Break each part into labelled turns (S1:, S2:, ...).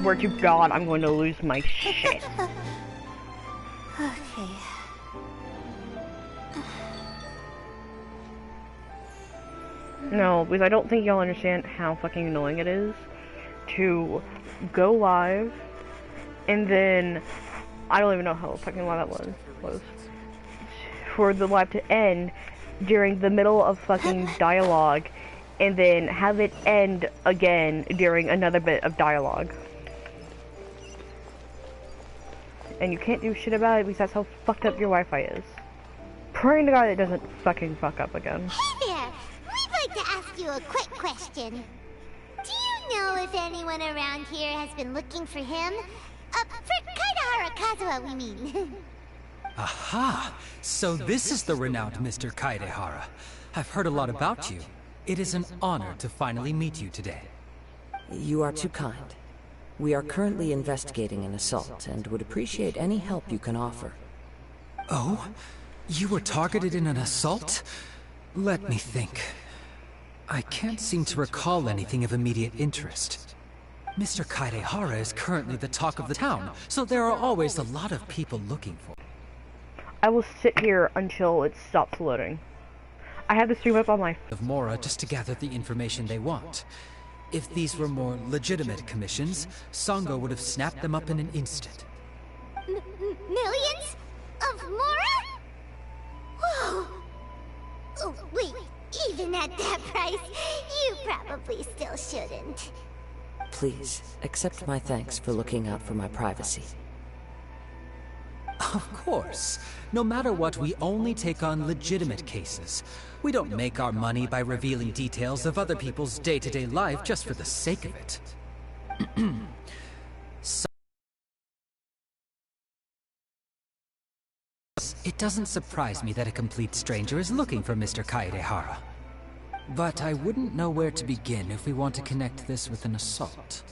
S1: Where to God, I'm going to lose my shit.
S2: Okay.
S1: No, because I don't think y'all understand how fucking annoying it is to go live and then I don't even know how fucking long that was for the live to end during the middle of fucking dialogue and then have it end again during another bit of dialogue. And you can't do shit about it because that's how fucked up your Wi-Fi is. Praying to God it doesn't fucking fuck up again.
S2: Hey there! We'd like to ask you a quick question. Do you know if anyone around here has been looking for him? For Kaidahara Kazuha, we mean.
S3: Aha! So this is the renowned Mr. Kaidehara. I've heard a lot about you. It is an honor to finally meet you today.
S4: You are too kind. We are currently investigating an assault and would appreciate any help you can offer.
S3: Oh? You were targeted in an assault? Let me think. I can't seem to recall anything of immediate interest. Mr. Kaidehara is currently the talk of the town, so there are always a lot of people looking for him.
S1: I will sit here until it stops loading. I have the stream up on my
S3: of Mora just to gather the information they want. If these were more legitimate commissions, Sango would have snapped them up in an instant.
S2: Millions? Of Mora? Whoa! Oh, wait, even at that price, you probably still shouldn't.
S4: Please, accept my thanks for looking out for my privacy.
S3: Of course. No matter what, we only take on legitimate cases. We don't make our money by revealing details of other people's day-to-day life just for the sake of it. It doesn't surprise me that a complete stranger is looking for Mr. Kaedehara. But I wouldn't know where to begin if we want to connect this with an assault.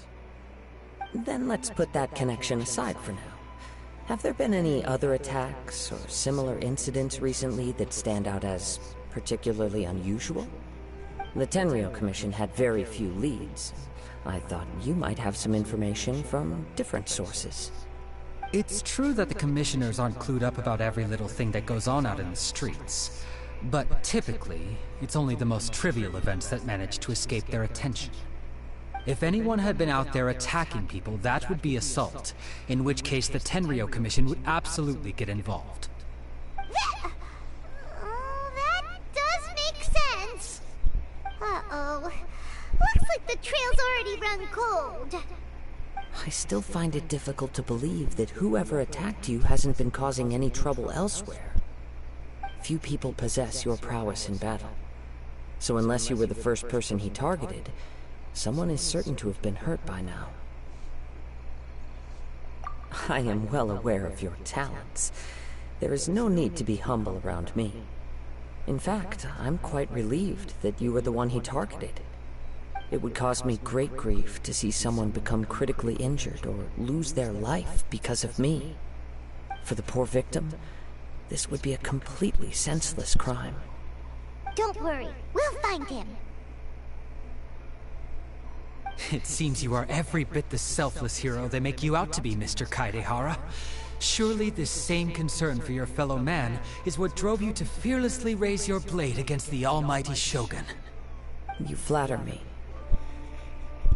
S4: Then let's put that connection aside for now. Have there been any other attacks or similar incidents recently that stand out as particularly unusual? The Tenryou Commission had very few leads. I thought you might have some information from different sources.
S3: It's true that the commissioners aren't clued up about every little thing that goes on out in the streets. But typically, it's only the most trivial events that manage to escape their attention. If anyone had been out there attacking people, that would be assault, in which case the Tenryou Commission would absolutely get involved.
S2: That does make sense. Uh-oh. Looks like the trail's already run cold.
S4: I still find it difficult to believe that whoever attacked you hasn't been causing any trouble elsewhere. Few people possess your prowess in battle. So unless you were the first person he targeted, someone is certain to have been hurt by now. I am well aware of your talents. There is no need to be humble around me. In fact, I'm quite relieved that you were the one he targeted. It would cause me great grief to see someone become critically injured or lose their life because of me. For the poor victim, this would be a completely senseless crime.
S2: Don't worry, we'll find him.
S3: It seems you are every bit the selfless hero they make you out to be, Mr. Kaedehara. Surely this same concern for your fellow man is what drove you to fearlessly raise your blade against the almighty Shogun.
S4: You flatter me.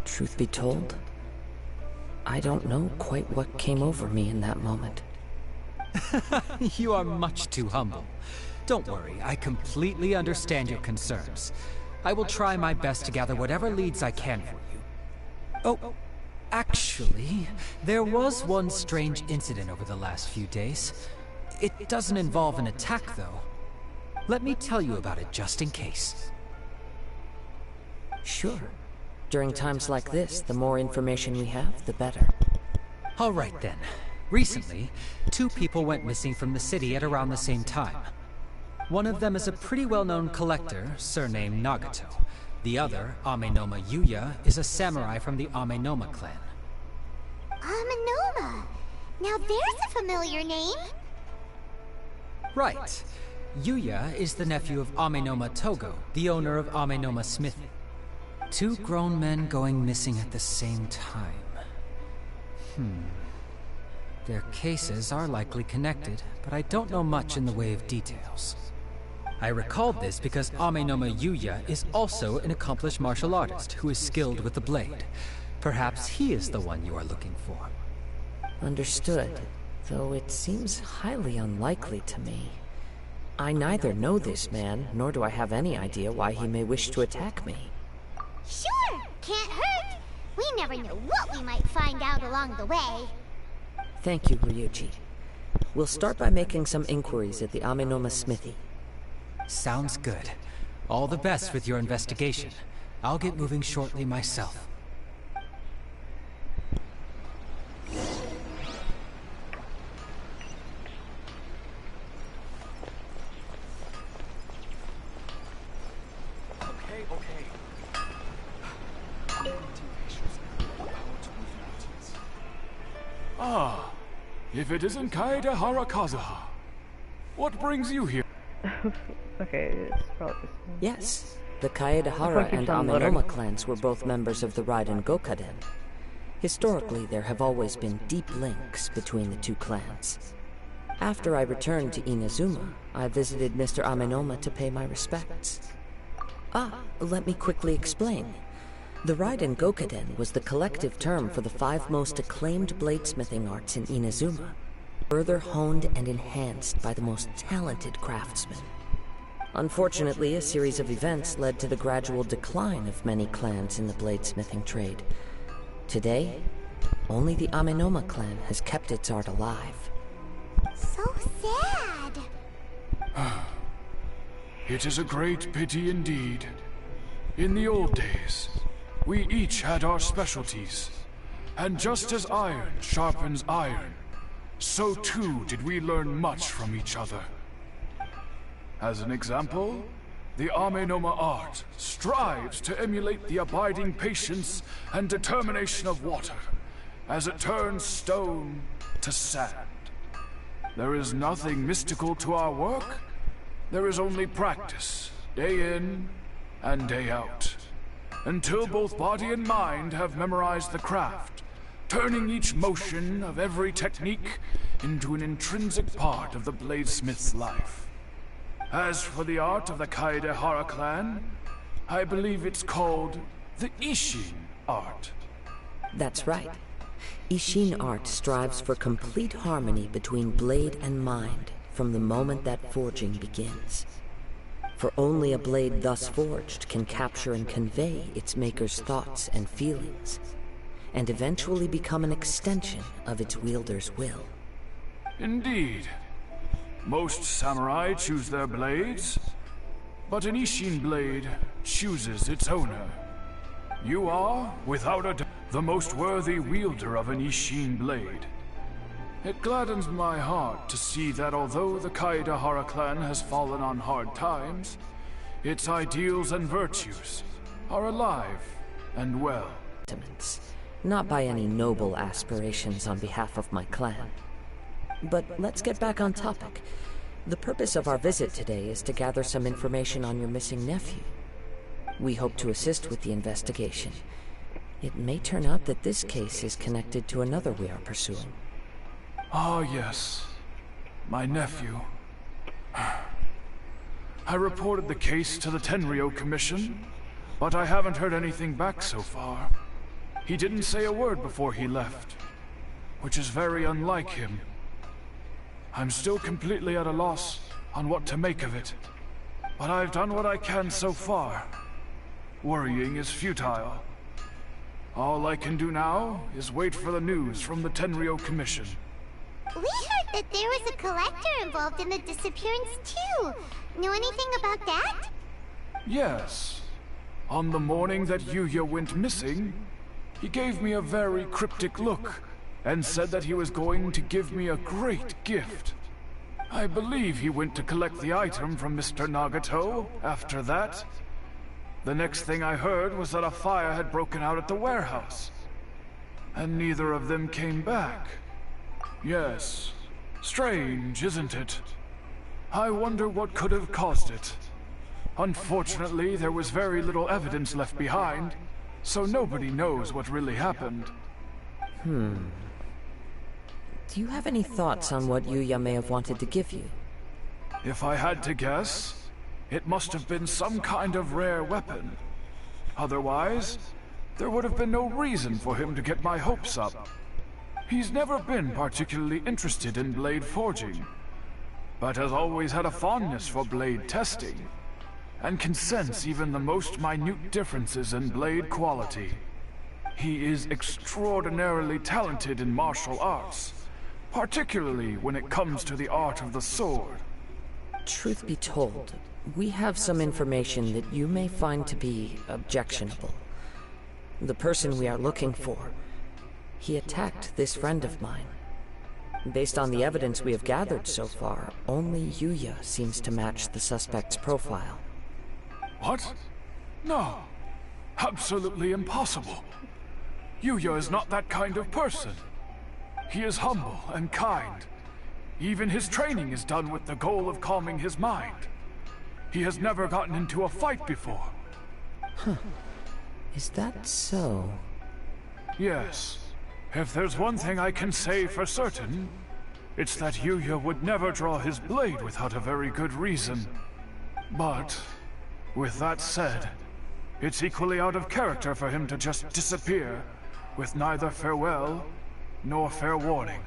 S4: Truth be told, I don't know quite what came over me in that moment.
S3: You are much too humble. Don't worry, I completely understand your concerns. I will try my best to gather whatever leads I can for you. Oh, actually, there was one strange incident over the last few days. It doesn't involve an attack, though. Let me tell you about it just in case.
S4: Sure. During times like this, the more information we have, the better.
S3: All right then. Recently, 2 people went missing from the city at around the same time. One of them is a pretty well-known collector, surnamed Nagato. The other, Amenoma Yuya, is a samurai from the Amenoma clan.
S2: Amenoma? Now there's a familiar name.
S3: Right. Yuya is the nephew of Amenoma Togo, the owner of Amenoma Smithy. 2 grown men going missing at the same time. Their cases are likely connected, but I don't know much in the way of details. I recalled this because Amenoma Yuya is also an accomplished martial artist who is skilled with the blade. Perhaps he is the one you are looking for.
S4: Understood, though it seems highly unlikely to me. I neither know this man, nor do I have any idea why he may wish to attack me.
S2: Sure, can't hurt. We never know what we might find out along the way.
S4: Thank you, Ryuji. We'll start by making some inquiries at the Amenoma smithy.
S3: Sounds good. All the best with your investigation. I'll get moving shortly myself.
S5: Ah, if it isn't Kaede Harakazuha. What brings you here?
S1: Okay, it's probably just...
S4: Yes, the Kaedehara and Amenoma clans were both members of the Raiden Gokaden. Historically, there have always been deep links between the two clans. After I returned to Inazuma, I visited Mr. Amenoma to pay my respects. Let me quickly explain. The Raiden Gokaden was the collective term for the 5 most acclaimed bladesmithing arts in Inazuma, further honed and enhanced by the most talented craftsmen. Unfortunately, a series of events led to the gradual decline of many clans in the bladesmithing trade. Today, only the Amenoma clan has kept its art alive.
S2: So sad.
S5: It is a great pity indeed. In the old days, we each had our specialties. And just as iron sharpens iron, so too did we learn much from each other. As an example, the Amenoma art strives to emulate the abiding patience and determination of water as it turns stone to sand. There is nothing mystical to our work. There is only practice, day in and day out, until both body and mind have memorized the craft, turning each motion of every technique into an intrinsic part of the bladesmith's life. As for the art of the Kaedehara clan, I believe it's called the Ishin art.
S4: That's right. Ishin art strives for complete harmony between blade and mind from the moment that forging begins. For only a blade thus forged can capture and convey its maker's thoughts and feelings, and eventually become an extension of its wielder's will.
S5: Indeed. Most samurai choose their blades, but an Ishin blade chooses its owner. You are, without a doubt, the most worthy wielder of an Ishin blade. It gladdens my heart to see that although the Kaedehara clan has fallen on hard times, its ideals and virtues are alive and well.
S4: Not by any noble aspirations on behalf of my clan. But let's get back on topic. The purpose of our visit today is to gather some information on your missing nephew. We hope to assist with the investigation. It may turn out that this case is connected to another we are pursuing.
S5: Ah, yes. My nephew. I reported the case to the Tenryo Commission, but I haven't heard anything back so far. He didn't say a word before he left, which is very unlike him. I'm still completely at a loss on what to make of it, but I've done what I can so far. Worrying is futile. All I can do now is wait for the news from the Tenryo Commission.
S2: We heard that there was a collector involved in the disappearance too. Know anything about that?
S5: Yes. On the morning that Yuya went missing, he gave me a very cryptic look and said that he was going to give me a great gift. I believe he went to collect the item from Mr. Nagato after that. The next thing I heard was that a fire had broken out at the warehouse, and neither of them came back. Yes, strange, isn't it? I wonder what could have caused it. Unfortunately, there was very little evidence left behind, so nobody knows what really happened.
S4: Do you have any thoughts on what Yuya may have wanted to give you?
S5: If I had to guess, it must have been some kind of rare weapon. Otherwise, there would have been no reason for him to get my hopes up. He's never been particularly interested in blade forging, but has always had a fondness for blade testing, and can sense even the most minute differences in blade quality. He is extraordinarily talented in martial arts, particularly when it comes to the art of the sword.
S4: Truth be told, we have some information that you may find to be objectionable. The person we are looking for, he attacked this friend of mine. Based on the evidence we have gathered so far, only Yuya seems to match the suspect's profile.
S5: What? No. Absolutely impossible. Yuya is not that kind of person. He is humble and kind. Even his training is done with the goal of calming his mind. He has never gotten into a fight before.
S4: Huh. Is that so?
S5: Yes. If there's one thing I can say for certain, it's that Yuya would never draw his blade without a very good reason. But, with that said, it's equally out of character for him to just disappear, with neither farewell nor fair warning.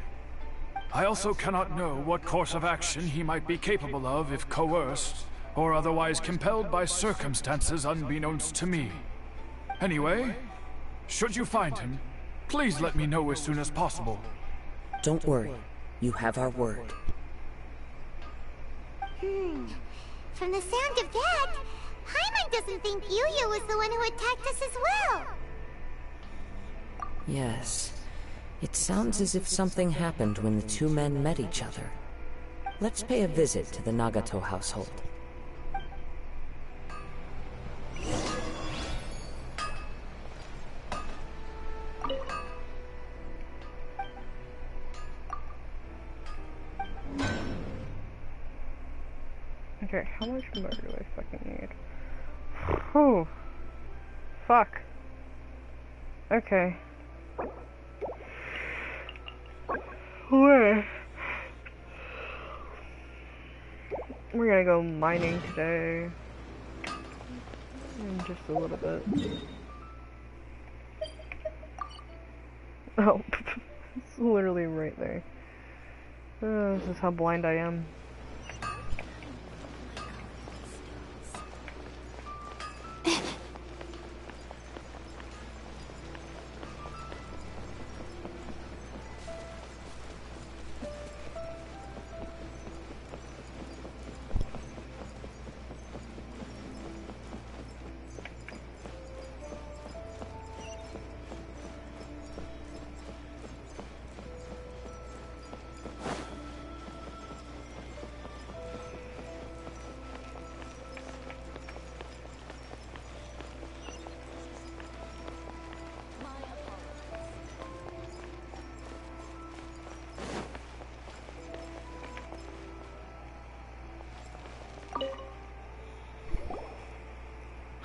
S5: I also cannot know what course of action he might be capable of if coerced, or otherwise compelled by circumstances unbeknownst to me. Anyway, should you find him, please let me know as soon as possible.
S4: Don't worry. You have our word.
S2: From the sound of that, Paimon doesn't think Yuya was the one who attacked us as well.
S4: Yes. It sounds as if something happened when the two men met each other. Let's pay a visit to the Nagato household.
S1: Okay, how much more do I fucking need? Whew. Fuck. Okay. Where? We're gonna go mining today. In just a little bit. Oh, it's literally right there. This is how blind I am.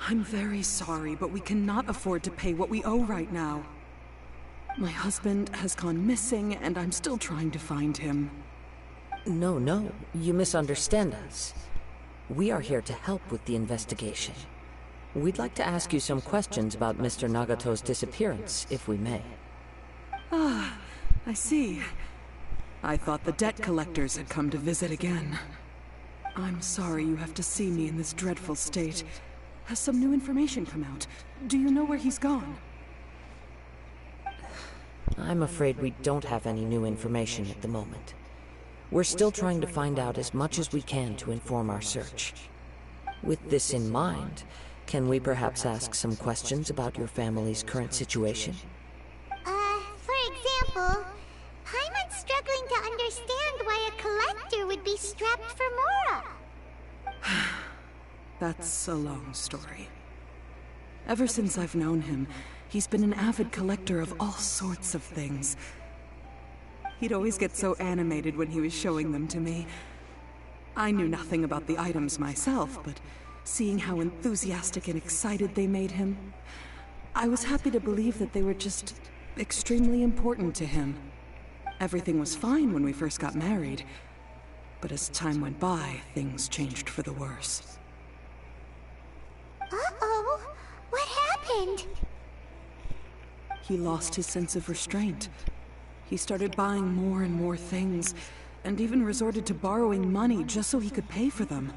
S6: I'm very sorry, but we cannot afford to pay what we owe right now. My husband has gone missing, and I'm still trying to find him.
S4: No, you misunderstand us. We are here to help with the investigation. We'd like to ask you some questions about Mr. Nagato's disappearance, if we may.
S6: Ah, I see. I thought the debt collectors had come to visit again. I'm sorry you have to see me in this dreadful state. Has some new information come out? Do you know where he's gone?
S4: I'm afraid we don't have any new information at the moment. We're still trying to find out as much as we can to inform our search. With this in mind, can we perhaps ask some questions about your family's current situation?
S2: For example, Paimon's struggling to understand why a collector would be strapped for Mora.
S6: That's a long story. Ever since I've known him, he's been an avid collector of all sorts of things. He'd always get so animated when he was showing them to me. I knew nothing about the items myself, but seeing how enthusiastic and excited they made him, I was happy to believe that they were just extremely important to him. Everything was fine when we first got married, but as time went by, things changed for the worse.
S2: Uh-oh, what happened?
S6: He lost his sense of restraint. He started buying more and more things, and even resorted to borrowing money just so he could pay for them.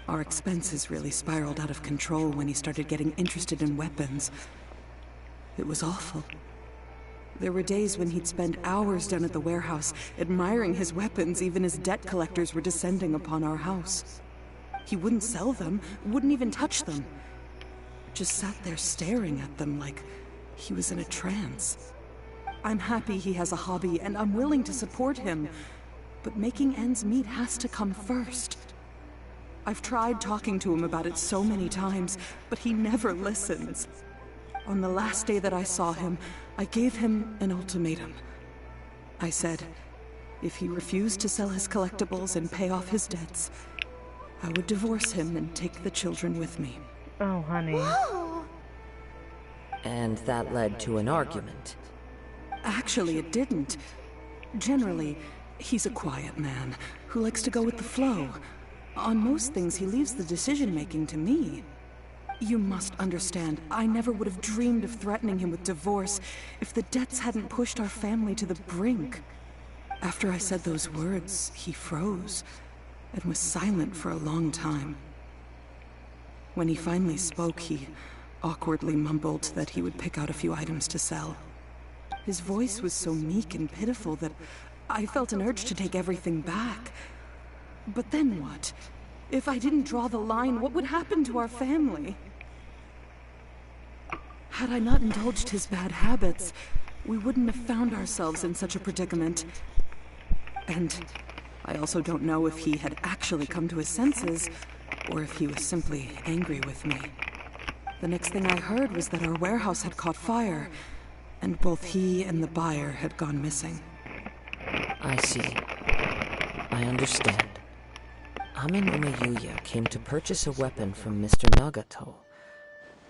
S6: Our expenses really spiraled out of control when he started getting interested in weapons. It was awful. There were days when he'd spend hours down at the warehouse, admiring his weapons even as debt collectors were descending upon our house. He wouldn't sell them, wouldn't even touch them. Just sat there staring at them like he was in a trance. I'm happy he has a hobby, and I'm willing to support him, but making ends meet has to come first. I've tried talking to him about it so many times, but he never listens. On the last day that I saw him, I gave him an ultimatum. I said, if he refused to sell his collectibles and pay off his debts, I would divorce him and take the children with me.
S1: Oh, honey.
S2: Whoa!
S4: And that led to an argument.
S6: Actually, it didn't. Generally, he's a quiet man who likes to go with the flow. On most things, he leaves the decision-making to me. You must understand, I never would have dreamed of threatening him with divorce if the debts hadn't pushed our family to the brink. After I said those words, he froze and was silent for a long time. When he finally spoke, he awkwardly mumbled that he would pick out a few items to sell. His voice was so meek and pitiful that I felt an urge to take everything back. But then what? If I didn't draw the line, what would happen to our family? Had I not indulged his bad habits, we wouldn't have found ourselves in such a predicament. And I also don't know if he had actually come to his senses, or if he was simply angry with me. The next thing I heard was that our warehouse had caught fire, and both he and the buyer had gone missing.
S4: I see. I understand. Ame-no-me Yuya came to purchase a weapon from Mr. Nagato.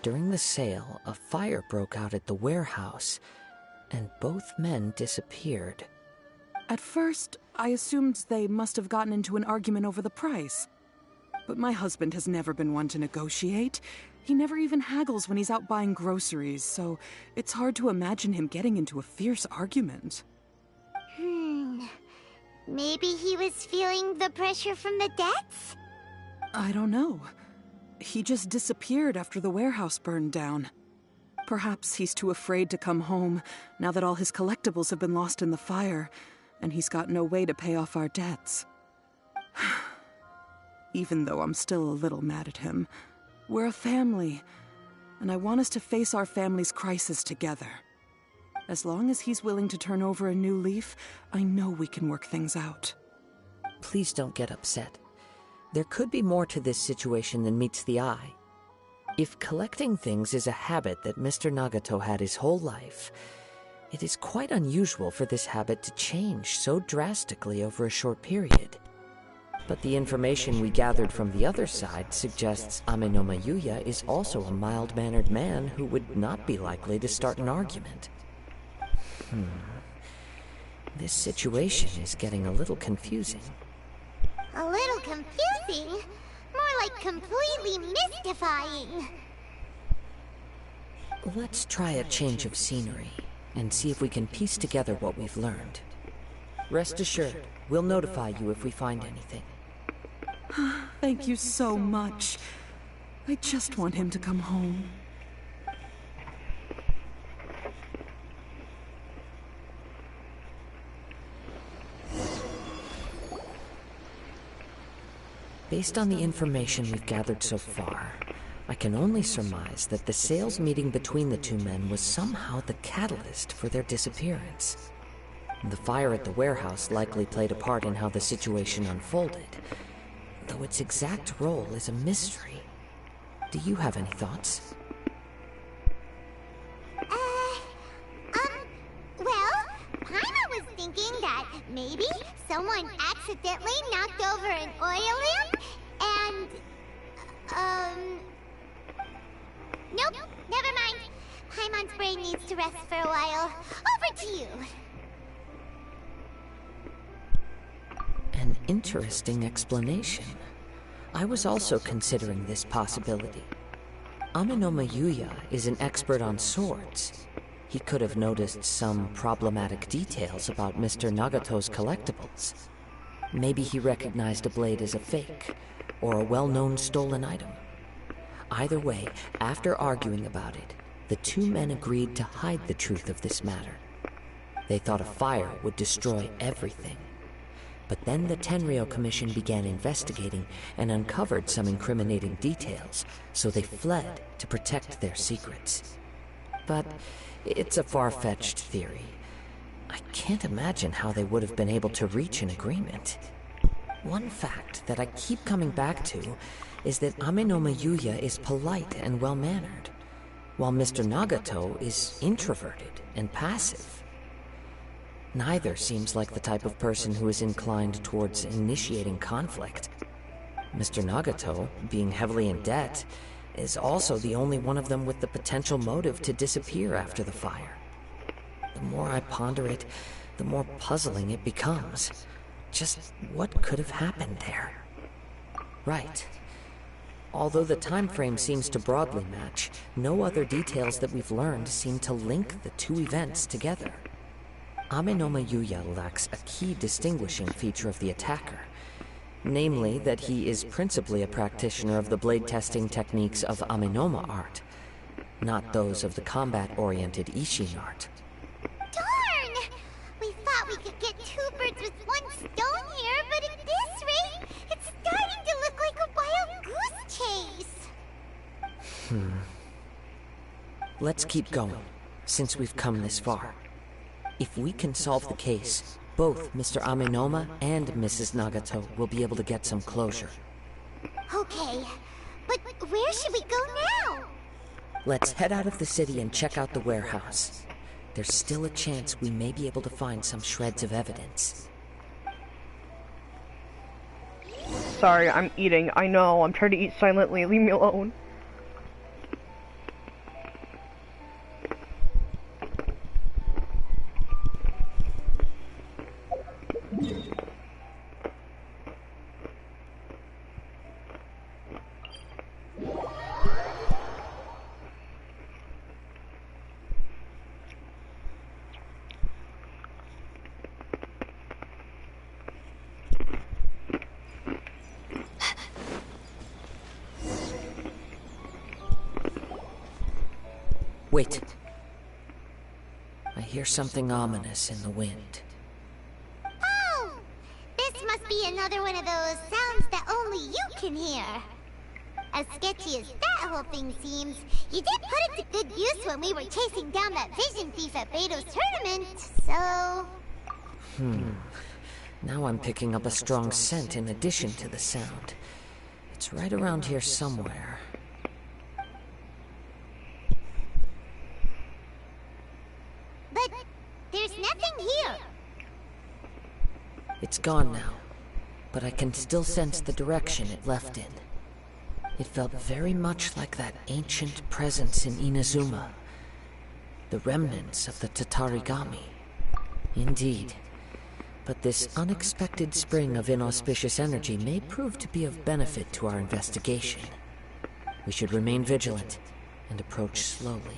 S4: During the sale, a fire broke out at the warehouse, and both men disappeared.
S6: At first, I assumed they must have gotten into an argument over the price. But my husband has never been one to negotiate. He never even haggles when he's out buying groceries, so it's hard to imagine him getting into a fierce argument.
S2: Maybe he was feeling the pressure from the debts?
S6: I don't know. He just disappeared after the warehouse burned down. Perhaps he's too afraid to come home now that all his collectibles have been lost in the fire, and he's got no way to pay off our debts. Even though I'm still a little mad at him, we're a family, and I want us to face our family's crisis together. As long as he's willing to turn over a new leaf, I know we can work things out.
S4: Please don't get upset. There could be more to this situation than meets the eye. If collecting things is a habit that Mr. Nagato had his whole life, it is quite unusual for this habit to change so drastically over a short period. But the information we gathered from the other side suggests Ame-no-me Yuya is also a mild-mannered man who would not be likely to start an argument. This situation is getting a little confusing.
S2: A little confusing? More like completely mystifying.
S4: Let's try a change of scenery and see if we can piece together what we've learned. Rest assured, we'll notify you if we find anything.
S6: Thank you so much. I just want him to come home.
S4: Based on the information we've gathered so far, I can only surmise that the sales meeting between the two men was somehow the catalyst for their disappearance. The fire at the warehouse likely played a part in how the situation unfolded, though its exact role is a mystery. Do you have any thoughts?
S2: Well, Paimon was thinking that maybe someone accidentally knocked over an oil lamp and, nope, never mind. Paimon's brain needs to rest for a while. Over to you.
S4: An interesting explanation. I was also considering this possibility. Amenoma Yuya is an expert on swords. He could have noticed some problematic details about Mr. Nagato's collectibles. Maybe he recognized a blade as a fake, or a well-known stolen item. Either way, after arguing about it, the two men agreed to hide the truth of this matter. They thought a fire would destroy everything. But then the Tenryo Commission began investigating and uncovered some incriminating details, so they fled to protect their secrets. But it's a far-fetched theory. I can't imagine how they would have been able to reach an agreement. One fact that I keep coming back to is that Amenoma Yuya is polite and well-mannered, while Mr. Nagato is introverted and passive. Neither seems like the type of person who is inclined towards initiating conflict. Mr. Nagato, being heavily in debt, is also the only one of them with the potential motive to disappear after the fire. The more I ponder it, the more puzzling it becomes. Just what could have happened there? Right. Although the time frame seems to broadly match, no other details that we've learned seem to link the two events together. Amenoma Yuya lacks a key distinguishing feature of the attacker, namely that he is principally a practitioner of the blade testing techniques of Amenoma art, not those of the combat-oriented Ishin art.
S2: Darn! We thought we could get two birds with one stone here, but at this rate, it's starting to look like a wild goose chase.
S4: Let's keep going, since we've come this far. If we can solve the case, both Mr. Amenoma and Mrs. Nagato will be able to get some closure.
S2: Okay, but where should we go now?
S4: Let's head out of the city and check out the warehouse. There's still a chance we may be able to find some shreds of evidence.
S1: Sorry, I'm eating. I know, I'm trying to eat silently. Leave me alone.
S4: Wait. I hear something ominous in the wind.
S2: Oh! This must be another one of those sounds that only you can hear. As sketchy as that whole thing seems, you did put it to good use when we were chasing down that vision thief at Beto's tournament, so...
S4: Now I'm picking up a strong scent in addition to the sound. It's right around here somewhere.
S2: But there's nothing here.
S4: It's gone now, but I can still sense the direction it left in. It felt very much like that ancient presence in Inazuma. The remnants of the Tatarigami. Indeed. But this unexpected spring of inauspicious energy may prove to be of benefit to our investigation. We should remain vigilant and approach slowly.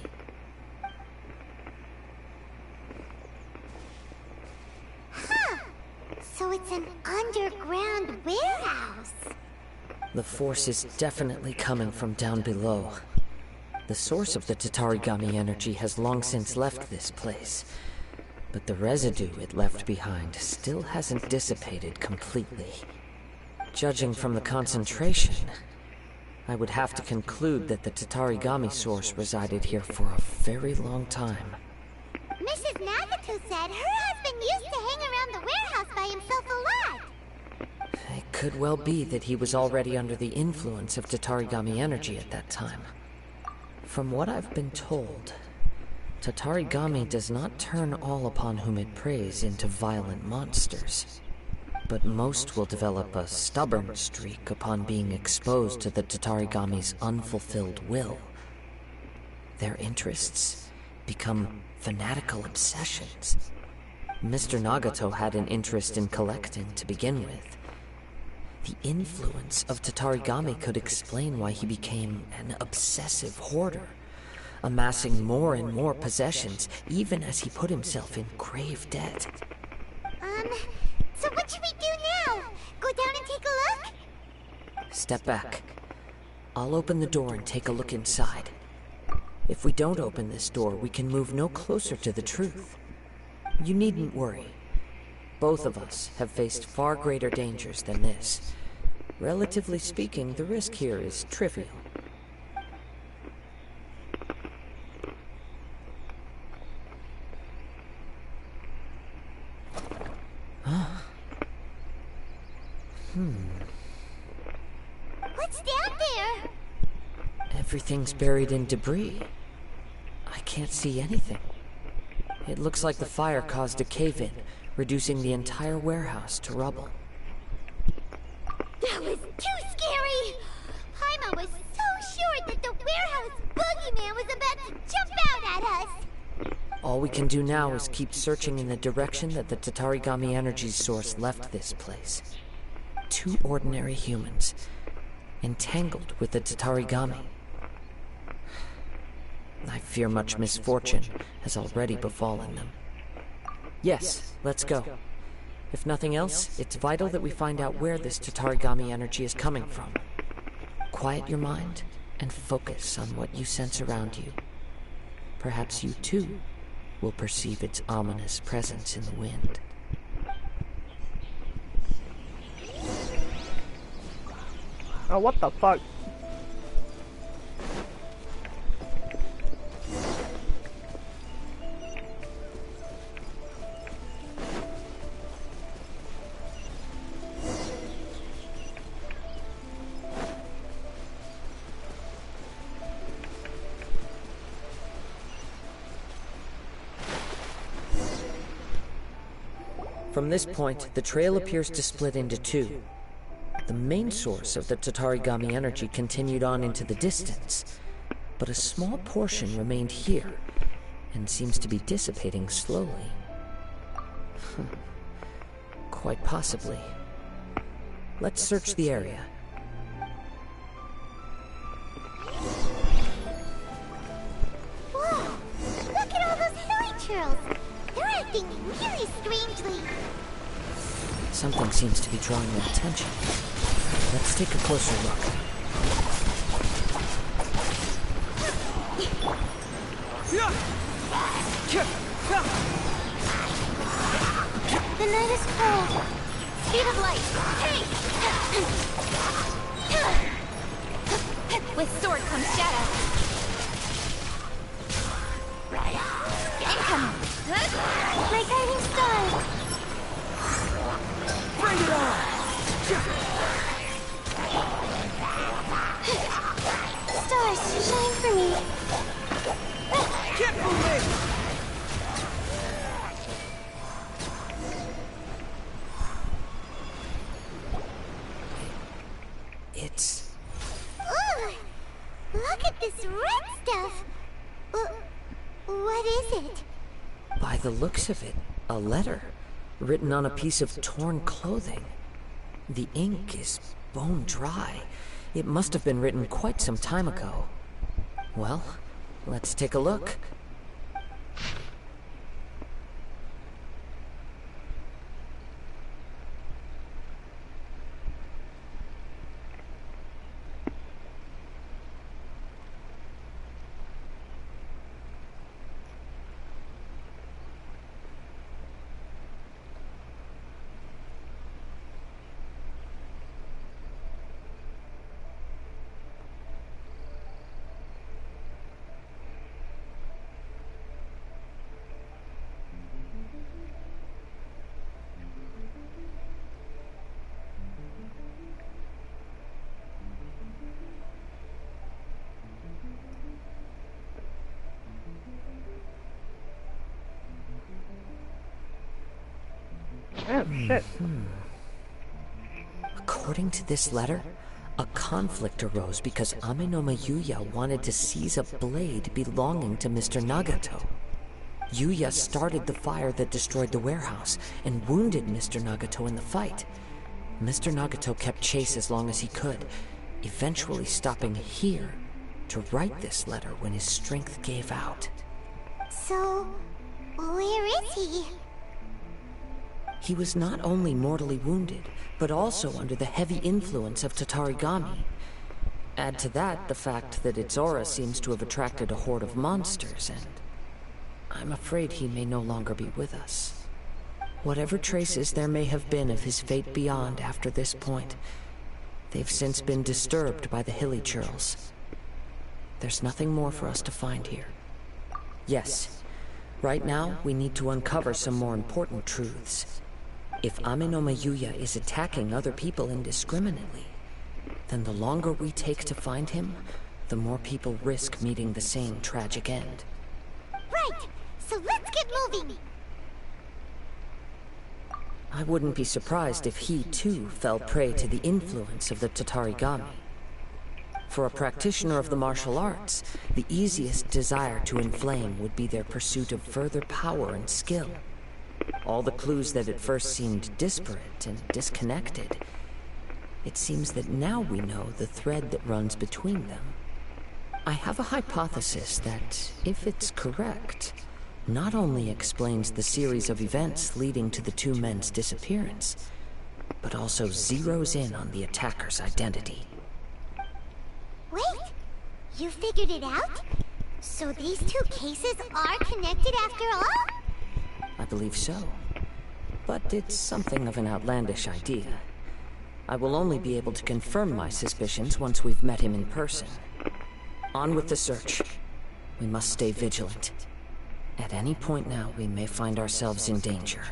S2: Huh. So it's an underground warehouse.
S4: The force is definitely coming from down below. The source of the Tatarigami energy has long since left this place, but the residue it left behind still hasn't dissipated completely. Judging from the concentration, I would have to conclude that the Tatarigami source resided here for a very long time.
S2: Mrs. Nagato said her husband used to hang around the warehouse by himself a lot.
S4: It could well be that he was already under the influence of Tatarigami energy at that time. From what I've been told, Tatarigami does not turn all upon whom it preys into violent monsters, but most will develop a stubborn streak upon being exposed to the Tatarigami's unfulfilled will. Their interests become fanatical obsessions. Mr. Nagato had an interest in collecting to begin with. The influence of Tatarigami could explain why he became an obsessive hoarder, amassing more and more possessions, even as he put himself in grave debt.
S2: So what should we do now? Go down and take a look?
S4: Step back. I'll open the door and take a look inside. If we don't open this door, we can move no closer to the truth. You needn't worry. Both of us have faced far greater dangers than this. Relatively speaking, the risk here is trivial.
S2: What's down there?
S4: Everything's buried in debris. I can't see anything. It looks like the fire caused a cave-in, reducing the entire warehouse to rubble.
S2: That was too scary! Paimon was so sure that the warehouse boogeyman was about to jump out at us!
S4: All we can do now is keep searching in the direction that the Tatarigami energy source left this place. 2 ordinary humans, entangled with the Tatarigami. I fear much misfortune has already befallen them. Yes, let's go. If nothing else, it's vital that we find out where this Tatarigami energy is coming from. Quiet your mind and focus on what you sense around you. Perhaps you too will perceive its ominous presence in the wind.
S1: Oh, what the fuck?
S4: From this point, the trail appears to split into 2. The main source of the Tatarigami energy continued on into the distance, but a small portion remained here, and seems to be dissipating slowly. Quite possibly. Let's search the area.
S2: Whoa! Look at all those hilly churls! They're acting really strangely!
S4: Something seems to be drawing their attention. Let's take a closer look.
S2: The night is cold. Speed of light. Hey! With sword comes shadow. Incoming! My guiding star!
S3: Bring it on!
S2: Stars, shine for me!
S3: Get moving!
S4: It's...
S2: Ooh! Look at this red stuff! What is it?
S4: By the looks of it, a letter, written on a piece of torn clothing. The ink is bone dry. It must have been written quite some time ago. Well, let's take a look.
S1: Oh, shit.
S4: According to this letter, a conflict arose because Ame no Mayuya wanted to seize a blade belonging to Mr. Nagato. Yuya started the fire that destroyed the warehouse and wounded Mr. Nagato in the fight. Mr. Nagato kept chase as long as he could, eventually stopping here to write this letter when his strength gave out.
S2: So, where is he?
S4: He was not only mortally wounded, but also under the heavy influence of Tatarigami. Add to that the fact that its aura seems to have attracted a horde of monsters, and I'm afraid he may no longer be with us. Whatever traces there may have been of his fate beyond after this point, they've since been disturbed by the hilly churls. There's nothing more for us to find here. Yes, right now we need to uncover some more important truths. If Amenoma Yuya is attacking other people indiscriminately, then the longer we take to find him, the more people risk meeting the same tragic end.
S2: Right! So let's get moving!
S4: I wouldn't be surprised if he, too, fell prey to the influence of the Tatarigami. For a practitioner of the martial arts, the easiest desire to inflame would be their pursuit of further power and skill. All the clues that at first seemed disparate and disconnected, it seems that now we know the thread that runs between them. I have a hypothesis that, if it's correct, not only explains the series of events leading to the two men's disappearance, but also zeroes in on the attacker's identity.
S2: Wait! You figured it out? So these two cases are connected after all?
S4: I believe so. But it's something of an outlandish idea. I will only be able to confirm my suspicions once we've met him in person. On with the search. We must stay vigilant. At any point now, we may find ourselves in danger.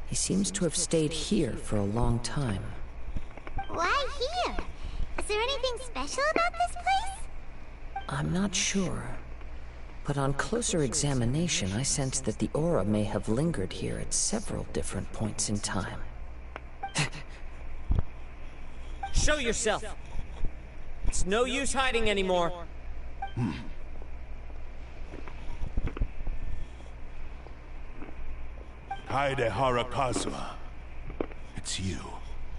S4: He seems to have stayed here for a long time.
S2: Why here? Is there anything special about this place?
S4: I'm not sure. But on closer examination, I sense that the aura may have lingered here at several different points in time.
S7: Show yourself! It's no use hiding anymore.
S8: Kaede Harakazuma. It's you,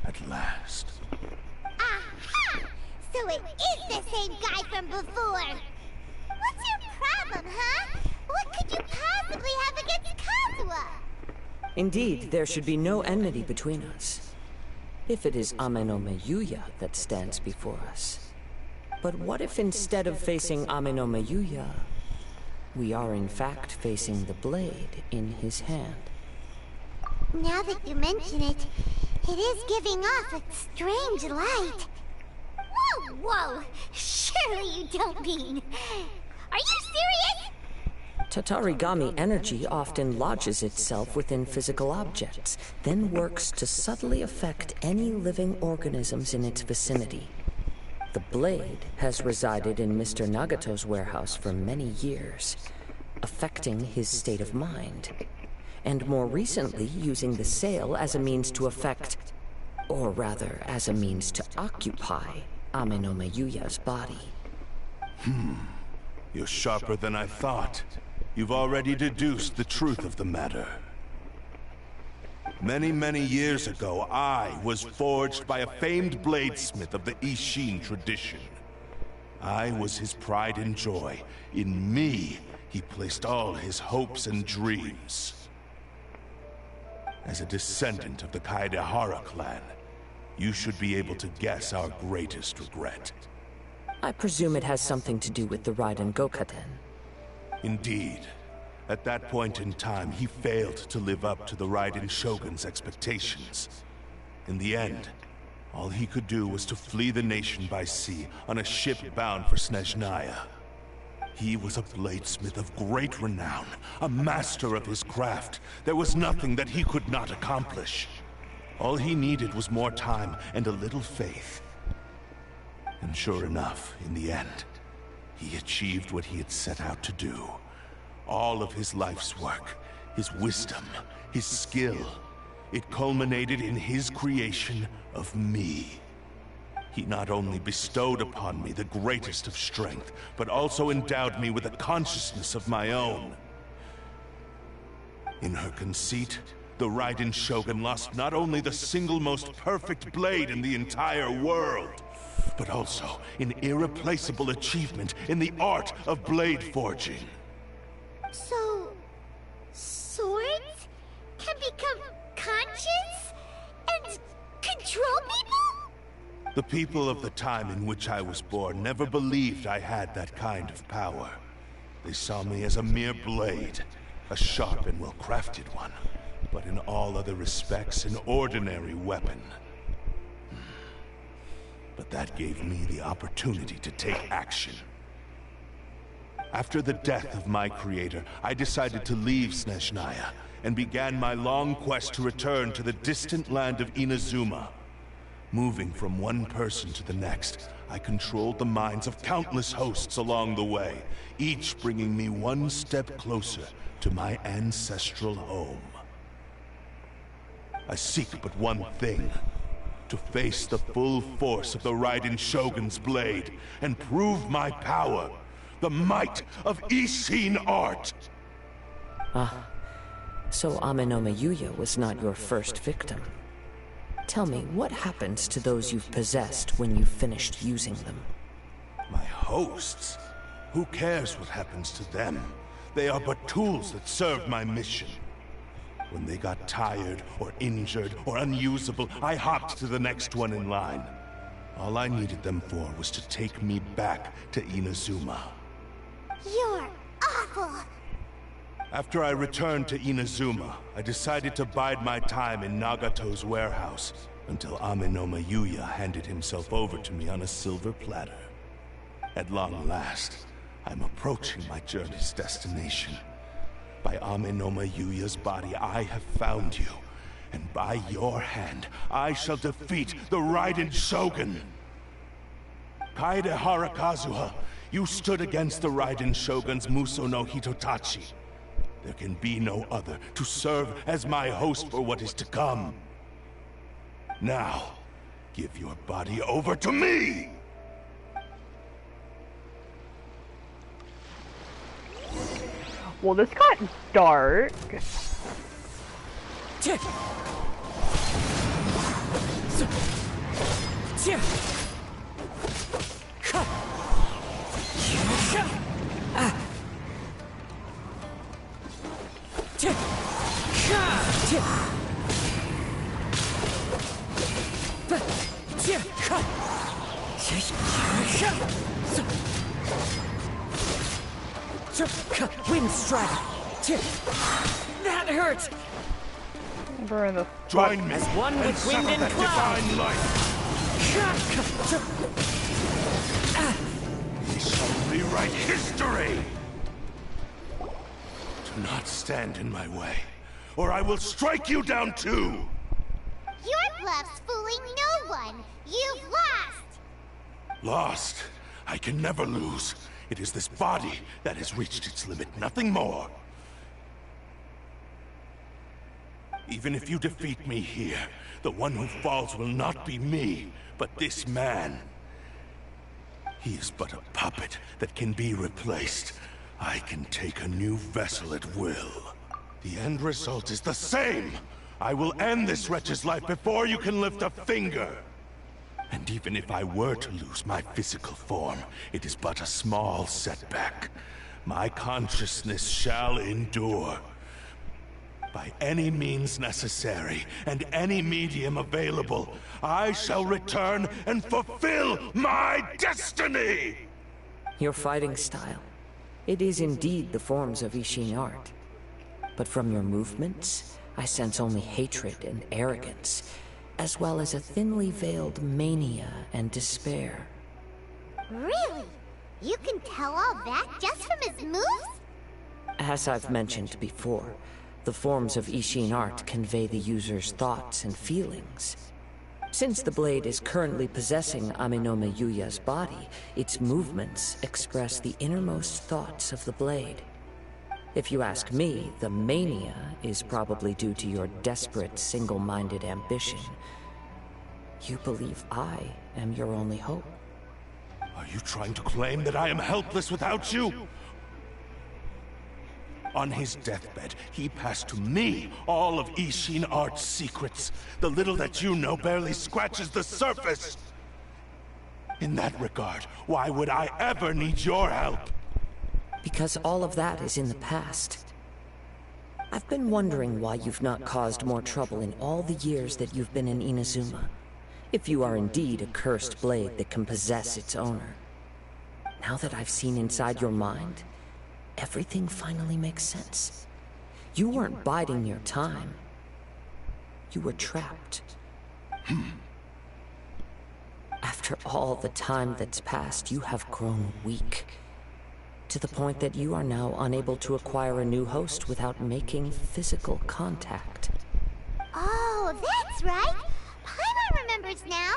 S8: at last.
S2: Aha! So it is the same guy from before! What's your problem, huh? What could you possibly have against Kazuha?
S4: Indeed, there should be no enmity between us. If it is Amenoma Yuya that stands before us. But what if instead of facing Amenoma Yuya, we are in fact facing the blade in his hand?
S2: Now that you mention it, it is giving off a strange light. Whoa, whoa! Surely you don't mean... Are you serious?
S4: Tatarigami energy often lodges itself within physical objects, then works to subtly affect any living organisms in its vicinity. The blade has resided in Mr. Nagato's warehouse for many years, affecting his state of mind, and more recently using the sale as a means to affect, or rather as a means to occupy, Amenoma Yuya's body.
S8: You're sharper than I thought. You've already deduced the truth of the matter. Many, many years ago, I was forged by a famed bladesmith of the Ishin tradition. I was his pride and joy. In me, he placed all his hopes and dreams. As a descendant of the Kaedehara clan, you should be able to guess our greatest regret.
S4: I presume it has something to do with the Raiden Gokaden.
S8: Indeed. At that point in time, he failed to live up to the Raiden Shogun's expectations. In the end, all he could do was to flee the nation by sea on a ship bound for Snezhnaya. He was a bladesmith of great renown, a master of his craft. There was nothing that he could not accomplish. All he needed was more time and a little faith. And sure enough, in the end, he achieved what he had set out to do. All of his life's work, his wisdom, his skill, it culminated in his creation of me. He not only bestowed upon me the greatest of strength, but also endowed me with a consciousness of my own. In her conceit, the Raiden Shogun lost not only the single most perfect blade in the entire world, but also an irreplaceable achievement in the art of blade forging.
S2: So, swords can become conscious and control people?
S8: The people of the time in which I was born never believed I had that kind of power. They saw me as a mere blade, a sharp and well-crafted one, but in all other respects an ordinary weapon. But that gave me the opportunity to take action. After the death of my creator, I decided to leave Snezhnaya and began my long quest to return to the distant land of Inazuma. Moving from one person to the next, I controlled the minds of countless hosts along the way, each bringing me one step closer to my ancestral home. I seek but one thing: to face the full force of the Raiden Shogun's blade and prove my power. The might of Ishin art!
S4: Ah, so Amenoma Yuya was not your first victim. Tell me, what happens to those you've possessed when you've finished using them?
S8: My hosts? Who cares what happens to them? They are but tools that serve my mission. When they got tired, or injured, or unusable, I hopped to the next one in line. All I needed them for was to take me back to Inazuma.
S2: You're awful!
S8: After I returned to Inazuma, I decided to bide my time in Nagato's warehouse until Amenoma Yuya handed himself over to me on a silver platter. At long last, I'm approaching my journey's destination. By Amenoma Yuya's body, I have found you, and by your hand, I shall defeat the Raiden Shogun! Kaede Harakazuha, you stood against the Raiden Shogun's Muso no Hitotachi. There can be no other to serve as my host for what is to come. Now, give your body over to me!
S1: Well, this got dark.
S4: Wind strike! That hurts!
S1: Burn the
S8: Join me
S7: As one
S8: and
S7: with wind
S8: suckle
S7: and
S8: that
S7: cloud.
S8: divine light! We shall rewrite history! Do not stand in my way, or I will strike you down too!
S2: Your bluff's fooling no one! You've lost!
S8: Lost? I can never lose. It is this body that has reached its limit, nothing more. Even if you defeat me here, the one who falls will not be me, but this man. He is but a puppet that can be replaced. I can take a new vessel at will. The end result is the same! I will end this wretch's life before you can lift a finger! And even if I were to lose my physical form, it is but a small setback. My consciousness shall endure. By any means necessary, and any medium available, I shall return and fulfill my destiny!
S4: Your fighting style. It is indeed the forms of Ishin art. But from your movements, I sense only hatred and arrogance, as well as a thinly veiled mania and despair.
S2: Really? You can tell all that just from his moves?
S4: As I've mentioned before, the forms of Ishin art convey the user's thoughts and feelings. Since the blade is currently possessing Aminome Yuya's body, its movements express the innermost thoughts of the blade. If you ask me, the mania is probably due to your desperate, single-minded ambition. You believe I am your only hope.
S8: Are you trying to claim that I am helpless without you? On his deathbed, he passed to me all of Ishin art's secrets. The little that you know barely scratches the surface. In that regard, why would I ever need your help?
S4: Because all of that is in the past. I've been wondering why you've not caused more trouble in all the years that you've been in Inazuma. If you are indeed a cursed blade that can possess its owner. Now that I've seen inside your mind, everything finally makes sense. You weren't biding your time. You were trapped. After all the time that's passed, you have grown weak. To the point that you are now unable to acquire a new host without making physical contact.
S2: Oh, that's right! Paimon remembers now!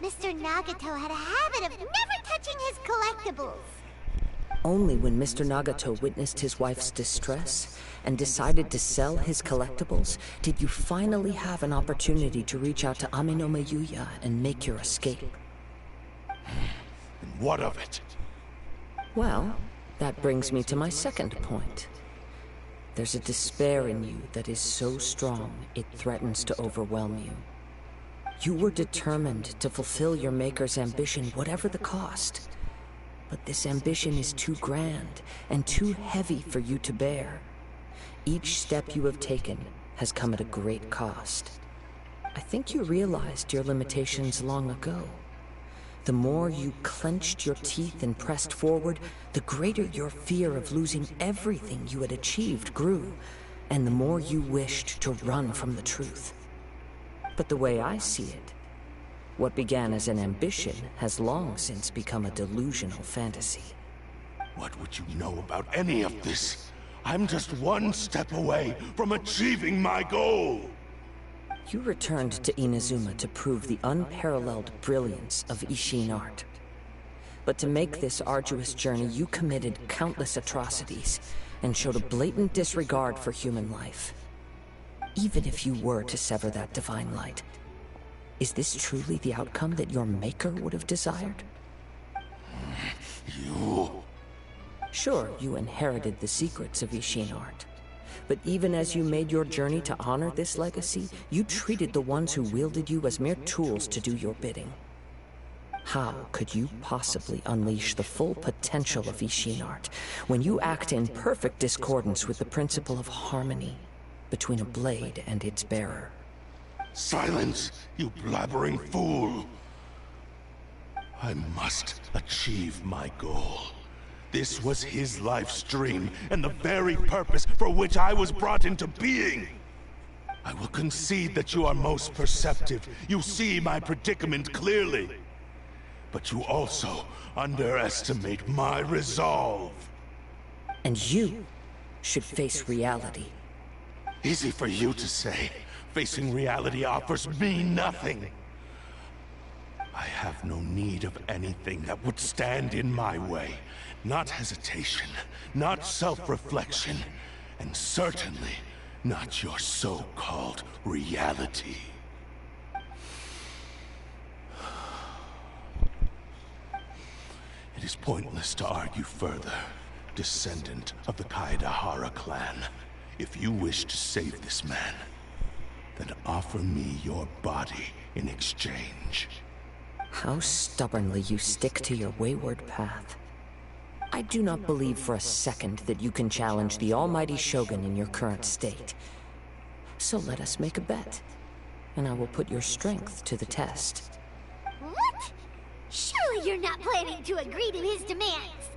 S2: Mr. Nagato had a habit of never touching his collectibles.
S4: Only when Mr. Nagato witnessed his wife's distress and decided to sell his collectibles did you finally have an opportunity to reach out to Aminome Yuya and make your escape.
S8: And what of it?
S4: Well, that brings me to my second point. There's a despair in you that is so strong it threatens to overwhelm you. You were determined to fulfill your maker's ambition, whatever the cost. But this ambition is too grand and too heavy for you to bear. Each step you have taken has come at a great cost. I think you realized your limitations long ago. The more you clenched your teeth and pressed forward, the greater your fear of losing everything you had achieved grew, and the more you wished to run from the truth. But the way I see it, what began as an ambition has long since become a delusional fantasy.
S8: What would you know about any of this? I'm just one step away from achieving my goal!
S4: You returned to Inazuma to prove the unparalleled brilliance of Ishin art. But to make this arduous journey, you committed countless atrocities and showed a blatant disregard for human life. Even if you were to sever that divine light, is this truly the outcome that your maker would have desired?
S8: You...
S4: Sure, you inherited the secrets of Ishin art. But even as you made your journey to honor this legacy, you treated the ones who wielded you as mere tools to do your bidding. How could you possibly unleash the full potential of Ishin art when you act in perfect discordance with the principle of harmony between a blade and its bearer?
S8: Silence, you blabbering fool! I must achieve my goal. This was his life's dream, and the very purpose for which I was brought into being. I will concede that you are most perceptive. You see my predicament clearly. But you also underestimate my resolve.
S4: And you should face reality.
S8: Easy for you to say. Facing reality offers me nothing. I have no need of anything that would stand in my way. Not hesitation, not self-reflection, and certainly not your so-called reality. It is pointless to argue further, descendant of the Kaedahara clan. If you wish to save this man, then offer me your body in exchange.
S4: How stubbornly you stick to your wayward path. I do not believe for a second that you can challenge the almighty Shogun in your current state. So let us make a bet, and I will put your strength to the test.
S2: What? Surely you're not planning to agree to his demands.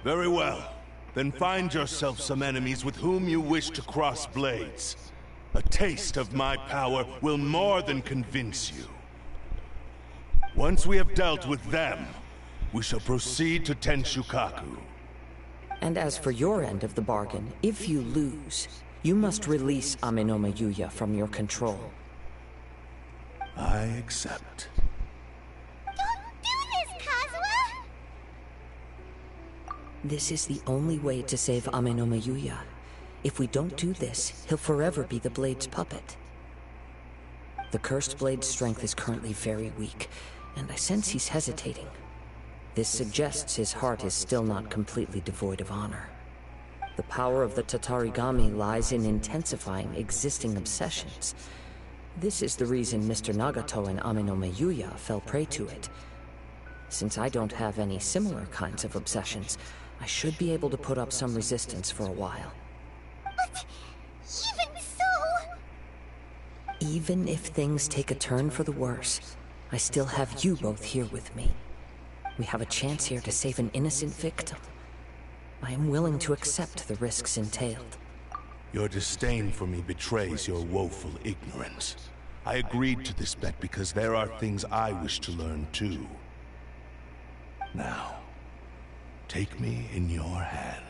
S8: Very well. Then find yourself some enemies with whom you wish to cross blades. A taste of my power will more than convince you. Once we have dealt with them, we shall proceed to Tenshukaku.
S4: And as for your end of the bargain, if you lose, you must release Amenoma Yuya from your control.
S8: I accept.
S2: Don't do this, Kazuha!
S4: This is the only way to save Amenoma Yuya. If we don't do this, he'll forever be the Blade's puppet. The Cursed Blade's strength is currently very weak, and I sense he's hesitating. This suggests his heart is still not completely devoid of honor. The power of the Tatarigami lies in intensifying existing obsessions. This is the reason Mr. Nagato and Amenoma Yuya fell prey to it. Since I don't have any similar kinds of obsessions, I should be able to put up some resistance for a while.
S2: But even so...
S4: Even if things take a turn for the worse, I still have you both here with me. We have a chance here to save an innocent victim. I am willing to accept the risks entailed.
S8: Your disdain for me betrays your woeful ignorance. I agreed to this bet because there are things I wish to learn too. Now, take me in your hand.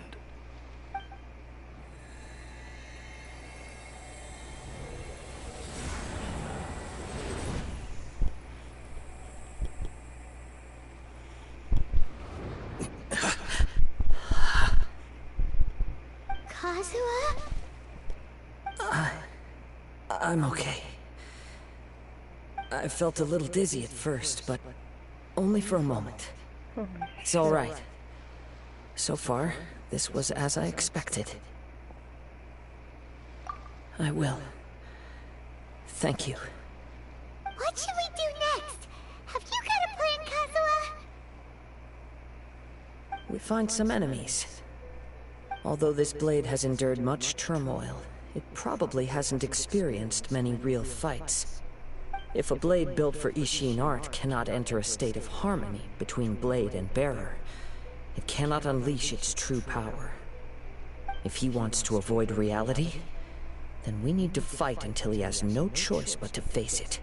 S2: Kazuha?
S4: I'm okay. I felt a little dizzy at first, but only for a moment. It's all right. So far, this was as I expected. I will. Thank you.
S2: What should we do next? Have you got a plan, Kazuha?
S4: We find some enemies. Although this blade has endured much turmoil, it probably hasn't experienced many real fights. If a blade built for Ishin art cannot enter a state of harmony between blade and bearer, it cannot unleash its true power. If he wants to avoid reality, then we need to fight until he has no choice but to face it.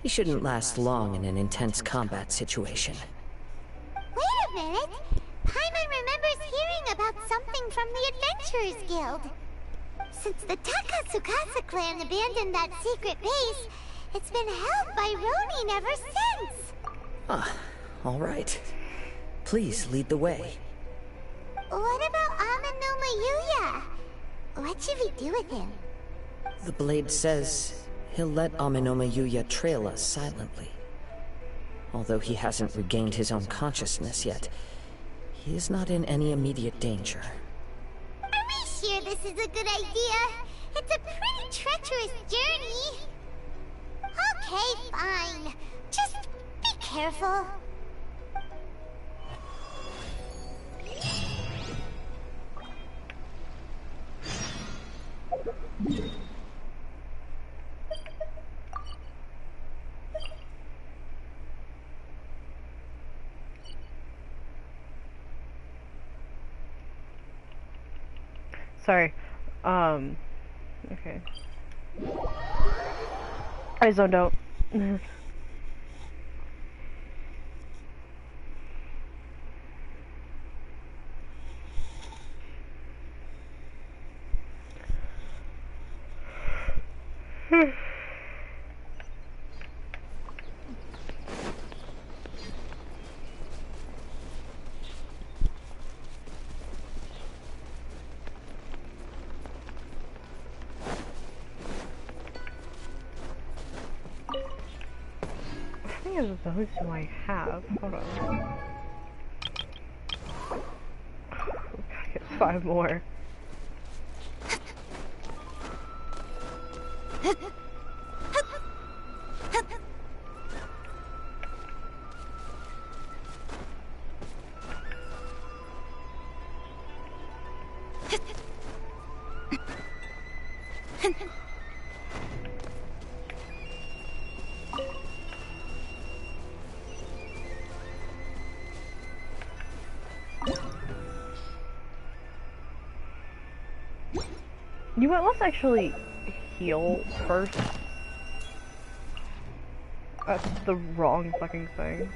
S4: He shouldn't last long in an intense combat situation.
S2: Wait a minute! Paimon remembers hearing about something from the Adventurers Guild. Since the Takatsukasa clan abandoned that secret base, it's been held by Ronin ever since.
S4: Ah, all right. Please lead the way.
S2: What about Amenoma Yuya? What should we do with him?
S4: The blade says he'll let Amenoma Yuya trail us silently. Although he hasn't regained his own consciousness yet, he is not in any immediate danger.
S2: Are we sure this is a good idea? It's a pretty treacherous journey. Okay, fine. Just be careful.
S1: Sorry. Okay. I zoned out. How many of those do I have? Hold on. I get 5 more. You know what, let's actually heal first. That's the wrong fucking thing.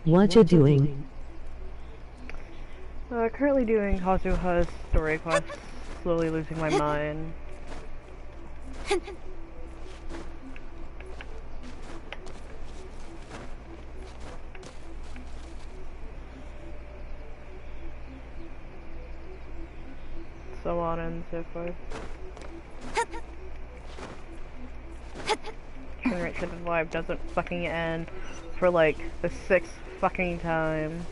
S9: What you doing?
S1: Currently doing Kazuha's story quest, slowly losing my mind. So on and so forth. Generate type of vibe doesn't fucking end for like the 6th fucking time.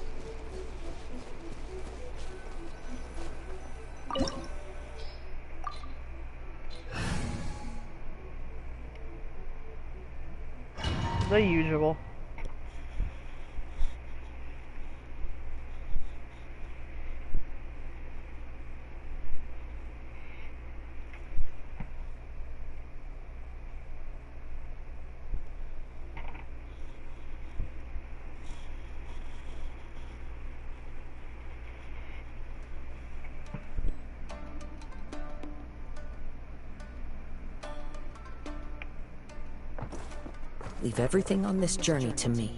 S1: The usual.
S4: Leave everything on this journey to me.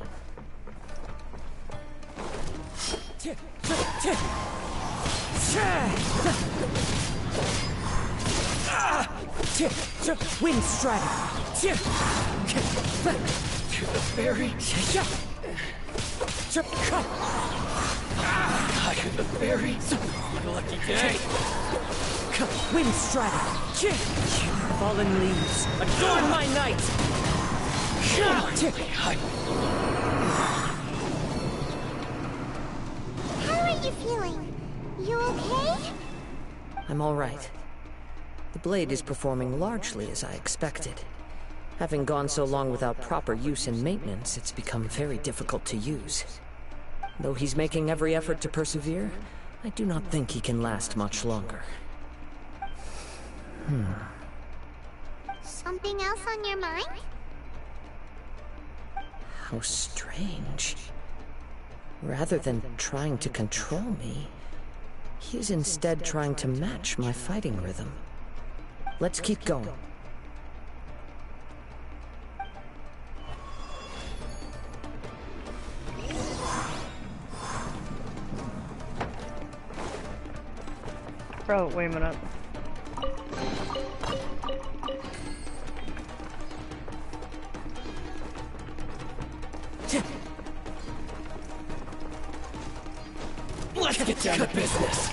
S4: Wind Strider!
S5: Very. Very. What a lucky day.
S4: Wind Strider! Fallen leaves, adorn my night!
S2: How are you feeling? You okay?
S4: I'm all right. The blade is performing largely as I expected. Having gone so long without proper use and maintenance, it's become very difficult to use. Though he's making every effort to persevere, I do not think he can last much longer.
S2: Something else on your mind?
S4: How strange. Rather than trying to control me, he is instead trying to match my fighting rhythm. Let's keep going.
S1: Bro, wait a minute.
S7: Let's get down to business.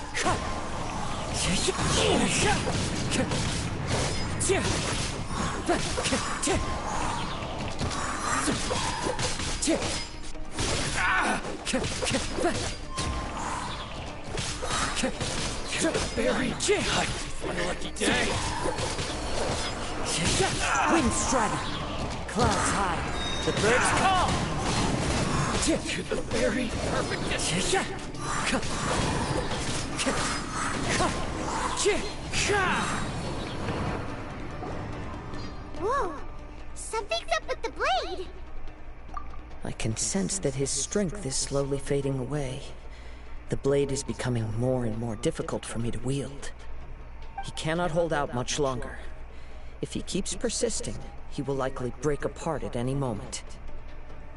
S5: Very. What a lucky day.
S4: Wind Strider! Clouds high. The birds call!
S5: Very perfect distance.
S4: sense that his strength is slowly fading away. The blade is becoming more and more difficult for me to wield. He cannot hold out much longer. If he keeps persisting, he will likely break apart at any moment.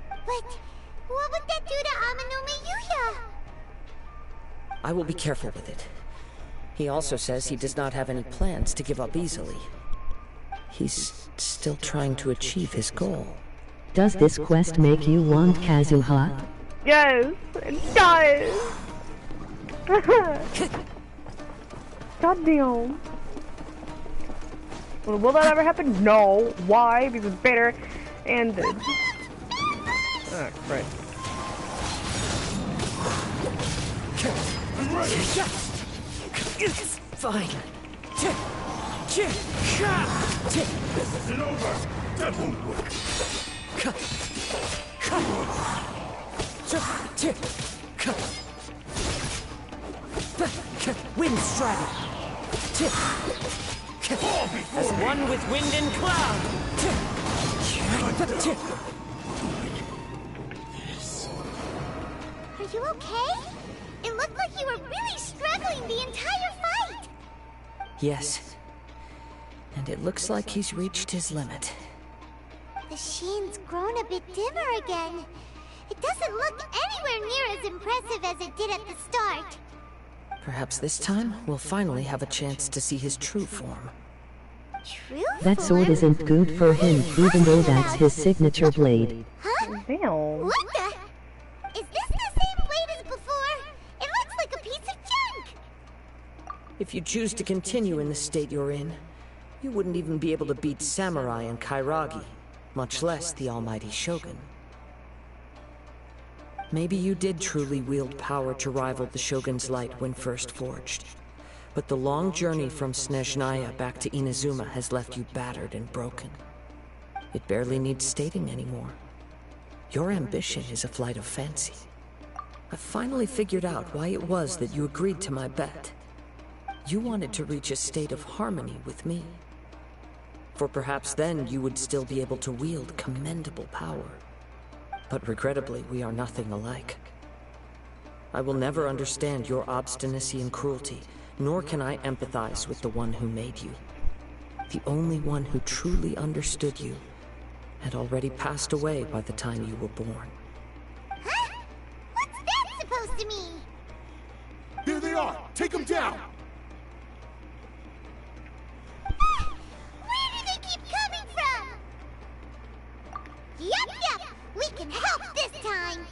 S2: But what would that do to Amanome Yuya?
S4: I will be careful with it. He also says he does not have any plans to give up easily. He's still trying to achieve his goal.
S9: Does this quest make you want Kazuha?
S1: Yes, it does. God damn. Well, will that ever happen? No. Why? Because Vader and the... Oh, right.
S4: It's fine.
S8: This isn't over. That won't work.
S4: Wind straddle.
S7: As one with wind and cloud.
S2: Are you okay? It looked like you were really struggling the entire fight.
S4: Yes. And it looks like he's reached his limit.
S2: The sheen's grown a bit dimmer again. It doesn't look anywhere near as impressive as it did at the start.
S4: Perhaps this time, we'll finally have a chance to see his true form.
S2: True
S9: That sword
S2: form?
S9: isn't good for him, even though that's his signature blade.
S2: Huh?
S1: Damn.
S2: What the? Is this the same blade as before? It looks like a piece of junk.
S4: If you choose to continue in the state you're in, you wouldn't even be able to beat Samurai and Kairagi, much less the almighty Shogun. Maybe you did truly wield power to rival the Shogun's light when first forged. But the long journey from Snezhnaya back to Inazuma has left you battered and broken. It barely needs stating anymore. Your ambition is a flight of fancy. I've finally figured out why it was that you agreed to my bet. You wanted to reach a state of harmony with me. For perhaps then you would still be able to wield commendable power. But regrettably, we are nothing alike. I will never understand your obstinacy and cruelty, nor can I empathize with the one who made you. The only one who truly understood you had already passed away by the time you were born.
S2: Huh? What's that supposed to mean?
S8: There they are! Take them down!
S2: Where do they keep coming from? Yup! We can help this time!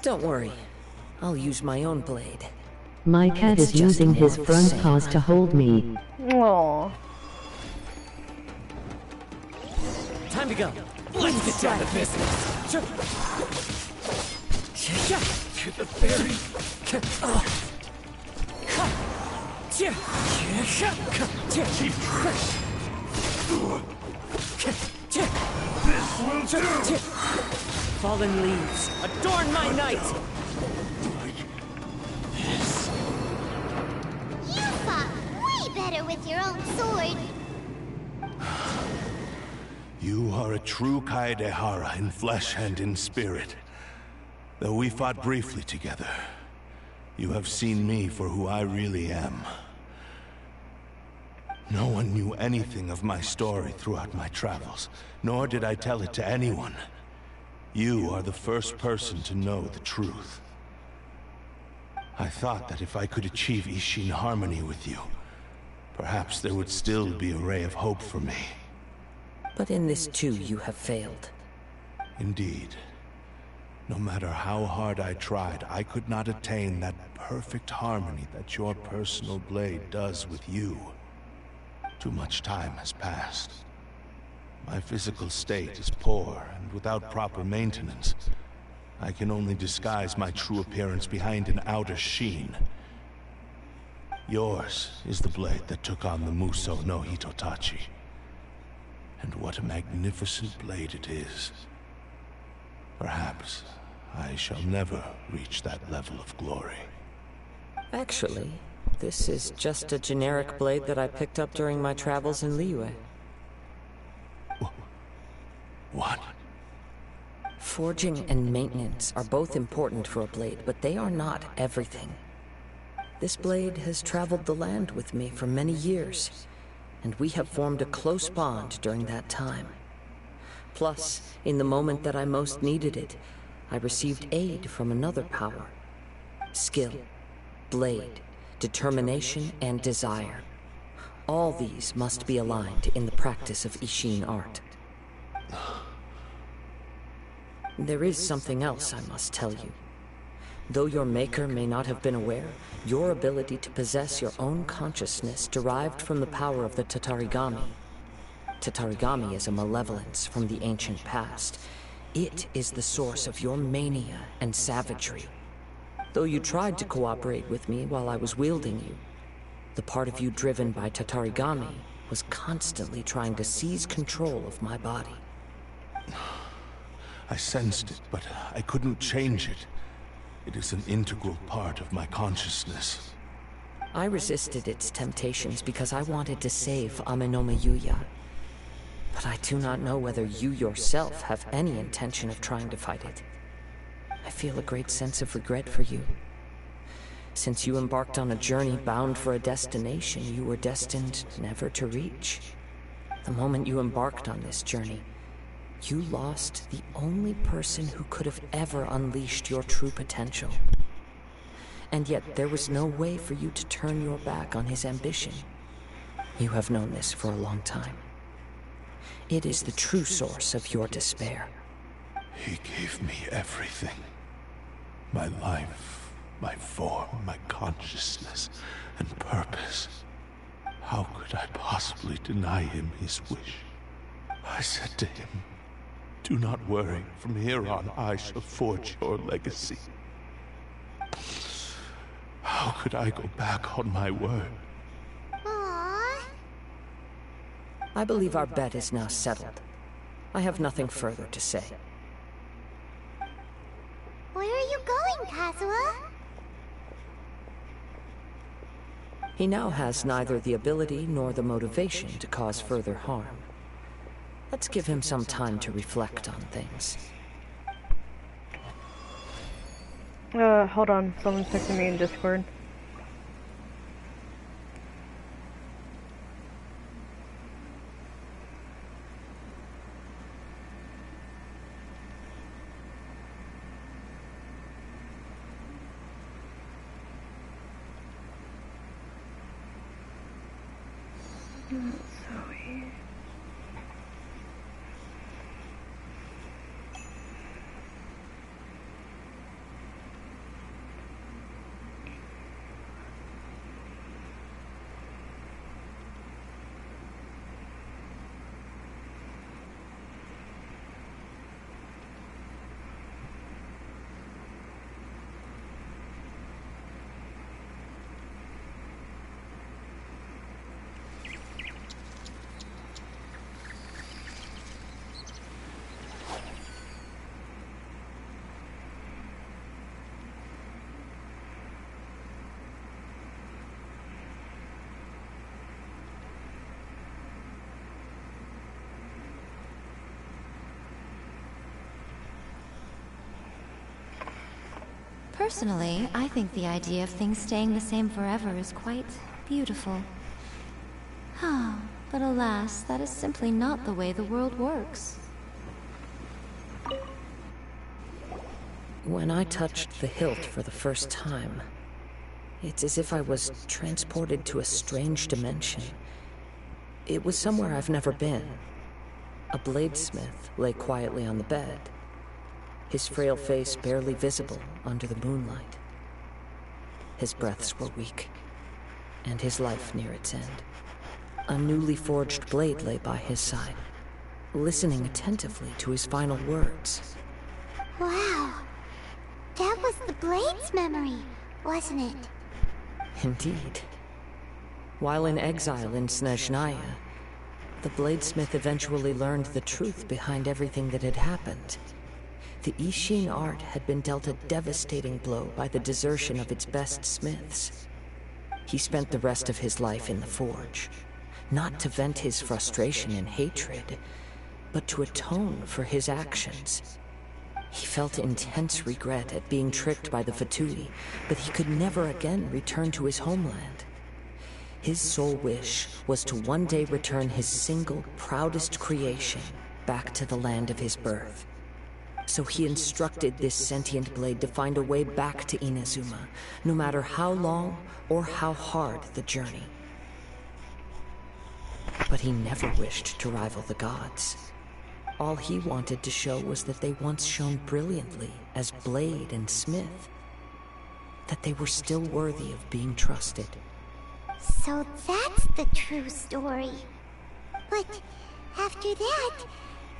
S4: Don't worry. I'll use my own blade.
S9: My cat is using his front paws to hold me.
S1: Aww.
S7: Time to go. Let's get down to business.
S8: To the ferry! This will do!
S7: Fallen leaves, adorn my night!
S2: You fought way better with your own sword.
S8: You are a true Kaedehara in flesh and in spirit. Though we fought briefly together, you have seen me for who I really am. No one knew anything of my story throughout my travels, nor did I tell it to anyone. You are the first person to know the truth. I thought that if I could achieve Ishin harmony with you, perhaps there would still be a ray of hope for me.
S4: But in this too, you have failed.
S8: Indeed. No matter how hard I tried, I could not attain that perfect harmony that your personal blade does with you. Too much time has passed. My physical state is poor, and without proper maintenance, I can only disguise my true appearance behind an outer sheen. Yours is the blade that took on the Muso no Hitotachi. And what a magnificent blade it is. Perhaps I shall never reach that level of glory.
S4: Actually, this is just a generic blade that I picked up during my travels in Liyue.
S8: What?
S4: Forging and maintenance are both important for a blade, but they are not everything. This blade has traveled the land with me for many years, and we have formed a close bond during that time. Plus, in the moment that I most needed it, I received aid from another power. Skill, blade, determination, and desire. All these must be aligned in the practice of Ishin art. There is something else I must tell you. Though your maker may not have been aware, your ability to possess your own consciousness derived from the power of the Tatarigami. Tatarigami is a malevolence from the ancient past. It is the source of your mania and savagery. Though you tried to cooperate with me while I was wielding you, the part of you driven by Tatarigami was constantly trying to seize control of my body.
S8: I sensed it, but I couldn't change it. It is an integral part of my consciousness.
S4: I resisted its temptations because I wanted to save Amenome Yuya. But I do not know whether you yourself have any intention of trying to fight it. I feel a great sense of regret for you. Since you embarked on a journey bound for a destination you were destined never to reach. The moment you embarked on this journey, you lost the only person who could have ever unleashed your true potential. And yet there was no way for you to turn your back on his ambition. You have known this for a long time. It is the true source of your despair.
S8: He gave me everything. My life, my form, my consciousness, and purpose. How could I possibly deny him his wish? I said to him, "Do not worry, from here on I shall forge your legacy." How could I go back on my word?
S2: Aww.
S4: I believe our bet is now settled. I have nothing further to say.
S2: Where are you going, Kazuha?
S4: He now has neither the ability nor the motivation to cause further harm. Let's give him some time to reflect on things.
S1: Hold on. Someone's texting me in Discord.
S10: Personally, I think the idea of things staying the same forever is quite beautiful. But alas, that is simply not the way the world works.
S4: When I touched the hilt for the first time, it's as if I was transported to a strange dimension. It was somewhere I've never been. A bladesmith lay quietly on the bed, his frail face barely visible under the moonlight. His breaths were weak, and his life near its end. A newly forged blade lay by his side, listening attentively to his final words.
S2: Wow. That was the Blade's memory, wasn't it?
S4: Indeed. While in exile in Snezhnaya, the bladesmith eventually learned the truth behind everything that had happened. The Ishin art had been dealt a devastating blow by the desertion of its best smiths. He spent the rest of his life in the forge, not to vent his frustration and hatred, but to atone for his actions. He felt intense regret at being tricked by the Fatui, but he could never again return to his homeland. His sole wish was to one day return his single, proudest creation back to the land of his birth. So he instructed this sentient blade to find a way back to Inazuma, no matter how long or how hard the journey. But he never wished to rival the gods. All he wanted to show was that they once shone brilliantly as blade and smith, that they were still worthy of being trusted.
S2: So that's the true story. But after that,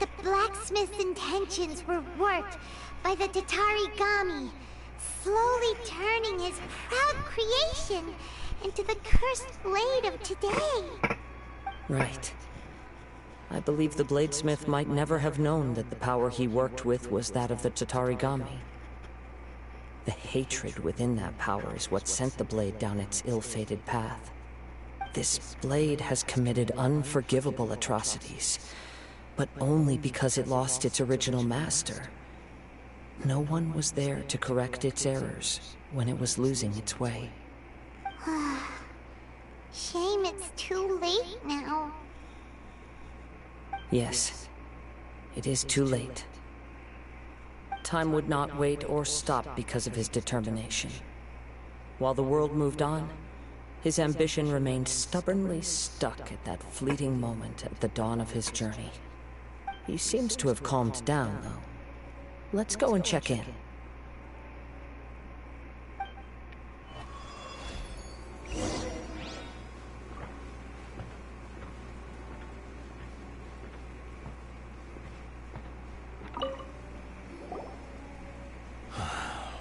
S2: the blacksmith's intentions were warped by the Tatarigami, slowly turning his proud creation into the cursed blade of today.
S4: Right. I believe the bladesmith might never have known that the power he worked with was that of the Tatarigami. The hatred within that power is what sent the blade down its ill-fated path. This blade has committed unforgivable atrocities, but only because it lost its original master. No one was there to correct its errors when it was losing its way.
S2: Shame it's too late now.
S4: Yes, it is too late. Time would not wait or stop because of his determination. While the world moved on, his ambition remained stubbornly stuck at that fleeting moment at the dawn of his journey. He seems to have calmed down, though. Let's go and check in.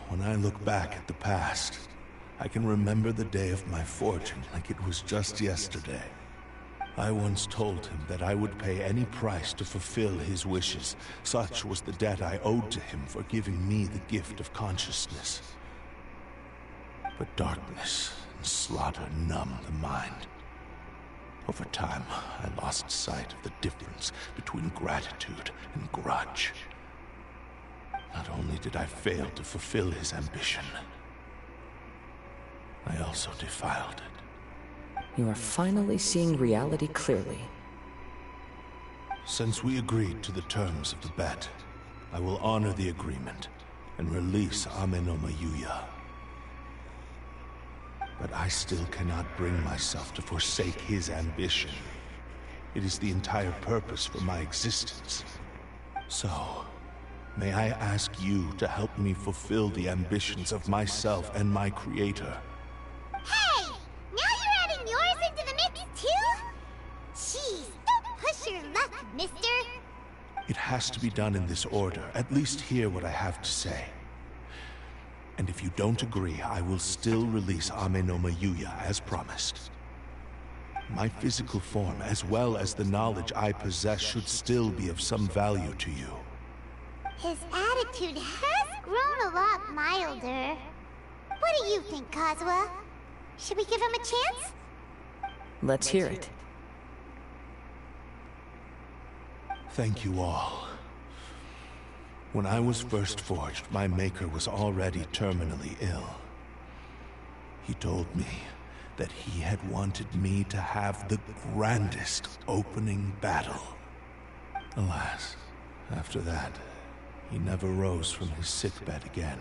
S8: When I look back at the past, I can remember the day of my fortune like it was just yesterday. I once told him that I would pay any price to fulfill his wishes. Such was the debt I owed to him for giving me the gift of consciousness. But darkness and slaughter numbed the mind. Over time, I lost sight of the difference between gratitude and grudge. Not only did I fail to fulfill his ambition, I also defiled it.
S4: You are finally seeing reality clearly.
S8: Since we agreed to the terms of the bet, I will honor the agreement and release Ame no Mayuya. But I still cannot bring myself to forsake his ambition. It is the entire purpose for my existence. So, may I ask you to help me fulfill the ambitions of myself and my creator?
S2: Hey! Now you're adding yours into the mix too? Jeez, don't push your luck, mister.
S8: It has to be done in this order. At least hear what I have to say. And if you don't agree, I will still release Ame no Mayuya as promised. My physical form, as well as the knowledge I possess, should still be of some value to you.
S2: His attitude has grown a lot milder. What do you think, Kazuha? Should we give him a chance?
S4: Let's hear it.
S8: Thank you all. When I was first forged, my maker was already terminally ill. He told me that he had wanted me to have the grandest opening battle. Alas, after that, he never rose from his sickbed again.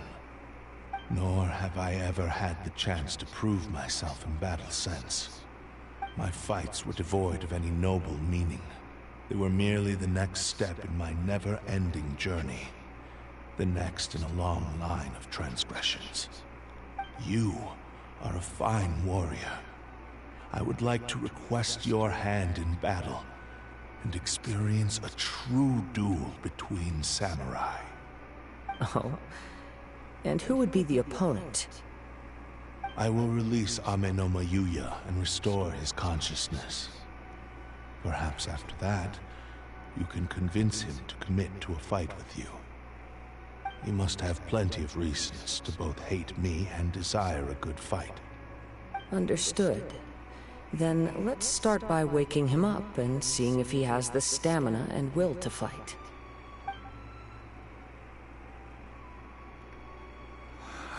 S8: Nor have I ever had the chance to prove myself in battle since. My fights were devoid of any noble meaning. They were merely the next step in my never-ending journey. The next in a long line of transgressions. You are a fine warrior. I would like to request your hand in battle and experience a true duel between samurai.
S4: Oh? And who would be the opponent?
S8: I will release Ame no Mayuya and restore his consciousness. Perhaps after that, you can convince him to commit to a fight with you. He must have plenty of reasons to both hate me and desire a good fight.
S4: Understood. Then let's start by waking him up and seeing if he has the stamina and will to fight.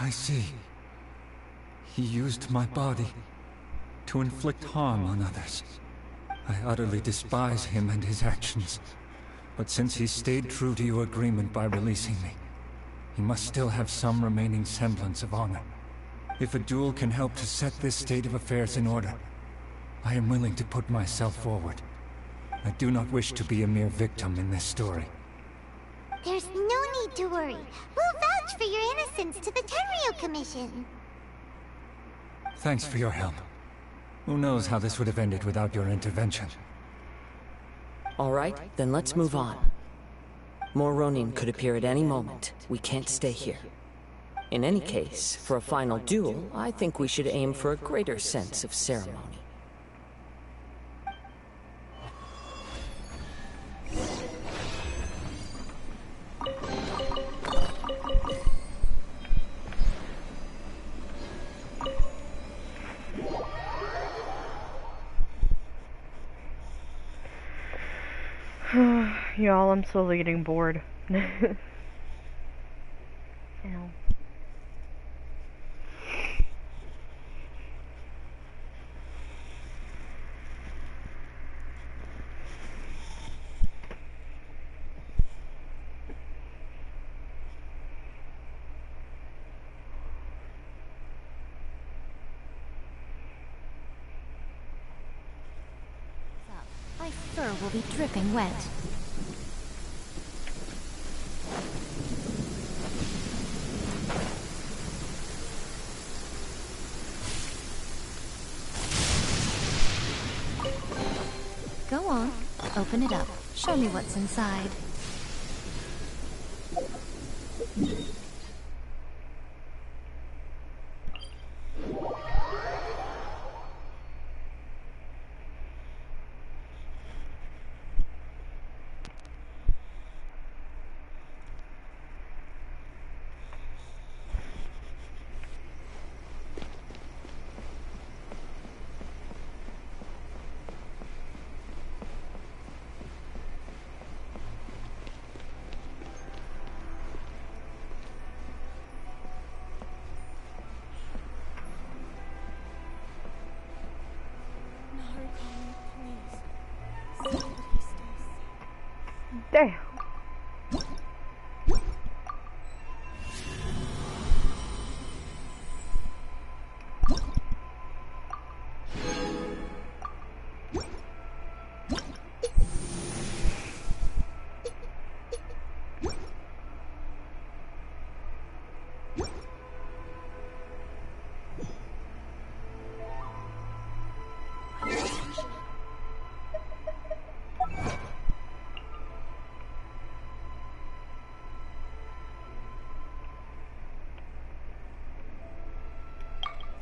S3: I see. He used my body to inflict harm on others. I utterly despise him and his actions. But since he stayed true to your agreement by releasing me, he must still have some remaining semblance of honor. If a duel can help to set this state of affairs in order, I am willing to put myself forward. I do not wish to be a mere victim in this story.
S2: There's no need to worry. We'll vouch for your innocence to the Tenryo Commission.
S3: Thanks for your help. Who knows how this would have ended without your intervention.
S4: All right, then let's move on. More Ronin could appear at any moment. We can't stay here. In any case, for a final duel, I think we should aim for a greater sense of ceremony.
S1: Y'all, I'm slowly getting bored. Ow.
S10: My fur will be dripping wet. Go on, open it up. Show me what's inside.
S1: Damn.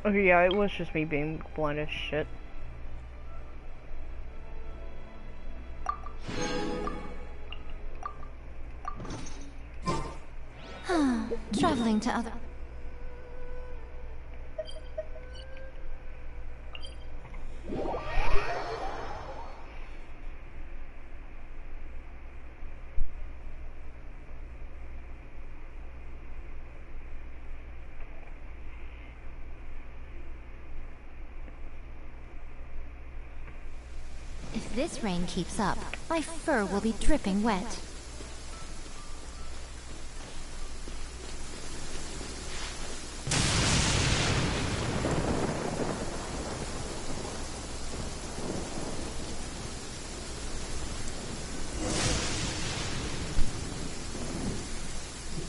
S1: Okay, yeah, it was just me being blind as shit.
S10: Traveling to other... If this rain keeps up, my fur will be dripping wet.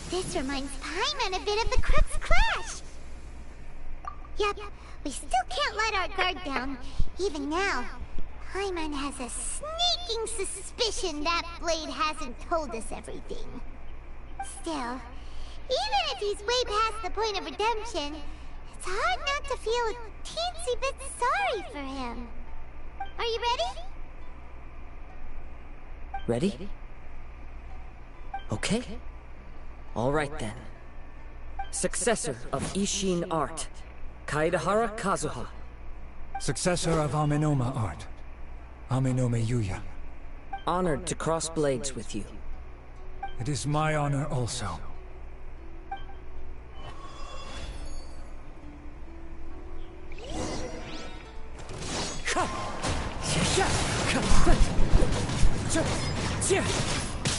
S2: This reminds Paimon a bit of the Crux Clash! Yep, we still can't let our guard down, even now. Paimon has a sneaking suspicion that Blade hasn't told us everything. Still, even if he's way past the point of redemption, it's hard not to feel a teensy bit sorry for him. Are you ready?
S4: Ready? Okay. All right then. Successor of Ishin art, Kaedahara Kazuha.
S3: Successor of Amenoma art, Amenome Yuya.
S4: Honored to cross blades with you.
S3: It is my honor also.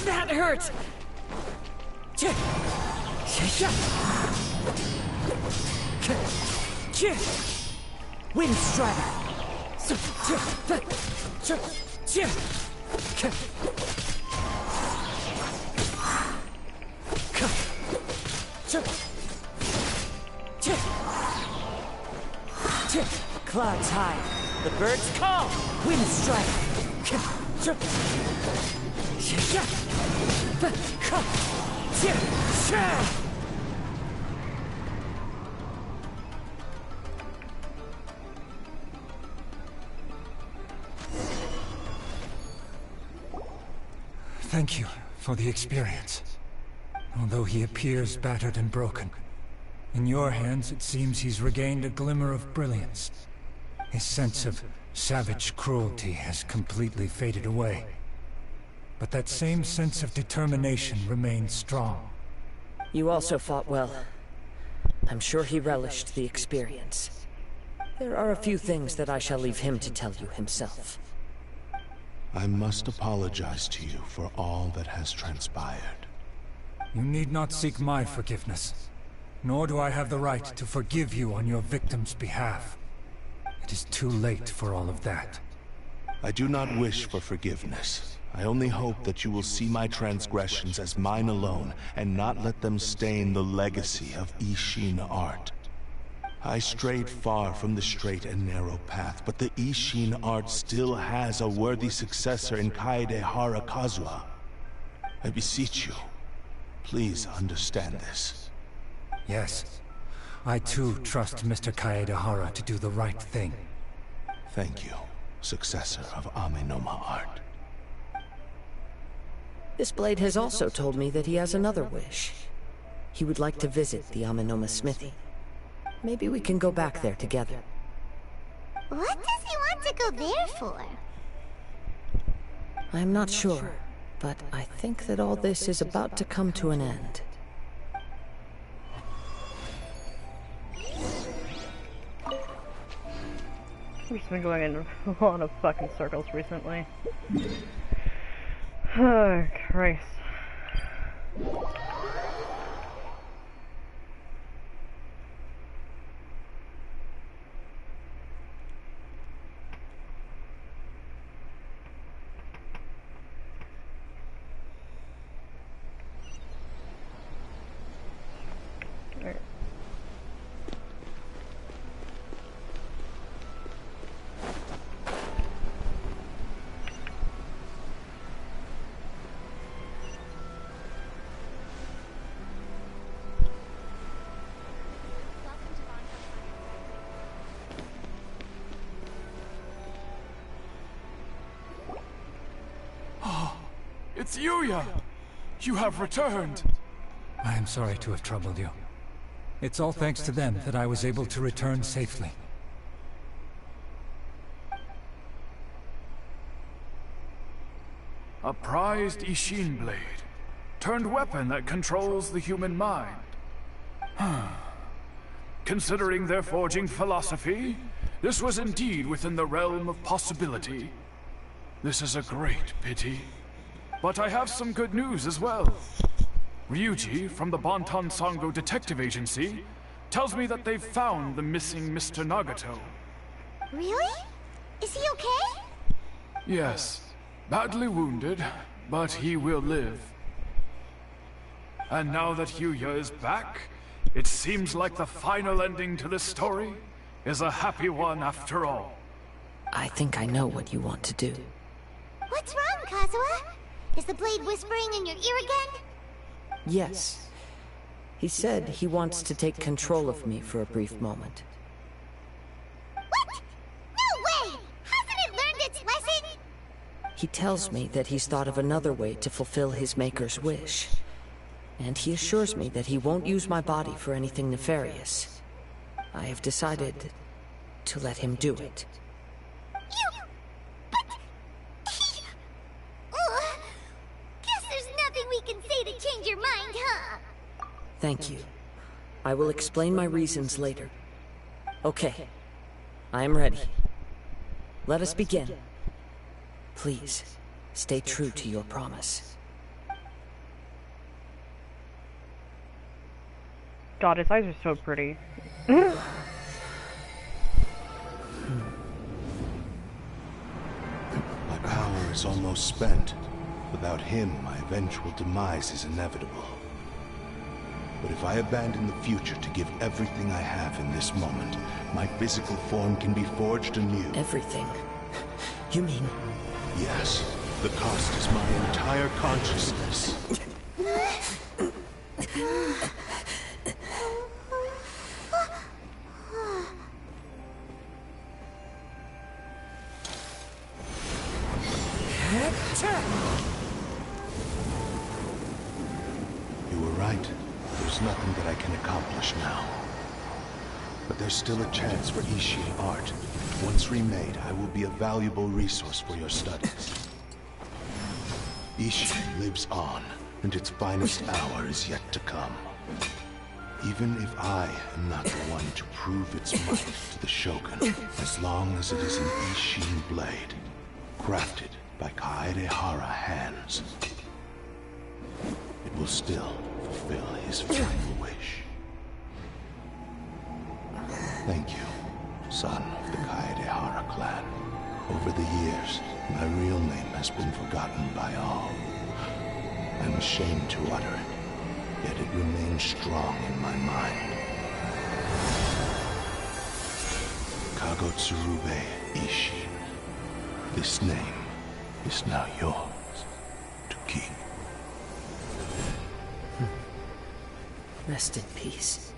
S3: That hurt! Wind Strider! Clouds high, the birds call! Wind Strider!
S11: Thank you for the experience. Although he appears battered and broken, in your hands it seems he's regained a glimmer of brilliance. His sense of savage cruelty has completely faded away. But that same sense of determination remains strong.
S4: You also fought well. I'm sure he relished the experience. There are a few things that I shall leave him to tell you himself.
S8: I must apologize to you for all that has transpired.
S11: You need not seek my forgiveness, nor do I have the right to forgive you on your victim's behalf. It is too late for all of that.
S8: I do not wish for forgiveness. I only hope that you will see my transgressions as mine alone, and not let them stain the legacy of Ishin art. I strayed far from the straight and narrow path, but the Ishin art still has a worthy successor in Kaedehara Kazuha. I beseech you, please understand this.
S11: Yes, I too trust Mr. Kaedehara to do the right thing.
S8: Thank you, successor of Amenoma art.
S4: This blade has also told me that he has another wish. He would like to visit the Amenoma smithy. Maybe we can go back there together.
S2: What does he want to go there for?
S4: I'm not sure, but I think that all this is about to come to an end.
S1: We've just been going in a lot of fucking circles recently. Oh, Christ. Alright.
S5: It's Yuri! You have returned!
S11: I am sorry to have troubled you. It's all thanks to them that I was able to return safely.
S5: A prized Ishin blade. Turned weapon that controls the human mind. Considering their forging philosophy, this was indeed within the realm of possibility. This is a great pity. But I have some good news as well. Ryuji, from the Bantan Sango Detective Agency, tells me that they've found the missing Mr. Nagato.
S2: Really? Is he okay?
S5: Yes. Badly wounded, but he will live. And now that Yuya is back, it seems like the final ending to this story is a happy one after all.
S4: I think I know what you want to do.
S2: What's wrong, Kazuha? Is the blade whispering in your ear again?
S4: Yes. He said he wants to take control of me for a brief moment.
S2: What? No way! Hasn't it learned its lesson?
S4: He tells me that he's thought of another way to fulfill his maker's wish. And he assures me that he won't use my body for anything nefarious. I have decided to let him do it.
S2: Guess there's nothing we can say to change your mind, huh?
S4: Thank you. I will explain my reasons later. Okay. I am ready. Let us begin. Please, stay true to your promise.
S1: God, his eyes are so pretty.
S8: My power is almost spent. Without him, my eventual demise is inevitable. But if I abandon the future to give everything I have in this moment, my physical form can be forged anew.
S4: Everything? You mean...
S8: Yes. The cost is my entire consciousness. You were right. There's nothing that I can accomplish now. But there's still a chance for Ishin art. Once remade, I will be a valuable resource for your studies. Ishin lives on, and its finest hour is yet to come. Even if I am not the one to prove its might to the Shogun, as long as it is an Ishin blade, crafted by Kaedehara hands, it will still fulfill his final wish. Thank you, son of the Kaedehara clan. Over the years, my real name has been forgotten by all. I'm ashamed to utter it, yet it remains strong in my mind. Kagotsurube Ishin. This name is now yours to keep.
S4: Rest in peace.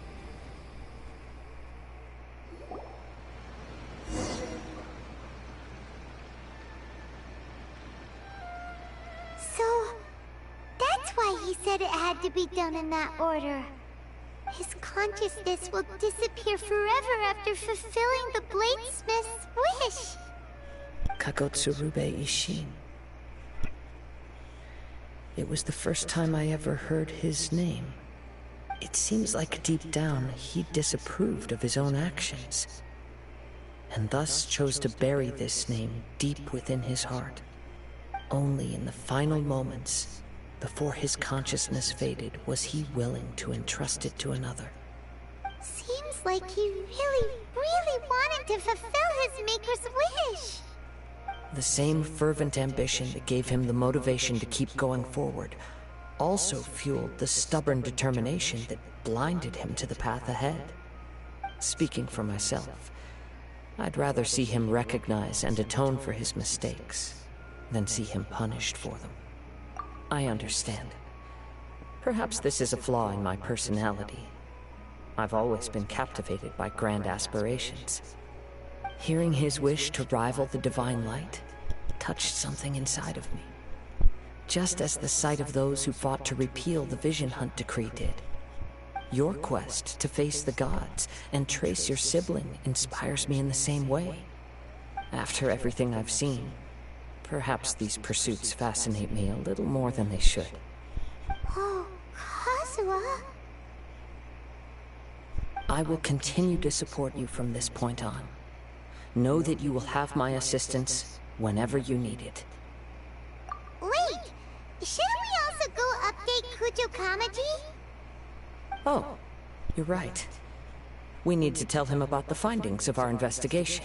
S2: So, that's why he said it had to be done in that order. His consciousness will disappear forever after fulfilling the bladesmith's wish.
S4: Kagotsurube Ishin. It was the first time I ever heard his name. It seems like deep down he disapproved of his own actions, and thus chose to bury this name deep within his heart. Only in the final moments, before his consciousness faded, was he willing to entrust it to another.
S2: Seems like he really, really wanted to fulfill his maker's wish.
S4: The same fervent ambition that gave him the motivation to keep going forward also fueled the stubborn determination that blinded him to the path ahead. Speaking for myself, I'd rather see him recognize and atone for his mistakes than see him punished for them. I understand. Perhaps this is a flaw in my personality. I've always been captivated by grand aspirations. Hearing his wish to rival the divine light touched something inside of me, just as the sight of those who fought to repeal the Vision Hunt decree did. Your quest to face the gods and trace your sibling inspires me in the same way. After everything I've seen, perhaps these pursuits fascinate me a little more than they should.
S2: Oh, Kazuha.
S4: I will continue to support you from this point on. Know that you will have my assistance whenever you need it.
S2: Wait! Shouldn't we also go update Kujo Kamaji?
S4: Oh, you're right. We need to tell him about the findings of our investigation.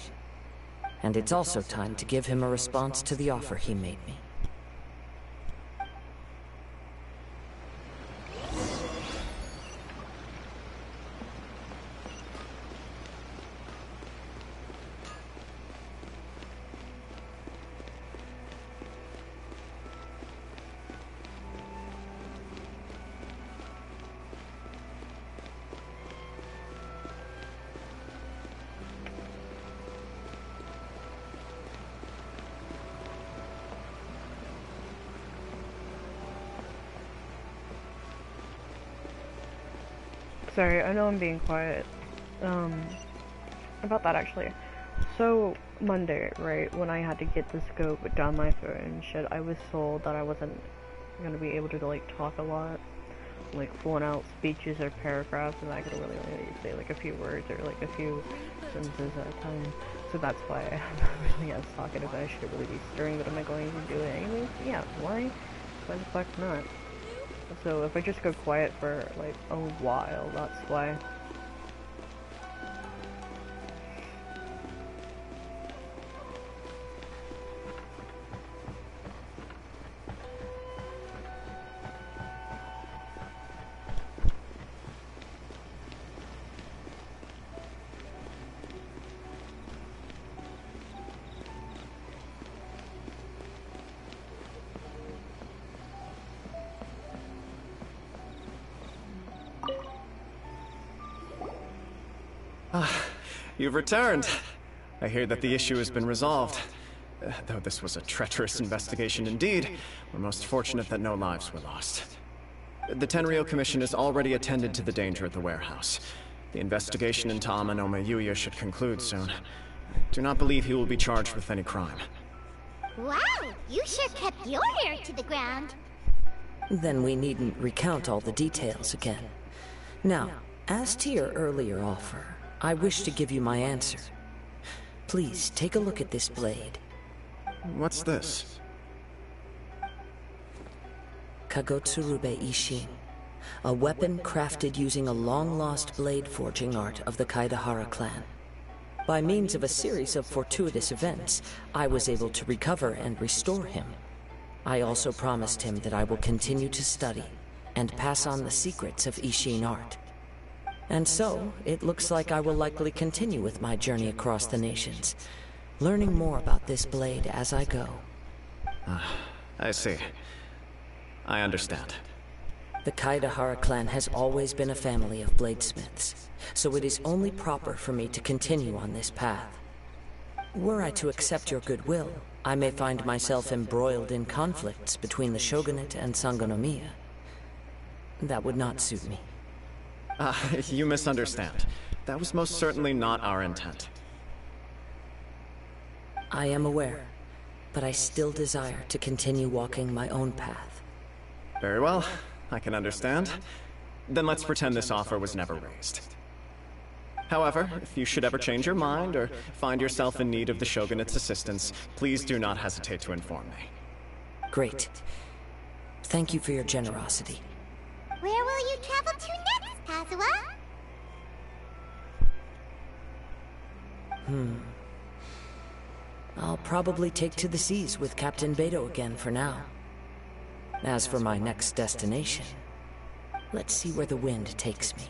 S4: And it's also time to give him a response to the offer he made me.
S1: Sorry, I know I'm being quiet. About that actually. So, Monday, right, when I had to get the scope down my throat and shit, I was told that I wasn't gonna be able to, like, talk a lot. Like, pulling out speeches or paragraphs, and I could really only say, like, a few words or, like, a few sentences at a time. So that's why I'm really as talkative as I should really be stirring, but am I going to do it anyways? Yeah, why? Why the fuck not? So if I just go quiet for like a while, that's why.
S12: You've returned. I hear that the issue has been resolved. Though this was a treacherous investigation indeed, we're most fortunate that no lives were lost. The Tenryou Commission has already attended to the danger at the warehouse. The investigation into Amanome Yuya should conclude soon. Do not believe he will be charged with any crime.
S2: Wow, you sure kept your ear to the ground.
S4: Then we needn't recount all the details again. Now, as to your earlier offer, I wish to give you my answer. Please, take a look at this blade.
S12: What's this?
S4: Kagotsurube Ishin. A weapon crafted using a long-lost blade forging art of the Kaidahara clan. By means of a series of fortuitous events, I was able to recover and restore him. I also promised him that I will continue to study and pass on the secrets of Ishin art. And so, it looks like I will likely continue with my journey across the nations, learning more about this blade as I go.
S12: I see. I understand.
S4: The Kaidahara clan has always been a family of bladesmiths, so it is only proper for me to continue on this path. Were I to accept your goodwill, I may find myself embroiled in conflicts between the shogunate and Sangonomiya. That would not suit me.
S12: You misunderstand. That was most certainly not our intent.
S4: I am aware, but I still desire to continue walking my own path.
S12: Very well. I can understand. Then let's pretend this offer was never raised. However, if you should ever change your mind or find yourself in need of the Shogunate's assistance, please do not hesitate to inform me.
S4: Great. Thank you for your generosity.
S2: Where will you travel to next, Kazuha?
S4: I'll probably take to the seas with Captain Beto again for now. As for my next destination, let's see where the wind takes me.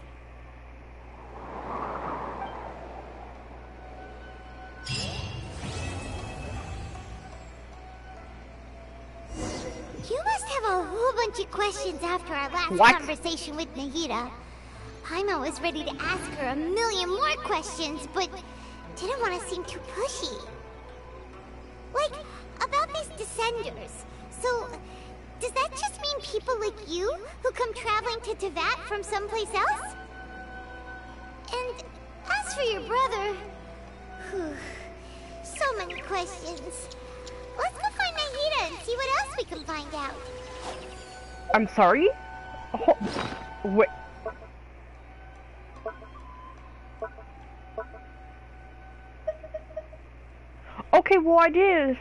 S2: You must have a whole bunch of questions after our last conversation with Nahida. Paimon was ready to ask her a million more questions, but didn't want to seem too pushy. Like, about these Descenders. So, does that just mean people like you who come traveling to Teyvat from someplace else? And as for your brother... Whew, so many questions. Let's go find Nahida and see what else we can find out.
S1: I'm sorry? Oh, wait. Okay, well I did,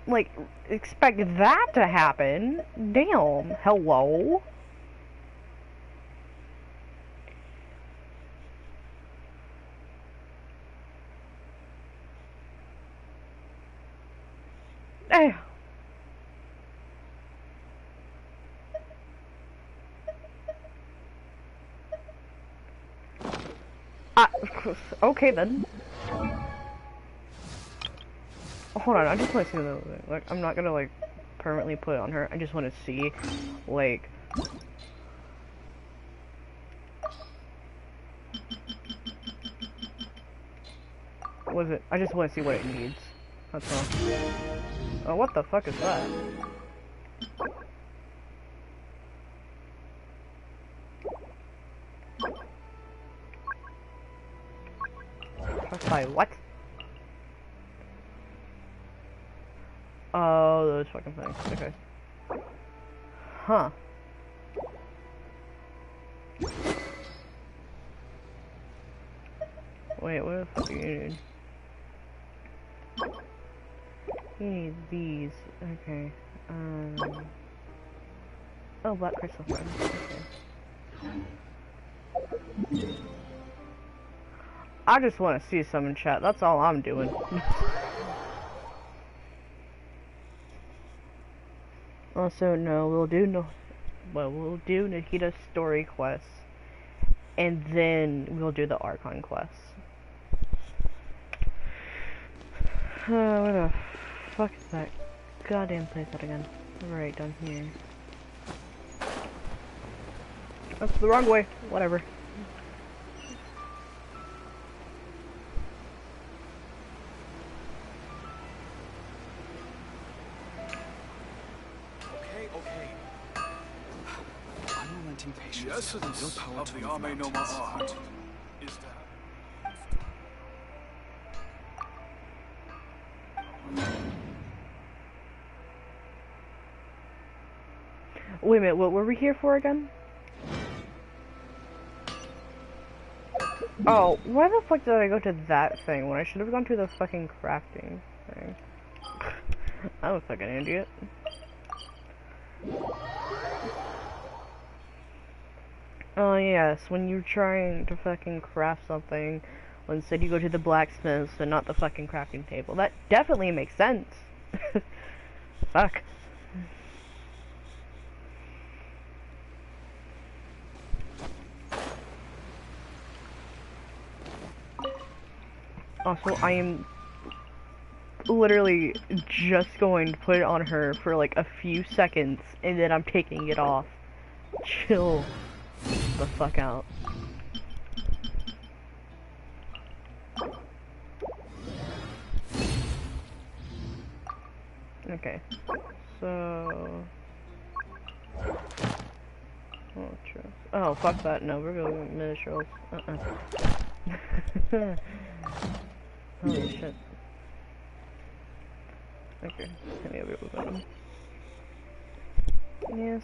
S1: like, expect that to happen. Damn, hello? Hey. Okay then. Hold on, I just want to see another thing. Like, I'm not gonna, like, permanently put it on her. I just want to see, like... What is it? I just want to see what it needs. That's all. Oh, what the fuck is that? What? Oh, those fucking things. Okay. Huh. Wait, what the fuck do you need? need these. Okay. Oh, black crystal friend. Okay. I just want to see some in chat. That's all I'm doing. Also, no, we'll do Nikita's story quests, and then we'll do the Archon quests. Where the fuck is that goddamn place at again? Right down here. That's the wrong way. Whatever.
S5: Okay. Unrelenting patience. The essence of the Ame no Ma art is that.
S1: Wait a minute, what were we here for again? Oh, why the fuck did I go to that thing when I should have gone to the fucking crafting thing? I'm a fucking idiot. Oh yes, when you're trying to fucking craft something, well, instead you go to the blacksmith and not the fucking crafting table. That definitely makes sense. Fuck. Also, I am literally just going to put it on her for like a few seconds, and then I'm taking it off. Chill the fuck out. Okay, so... Oh, fuck that, no, we're going with minstrels. Holy shit. Okay, maybe we'll go with them. Yes.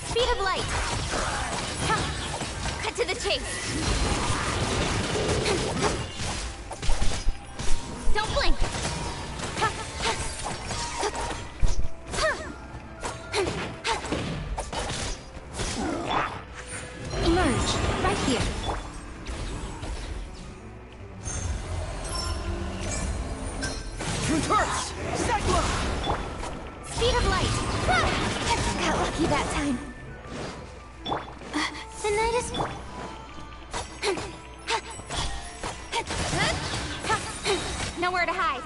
S2: Speed of light! Cut to the chase! Don't blink! Emerge! Right here!
S6: Reverse! Cyclone!
S2: Speed of light! Got lucky that time. The night is... Nowhere to hide.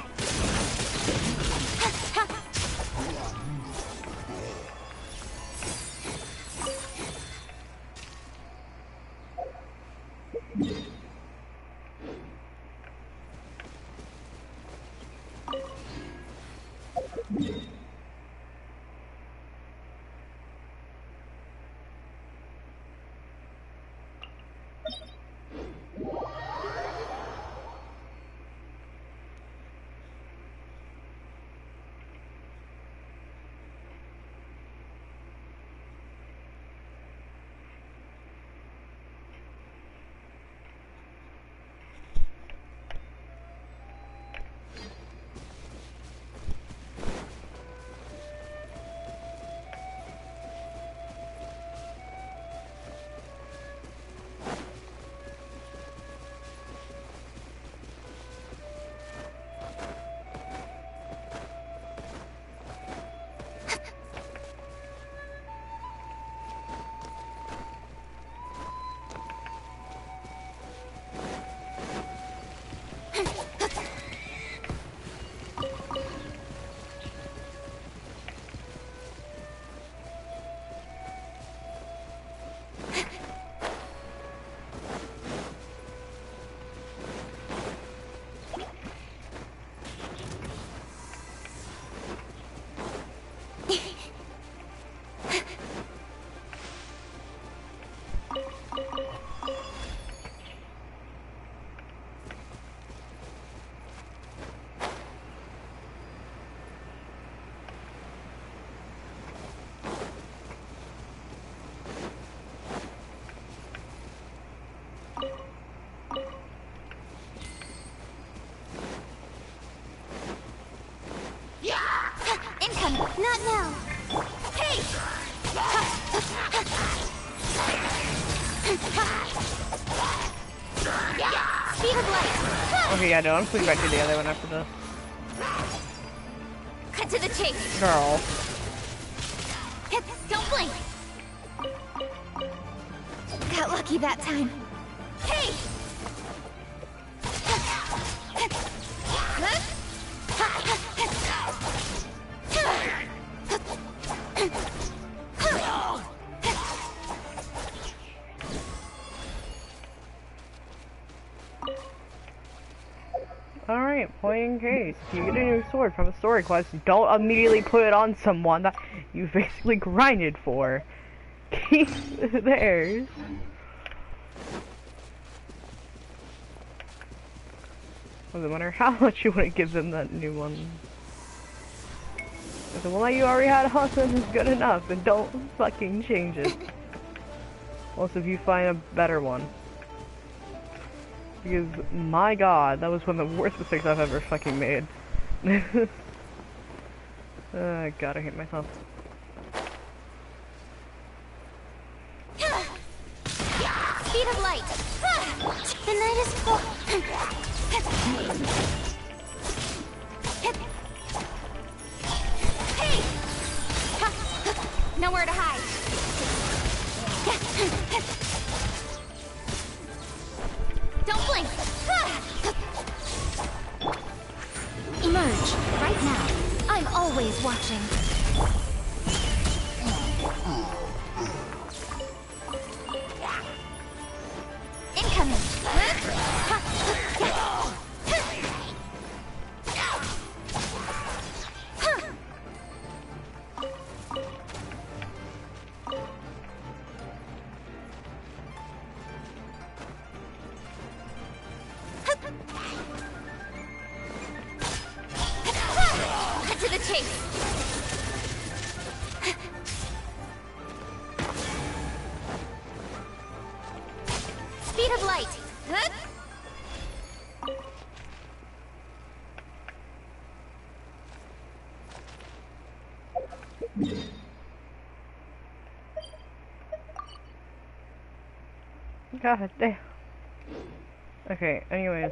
S1: Okay, yeah, no, I'm switching back to the other one after this.
S2: Cut to the chase.
S1: Girl.
S2: Don't blink. Got lucky that time. Hey!
S1: Alright, point in case. If you get a new sword from a story quest, don't immediately put it on someone that you basically grinded for. Keep theirs. Doesn't matter how much you want to give them that new one. The one that you already had on is good enough, and don't fucking change it. Also, if you find a better one. Because, my god, that was one of the worst mistakes I've ever fucking made. God, I hate myself.
S2: Speed of light. The night is full. Hey! Nowhere to hide. Don't blink.
S10: Emerge, right now. I'm always watching.
S2: Incoming. Cut to the chase. Speed of light.
S1: God damn. Okay, anyways,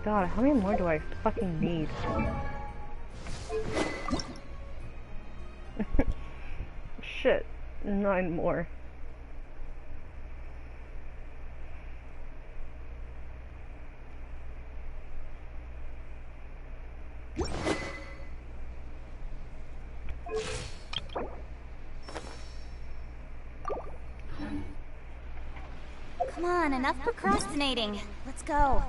S1: God, how many more do I fucking need? Shit, 9 more.
S2: Come on, enough procrastinating. Let's go.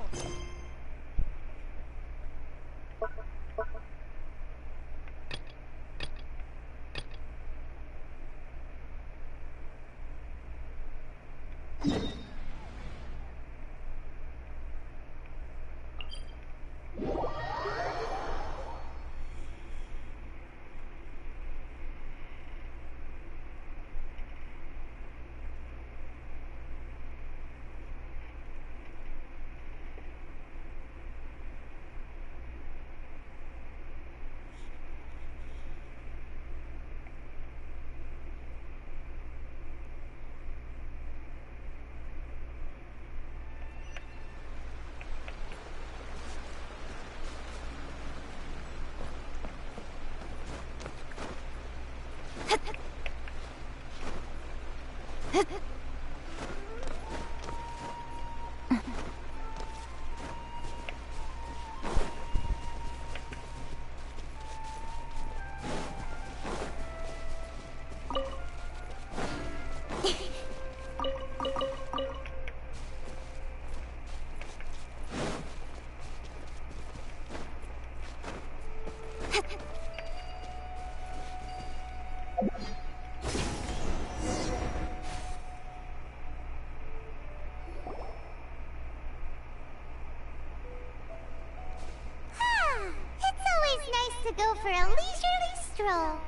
S2: To go for a leisurely stroll.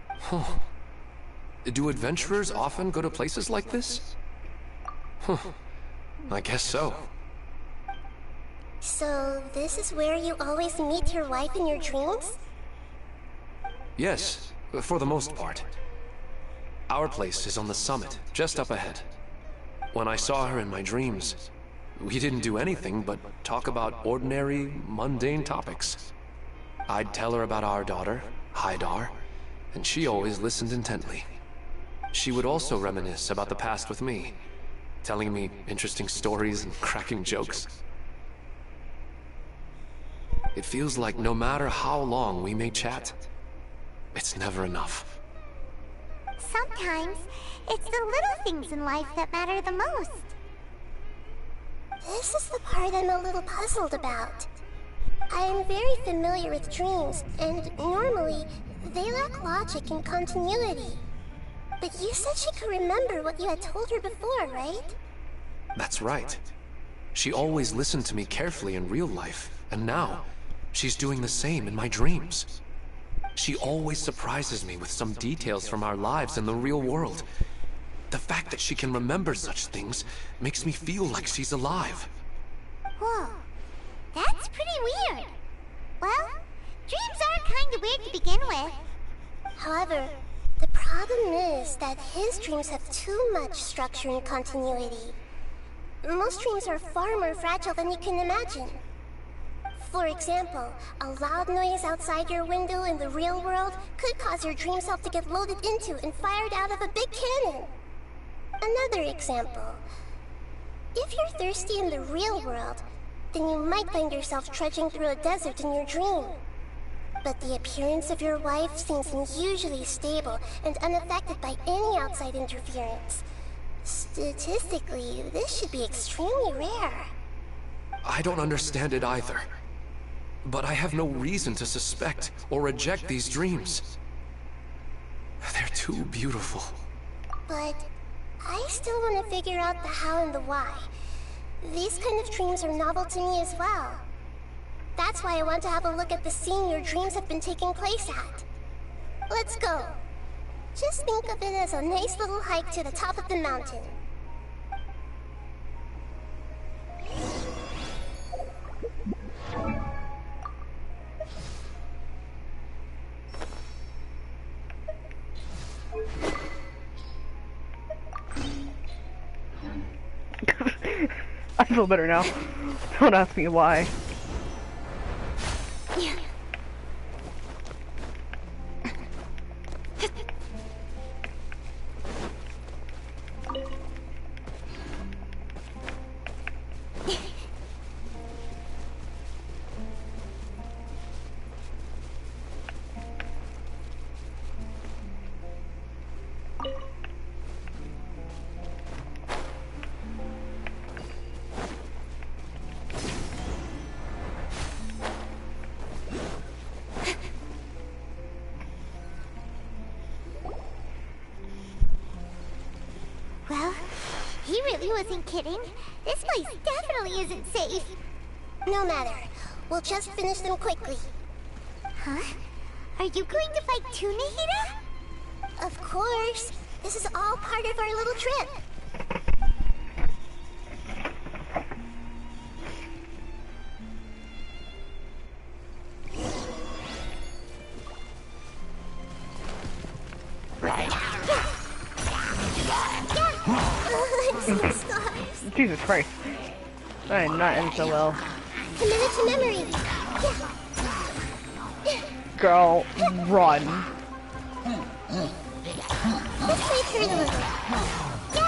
S13: Huh. Do adventurers often go to places like this? Huh. I guess so.
S2: So, this is where you always meet your wife in your dreams?
S13: Yes, for the most part. Our place is on the summit, just up ahead. When I saw her in my dreams, we didn't do anything but talk about ordinary, mundane topics. I'd tell her about our daughter, Haidar, and she always listened intently. She would also reminisce about the past with me, telling me interesting stories and cracking jokes. It feels like no matter how long we may chat, it's never enough.
S2: Sometimes, it's the little things in life that matter the most. This is the part I'm a little puzzled about. I am very familiar with dreams, and normally, they lack logic and continuity. But you said she could remember what you had told her before, right?
S13: That's right. She always listened to me carefully in real life, and now, she's doing the same in my dreams. She always surprises me with some details from our lives in the real world. The fact that she can remember such things makes me feel like she's alive.
S2: Whoa. That's pretty weird. Well, dreams are kind of weird to begin with. However, the problem is that his dreams have too much structure and continuity. Most dreams are far more fragile than you can imagine. For example, a loud noise outside your window in the real world could cause your dream self to get loaded into and fired out of a big cannon. Another example. If you're thirsty in the real world, then you might find yourself trudging through a desert in your dream. But the appearance of your wife seems unusually stable and unaffected by any outside interference. Statistically, this should be extremely rare.
S13: I don't understand it either. But I have no reason to suspect or reject these dreams. They're too beautiful.
S2: But I still want to figure out the how and the why. These kind of dreams are novel to me as well. That's why I want to have a look at the scene your dreams have been taking place at. Let's go. Just think of it as a nice little hike to the top of the mountain.
S1: I feel better now. Don't ask me why.
S2: Well, he really wasn't kidding. This place definitely isn't safe. No matter. We'll just finish them quickly. Huh? Are you going to fight too, Nahida? Of course. This is all part of our little trip.
S1: Jesus Christ. That did not end so well.
S2: Commit to memory.
S1: Girl, run.
S2: This way, turn a little. Yeah!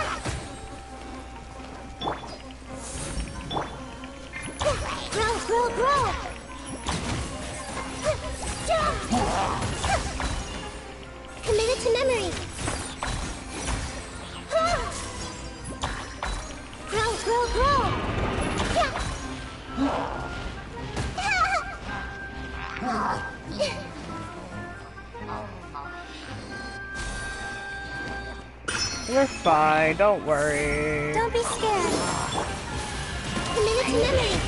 S1: We're fine, don't worry.
S2: Don't be scared. Commit it to memory.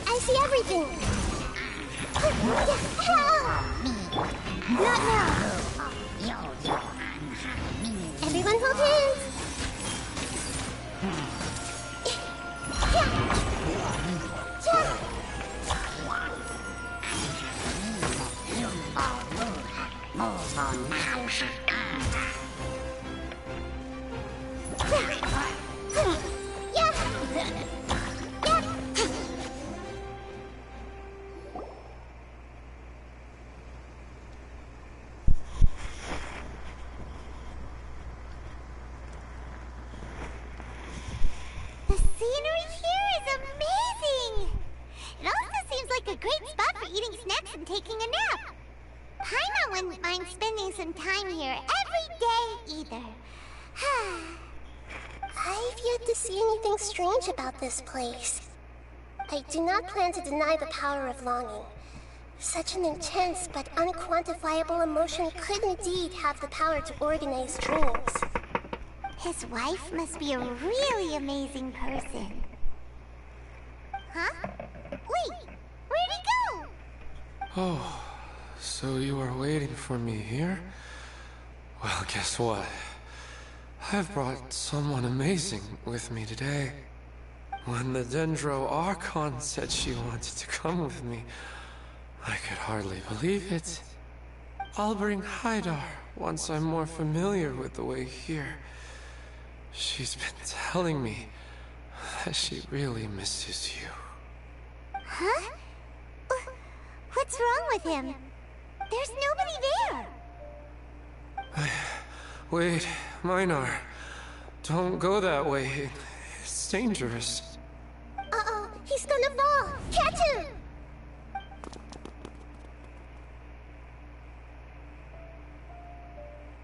S2: I see everything. Not now. Everyone hold hands. The scenery here is amazing! It also seems like a great spot for eating snacks and taking a nap. Paimon wouldn't mind spending some time here every day either. I've yet to see anything strange about this place. I do not plan to deny the power of longing. Such an intense but unquantifiable emotion could indeed have the power to organize dreams. His wife must be a really amazing person. Huh? Wait, where'd he go?
S13: Oh, so you were waiting for me here? Well, guess what? I've brought someone amazing with me today. When the Dendro Archon said she wanted to come with me, I could hardly believe it. I'll bring Haidar once I'm more familiar with the way here. She's been telling me that she really misses you.
S2: Huh? What's wrong with him? There's nobody there.
S13: Wait, Minar. Don't go that way. It's dangerous.
S2: Uh-oh, he's gonna fall! Catch him!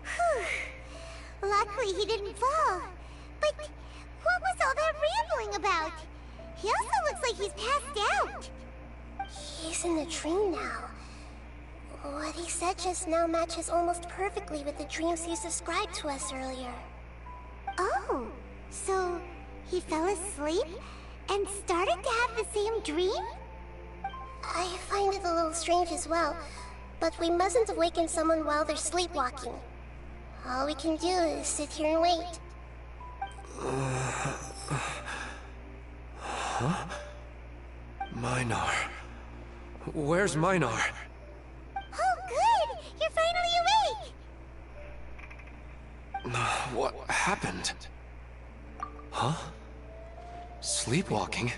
S2: Whew. Luckily he didn't fall. But what was all that rambling about? He also looks like he's passed out. He's in a dream now. What he said just now matches almost perfectly with the dreams he's described to us earlier. Oh, so he fell asleep and started to have the same dream? I find it a little strange as well, but we mustn't awaken someone while they're sleepwalking. All we can do is sit here and wait.
S13: Huh? Minar. Where's Minar?
S2: Oh, good! You're finally awake!
S13: What happened? Huh? Sleepwalking?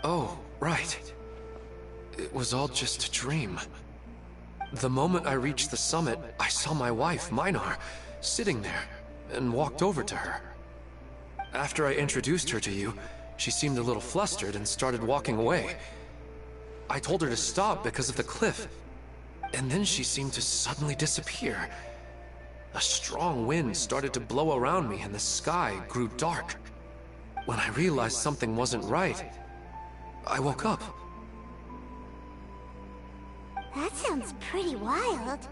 S13: Oh, right. It was all just a dream. The moment I reached the summit, I saw my wife, Minar, sitting there, and walked over to her. After I introduced her to you, she seemed a little flustered and started walking away. I told her to stop because of the cliff, and then she seemed to suddenly disappear. A strong wind started to blow around me and the sky grew dark. When I realized something wasn't right, I woke up.
S2: That sounds pretty wild.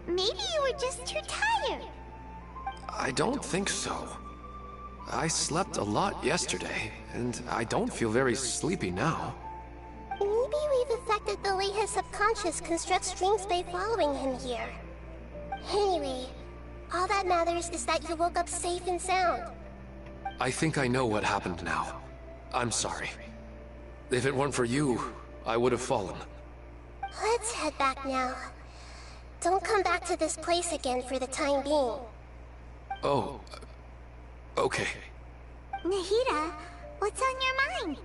S2: Maybe you were just too tired.
S13: I don't think so. I slept a lot yesterday, and I don't feel very sleepy now.
S2: Maybe we've affected the way his subconscious constructs dreams by following him here. Anyway, all that matters is that you woke up safe and sound.
S13: I think I know what happened now. I'm sorry. If it weren't for you, I would have fallen.
S2: Let's head back now. Don't come back to this place again for the time being.
S13: Oh, okay.
S2: Nahida, what's on your mind?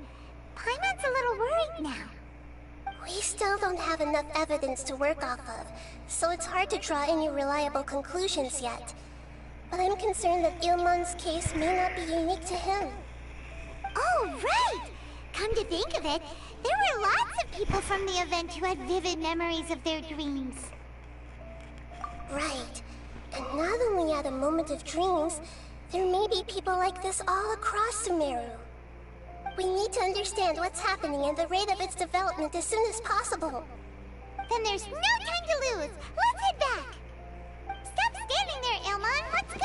S2: Paimon's a little worried now. We still don't have enough evidence to work off of, so it's hard to draw any reliable conclusions yet. But I'm concerned that Ilmon's case may not be unique to him. Oh, right! Come to think of it, there were lots of people from the event who had vivid memories of their dreams. Right. And not only at a moment of dreams, there may be people like this all across Sumeru. We need to understand what's happening and the rate of its development as soon as possible. Then there's no time to lose. Let's head back. Stop standing there, Ilmon. Let's go.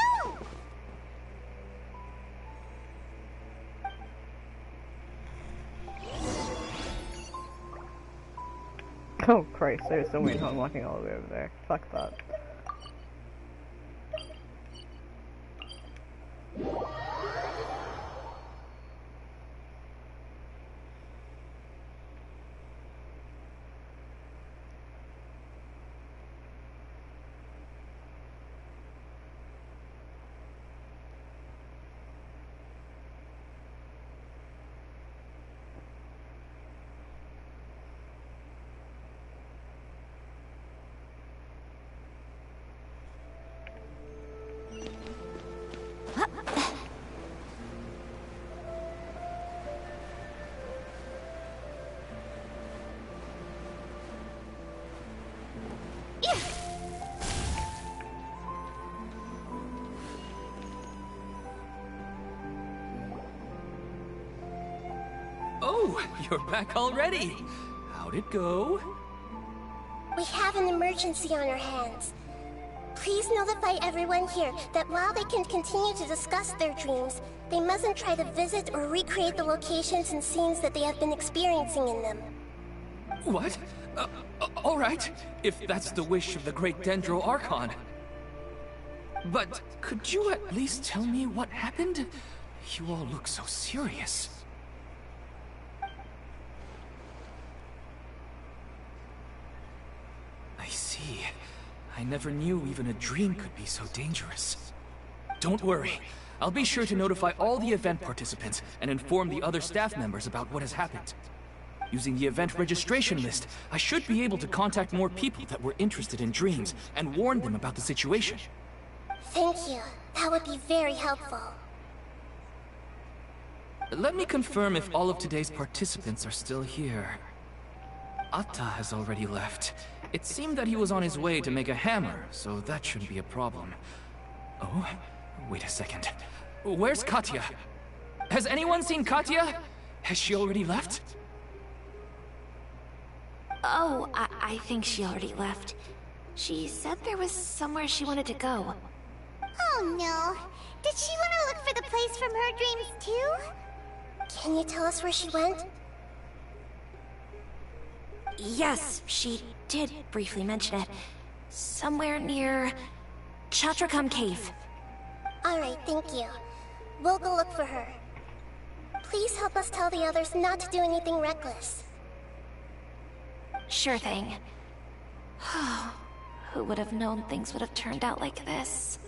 S1: Oh Christ, there's so many unlocking all the way over there. Fuck that.
S3: Oh, you're back already. How'd it go?
S2: We have an emergency on our hands. Please notify everyone here that while they can continue to discuss their dreams, they mustn't try to visit or recreate the locations and scenes that they have been experiencing in them.
S3: What? All right, if that's the wish of the great Dendro Archon. But could you at least tell me what happened? You all look so serious. I see. I never knew even a dream could be so dangerous. Don't worry. I'll be sure to notify all the event participants and inform the other staff members about what has happened. Using the event registration list, I should be able to contact more people that were interested in dreams and warn them about the situation.
S2: Thank you. That would be very helpful.
S3: Let me confirm if all of today's participants are still here. Atta has already left. It seemed that he was on his way to make a hammer, so that shouldn't be a problem. Oh, wait a second. Where's Katya? Has anyone seen Katya? Has she already left?
S10: Oh, I think she already left. She said there was somewhere she wanted to go.
S2: Oh no. Did she want to look for the place from her dreams too? Can you tell us where she went?
S10: Yes, she did briefly mention it. Somewhere near Chatrakam Cave.
S2: Alright, thank you. We'll go look for her. Please help us tell the others not to do anything reckless.
S10: Sure thing. Who would have known things would have turned out like this?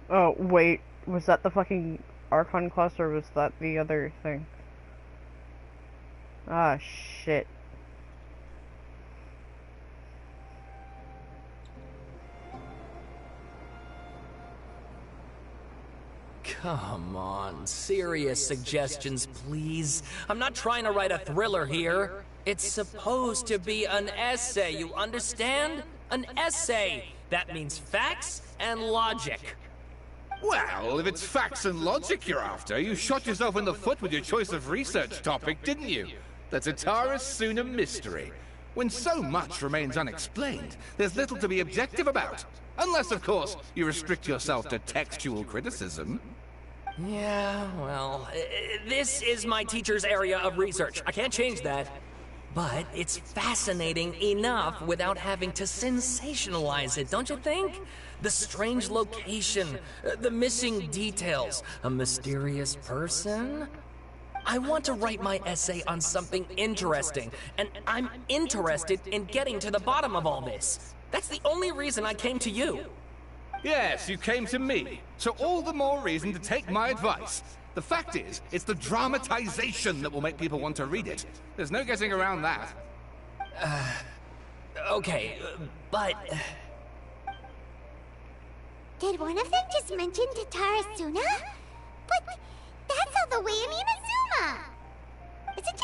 S1: Oh, wait. Was that the fucking Archon class or was that the other thing? Ah, shit.
S14: Come on, serious suggestions, please. I'm not trying to write a thriller here. It's supposed to be an essay, you understand? An essay! That means facts and logic.
S15: Well, if it's facts and logic you're after, you shot yourself in the foot with your choice of research topic, didn't you? The Tatara Suna mystery. When so much remains unexplained, there's little to be objective about. Unless, of course, you restrict yourself to textual criticism.
S14: Yeah, well, this is my teacher's area of research. I can't change that. But it's fascinating enough without having to sensationalize it, don't you think? The strange location, the missing details, a mysterious person. I want to write my essay on something interesting, and I'm interested in getting to the bottom of all this. That's the only reason I came to you.
S15: Yes, you came to me, so all the more reason to take my advice. The fact is, it's the dramatization that will make people want to read it. There's no getting around that.
S14: Okay, but...
S2: Did one of them just mention Tatara Suna? But that's all the way in Inazuma! Is it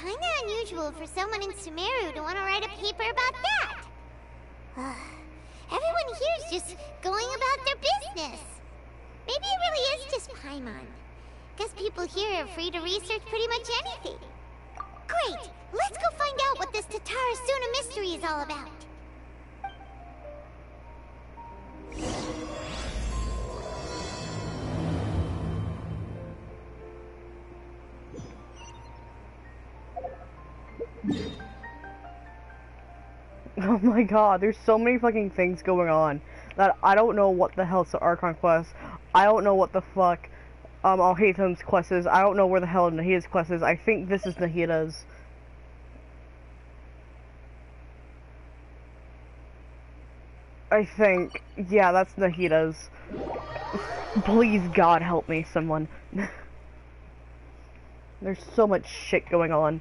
S2: kinda unusual for someone in Sumeru to want to write a paper about that. Everyone here's just going about their business. Maybe it really is just Paimon. Guess people here are free to research pretty much anything. Great! Let's go find out what this Tatara Suna mystery is all about.
S1: Oh my god, there's so many fucking things going on that I don't know what the hell's the Archon quest. I don't know what the fuck Alhaitham's quest is. I don't know where the hell Nahida's quest is. I think this is Nahida's. I think, yeah, that's Nahida's. Please God help me, someone. There's so much shit going on.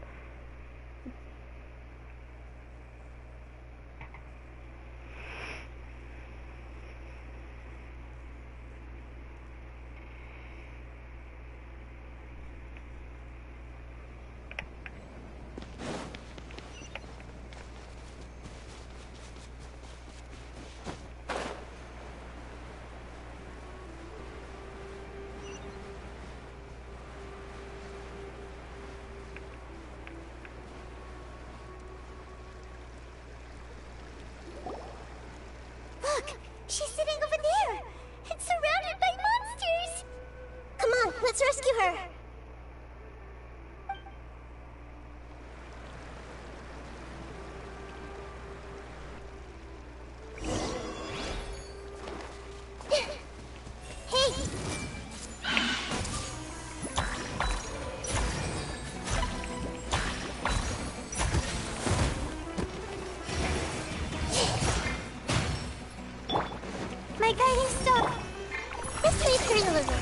S2: She's sitting over there! And surrounded by monsters! Come on, let's rescue her! Hey! My guiding star! Mystery journalism!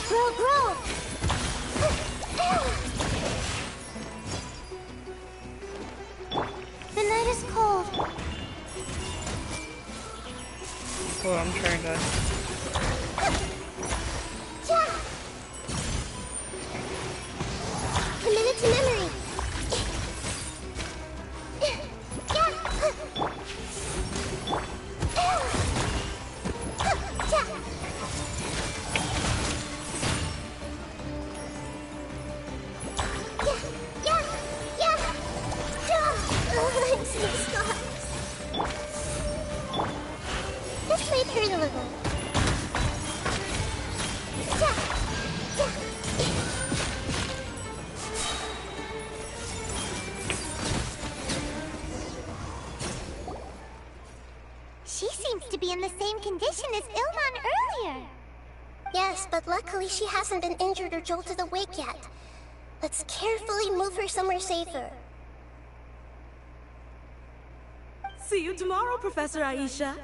S2: Grow, grow! The night is cold.
S1: Well, I'm trying to...
S2: Committed to memory. This way, journalism. She seems to be in the same condition as Ilman earlier. Yes, but luckily she hasn't been injured or jolted awake yet. Let's carefully move her somewhere safer.
S6: See you tomorrow, Professor Aisha.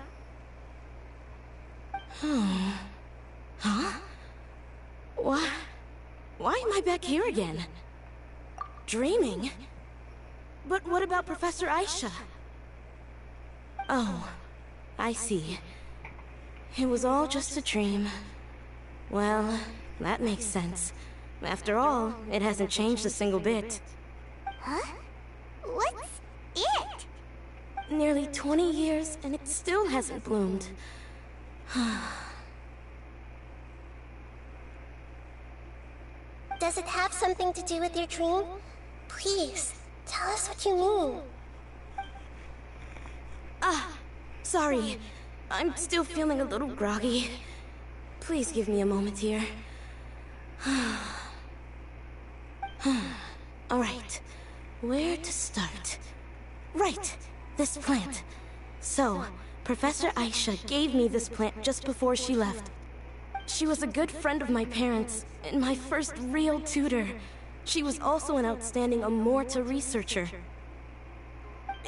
S6: Huh? Why am I back here again? Dreaming? But what about Professor Aisha? Oh, I see. It was all just a dream. Well, that makes sense. After all, it hasn't changed a single bit.
S2: Huh? What's it?
S6: Nearly 20 years, and it still hasn't bloomed.
S2: Does it have something to do with your dream? Please, tell us what you mean.
S6: Sorry. I'm still feeling a little groggy. Please give me a moment here. Alright, where to start? Right, this plant. So, Professor Aisha gave me this plant just before she left. She was a good friend of my parents, and my first real tutor. She was also an outstanding Amorta researcher.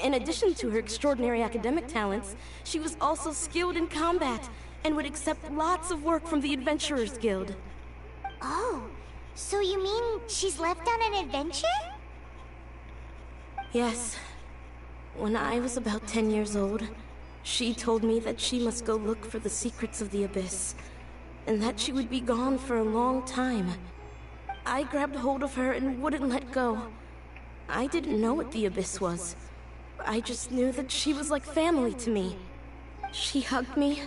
S6: In addition to her extraordinary academic talents, she was also skilled in combat, and would accept lots of work from the Adventurers Guild.
S2: Oh, so you mean she's left on an adventure?
S6: Yes. When I was about 10 years old, she told me that she must go look for the secrets of the Abyss.
S16: and that she would be gone for a long time. I grabbed hold of her and wouldn't let go. I didn't know what the Abyss was. I just knew that she was like family to me. She hugged me,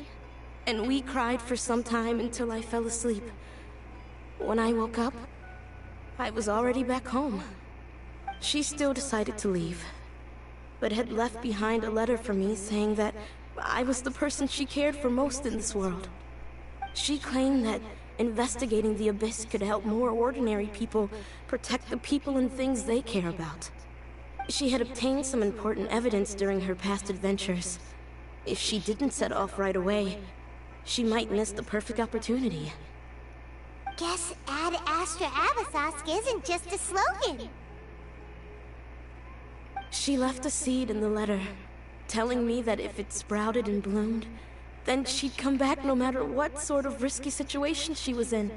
S16: and we cried for some time until I fell asleep. When I woke up, I was already back home. She still decided to leave, but had left behind a letter for me saying that I was the person she cared for most in this world. She claimed that investigating the Abyss could help more ordinary people protect the people and things they care about. She had obtained some important evidence during her past adventures. If she didn't set off right away, she might miss the perfect opportunity.
S2: Guess Ad Astra Abasask isn't just a slogan.
S16: She left a seed in the letter, telling me that if it sprouted and bloomed, then she'd come back no matter what sort of risky situation she was in.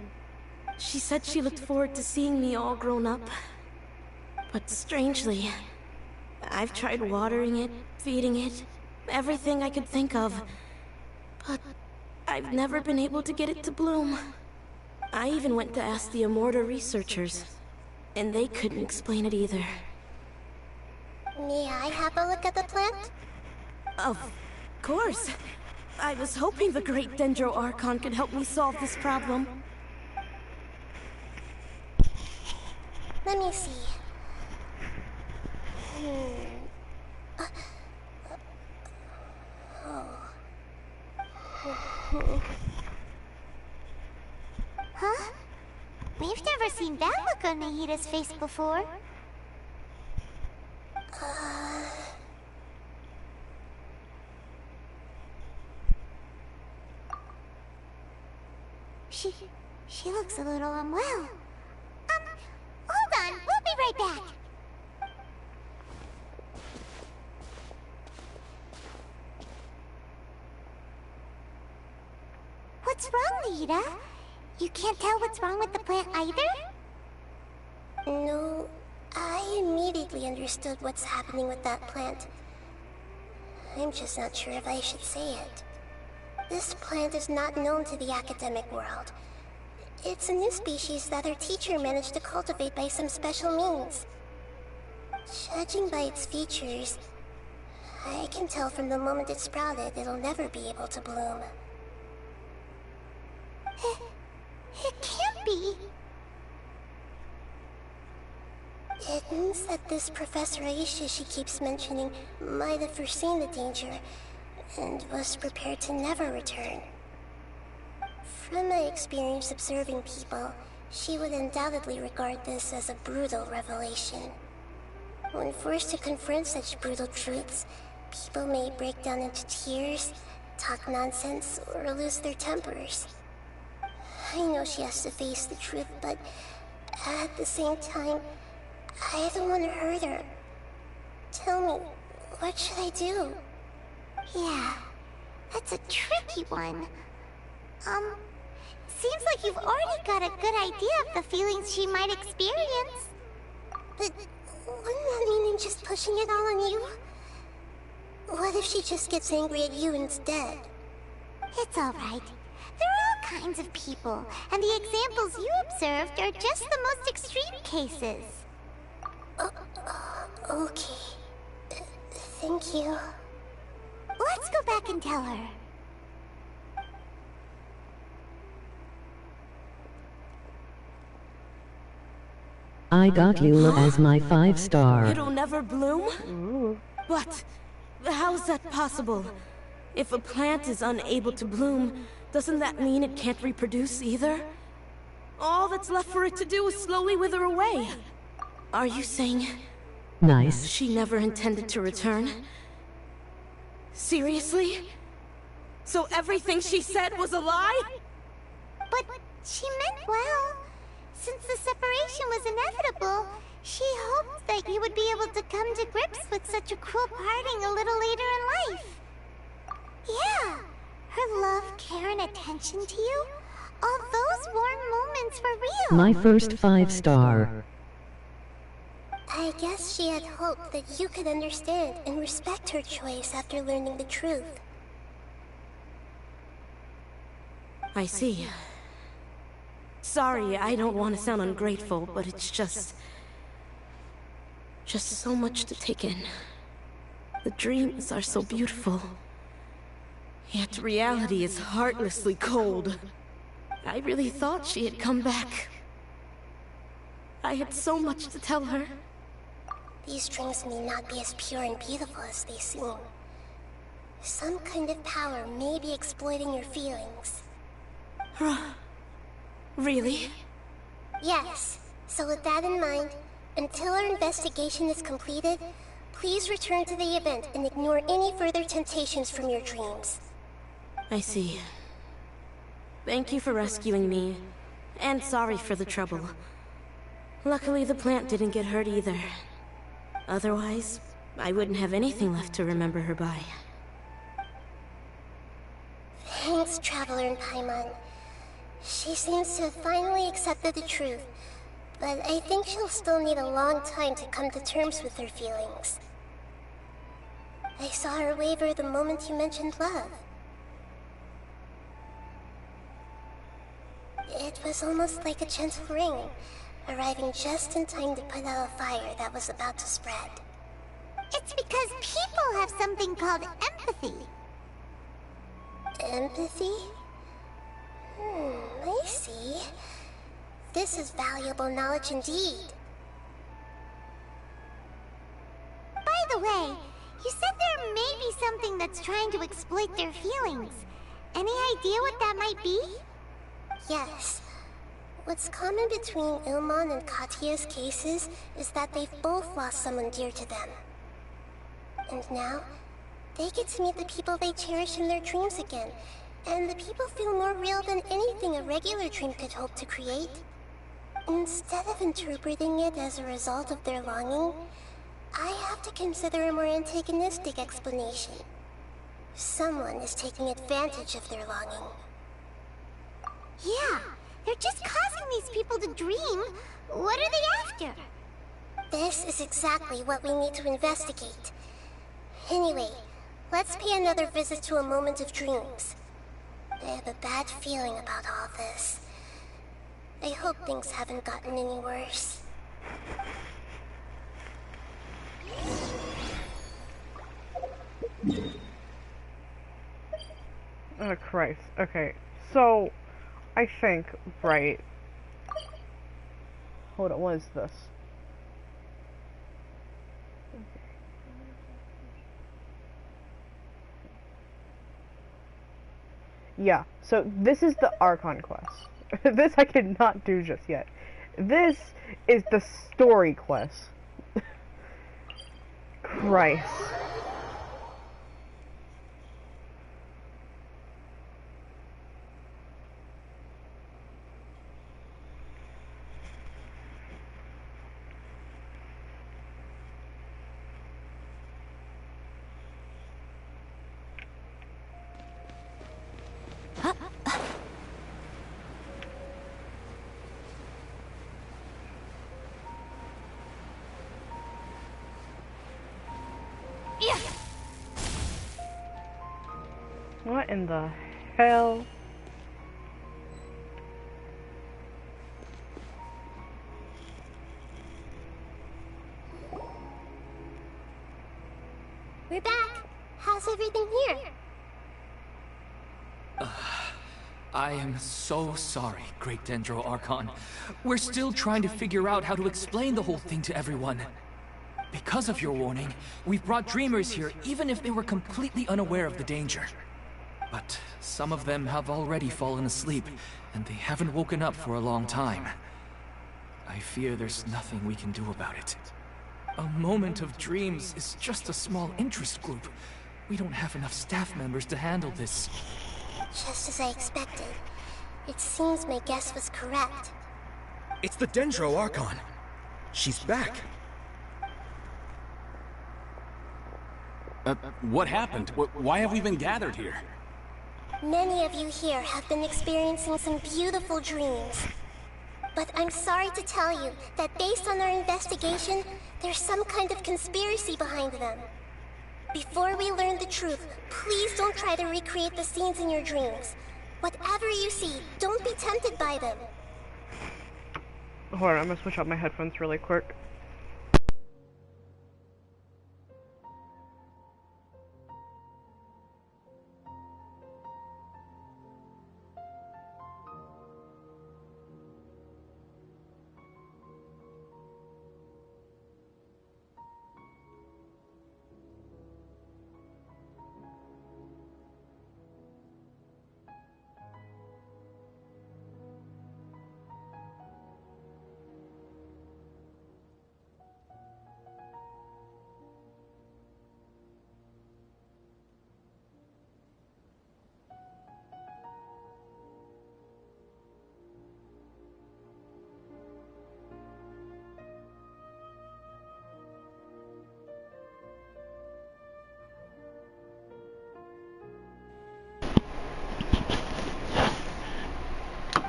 S16: She said she looked forward to seeing me all grown up. But strangely, I've tried watering it, feeding it, everything I could think of. But I've never been able to get it to bloom. I even went to ask the Immorta researchers, and they couldn't explain it either.
S2: May I have a look at the plant?
S16: Of course. I was hoping the great Dendro Archon could help me solve this problem.
S2: Let me see. Huh? We've never seen that look on Nahida's face before. She looks a little unwell. Hold on, we'll be right back. What's wrong, Nahida? You can't tell what's wrong with the plant either?
S17: No, I immediately understood what's happening with that plant. I'm just not sure if I should say it. This plant is not known to the academic world. It's a new species that our teacher managed to cultivate by some special means. Judging by its features, I can tell from the moment it sprouted it'll never be able to bloom.
S2: It can't be.
S17: It means that this Professor Aisha she keeps mentioning might have foreseen the danger and was prepared to never return. From my experience observing people, she would undoubtedly regard this as a brutal revelation. When forced to confront such brutal truths, people may break down into tears, talk nonsense, or lose their tempers. I know she has to face the truth, but at the same time, I don't want to hurt her. Tell me, what should I do?
S2: Yeah, that's a tricky one. Seems like you've already got a good idea of the feelings she might experience.
S17: But wouldn't that mean I'm just pushing it all on you? What if she just gets angry at you instead?
S2: It's alright. There are all kinds of people, and the examples you observed are just the most extreme cases.
S17: Okay. Thank you.
S2: Let's go back and tell her.
S9: I got Lula as my 5-star.
S16: It'll never bloom? But how's that possible? If a plant is unable to bloom, doesn't that mean it can't reproduce either? All that's left for it to do is slowly wither away. Are you saying...
S9: Nice.
S16: She never intended to return? Seriously? So everything she said was a lie?
S2: But she meant well. Since the separation was inevitable, she hoped that you would be able to come to grips with such a cruel parting a little later in life. Yeah, her love, care, and attention to you, all those warm moments were real.
S9: My first 5-star.
S17: I guess she had hoped that you could understand and respect her choice after learning the truth.
S16: I see. Sorry, I don't want to sound ungrateful, but it's just so much to take in. The dreams are so beautiful, yet reality is heartlessly cold. I really thought she had come back. I had so much to tell her.
S17: These dreams may not be as pure and beautiful as they seem. Some kind of power may be exploiting your feelings.
S16: Really?
S17: Yes. So with that in mind, until our investigation is completed, please return to the event and ignore any further temptations from your dreams.
S16: I see. Thank you for rescuing me, and sorry for the trouble. Luckily, the plant didn't get hurt either. Otherwise, I wouldn't have anything left to remember her by.
S17: Thanks, Traveler in Paimon. She seems to have finally accepted the truth, but I think she'll still need a long time to come to terms with her feelings. I saw her waver the moment you mentioned love. It was almost like a gentle ring, arriving just in time to put out a fire that was about to spread.
S2: It's because people have something called empathy.
S17: Empathy? I see. This is valuable knowledge indeed.
S2: By the way, you said there may be something that's trying to exploit their feelings. Any idea what that might be?
S17: Yes. What's common between Ilmon and Katya's cases is that they've both lost someone dear to them. And now, they get to meet the people they cherish in their dreams again, and the people feel more real than anything a regular dream could hope to create. Instead of interpreting it as a result of their longing, I have to consider a more antagonistic explanation. Someone is taking advantage of their longing.
S2: Yeah, they're just causing these people to dream. What are they after?
S17: This is exactly what we need to investigate. Anyway, let's pay another visit to a moment of dreams. I have a bad feeling about all this. I hope things haven't gotten any worse.
S1: Oh, Christ. Okay, so, I think, right. Hold on, what is this? Yeah, so this is the Archon quest. This I cannot do just yet. This is the story quest. Christ. What in the hell?
S17: We're back. How's everything here?
S14: I am so sorry, Great Dendro Archon. We're still trying to figure out how to explain the whole thing to everyone. Because of your warning, we've brought dreamers here even if they were completely unaware of the danger. But some of them have already fallen asleep, and they haven't woken up for a long time. I fear there's nothing we can do about it. A moment of dreams is just a small interest group. We don't have enough staff members to handle this.
S17: Just as I expected. It seems my guess was correct.
S18: It's the Dendro Archon. She's back.
S19: What happened? Why have we been gathered here?
S17: Many of you here have been experiencing some beautiful dreams. But I'm sorry to tell you that based on our investigation, there's some kind of conspiracy behind them. Before we learn the truth, please don't try to recreate the scenes in your dreams. Whatever you see, don't be tempted by them.
S1: Hold on, I'm gonna switch out my headphones really quick.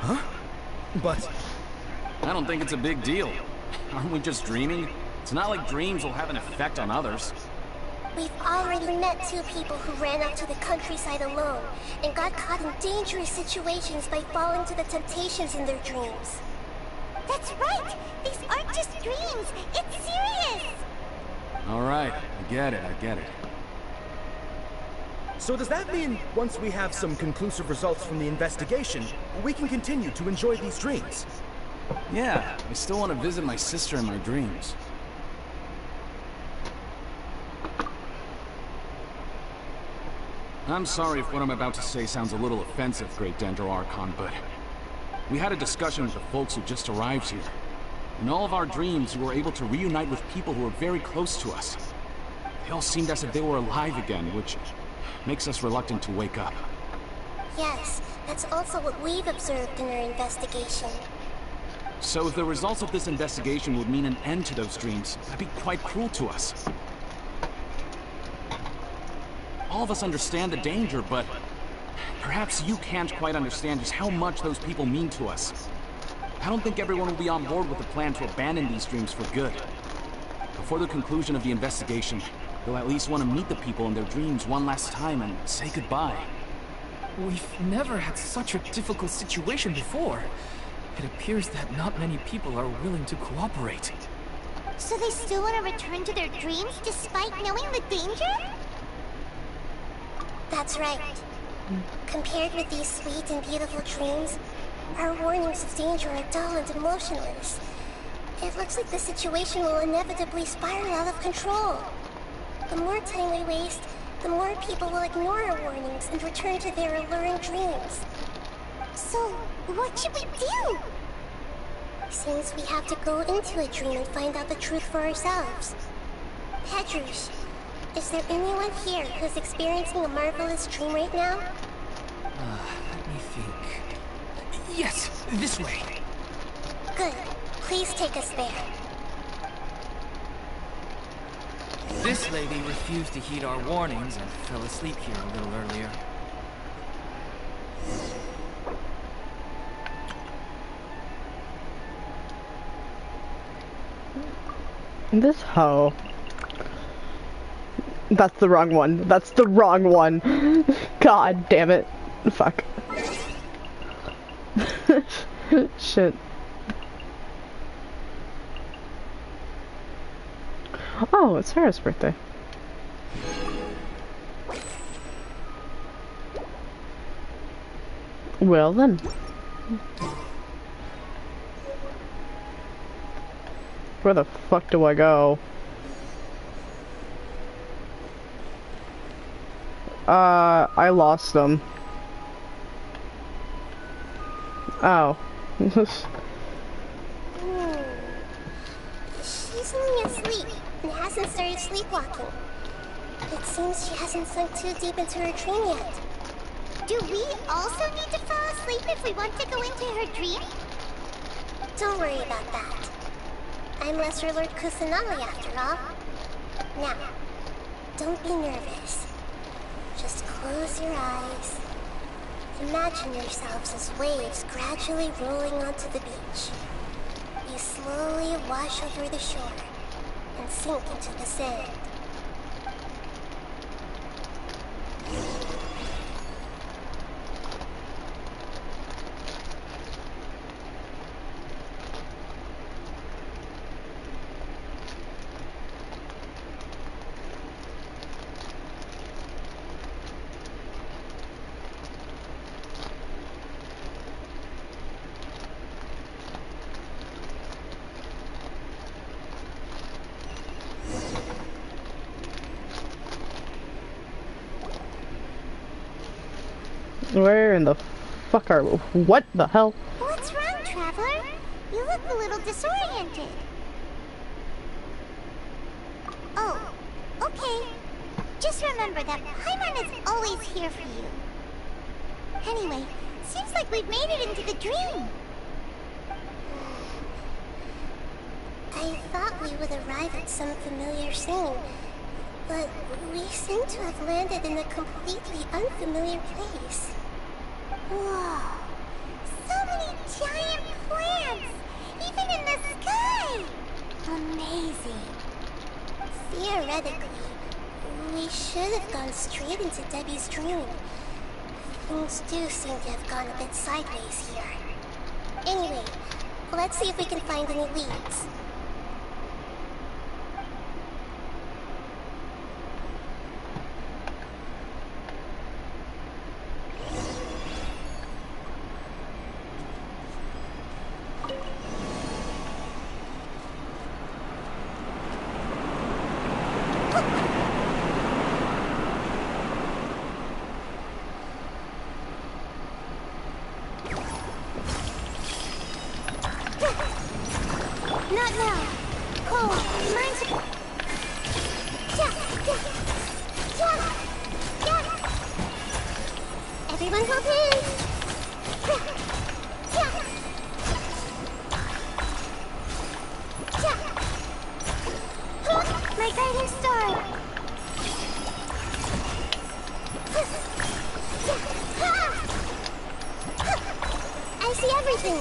S18: Huh? But...
S19: I don't think it's a big deal. Aren't we just dreaming? It's not like dreams will have an effect on others.
S17: We've already met 2 people who ran out to the countryside alone and got caught in dangerous situations by falling to the temptations in their dreams.
S2: That's right! These aren't just dreams! It's serious!
S19: Alright, I get it.
S18: So does that mean once we have some conclusive results from the investigation, we can continue to enjoy these dreams?
S19: Yeah, I still want to visit my sister in my dreams. I'm sorry if what I'm about to say sounds a little offensive, Great Dendro Archon, but we had a discussion with the folks who just arrived here. In all of our dreams, we were able to reunite with people who were very close to us. They all seemed as if they were alive again, which makes us reluctant to wake up.
S17: Yes, that's also what we've observed in our investigation.
S19: So if the results of this investigation would mean an end to those dreams, that'd be quite cruel to us. All of us understand the danger, but perhaps you can't quite understand just how much those people mean to us. I don't think everyone will be on board with the plan to abandon these dreams for good. Before the conclusion of the investigation, they'll at least want to meet the people in their dreams one last time and say goodbye.
S14: We've never had such a difficult situation before. It appears that not many people are willing to cooperate.
S2: So they still want to return to their dreams despite knowing the danger?
S17: That's right. Compared with these sweet and beautiful dreams, our warnings of danger are dull and emotionless. It looks like the situation will inevitably spiral out of control. The more time we waste, the more people will ignore our warnings and return to their alluring dreams.
S2: So, what should we do?
S17: Seems we have to go into a dream and find out the truth for ourselves. Pedrush, is there anyone here who's experiencing a marvelous dream right now?
S14: Let me think. Yes, this way.
S17: Good. Please take us there.
S14: This lady refused to heed our warnings and fell asleep here a little earlier.
S1: This hoe. That's the wrong one. That's the wrong one. God damn it. Fuck. Shit. Oh, it's Sarah's birthday. Well then. Where the fuck do I go? I lost them. Oh.
S17: She's only asleep and hasn't started sleepwalking. It seems she hasn't sunk too deep into her dream yet.
S2: Do we also need to fall asleep if we want to go into her dream?
S17: Don't worry about that. I'm Lesser Lord Kusanali after all. Now, don't be nervous. Just close your eyes. Imagine yourselves as waves gradually rolling onto the beach. You slowly wash over the shore and sink into the sand.
S1: Where in the fuck are we? What the hell?
S2: What's wrong, Traveler? You look a little disoriented. Oh, okay. Just remember that Paimon is always here for you. Anyway, seems like we've made it into the dream.
S17: I thought we would arrive at some familiar scene, but we seem to have landed in a completely unfamiliar place.
S2: Whoa! So many giant plants! Even in the sky! Amazing.
S17: Theoretically, we should have gone straight into Debbie's dream. Things do seem to have gone a bit sideways here. Anyway, let's see if we can find any leads.
S2: Not now. Cole, mine's... Everyone hold hands. My guiding star. I see everything.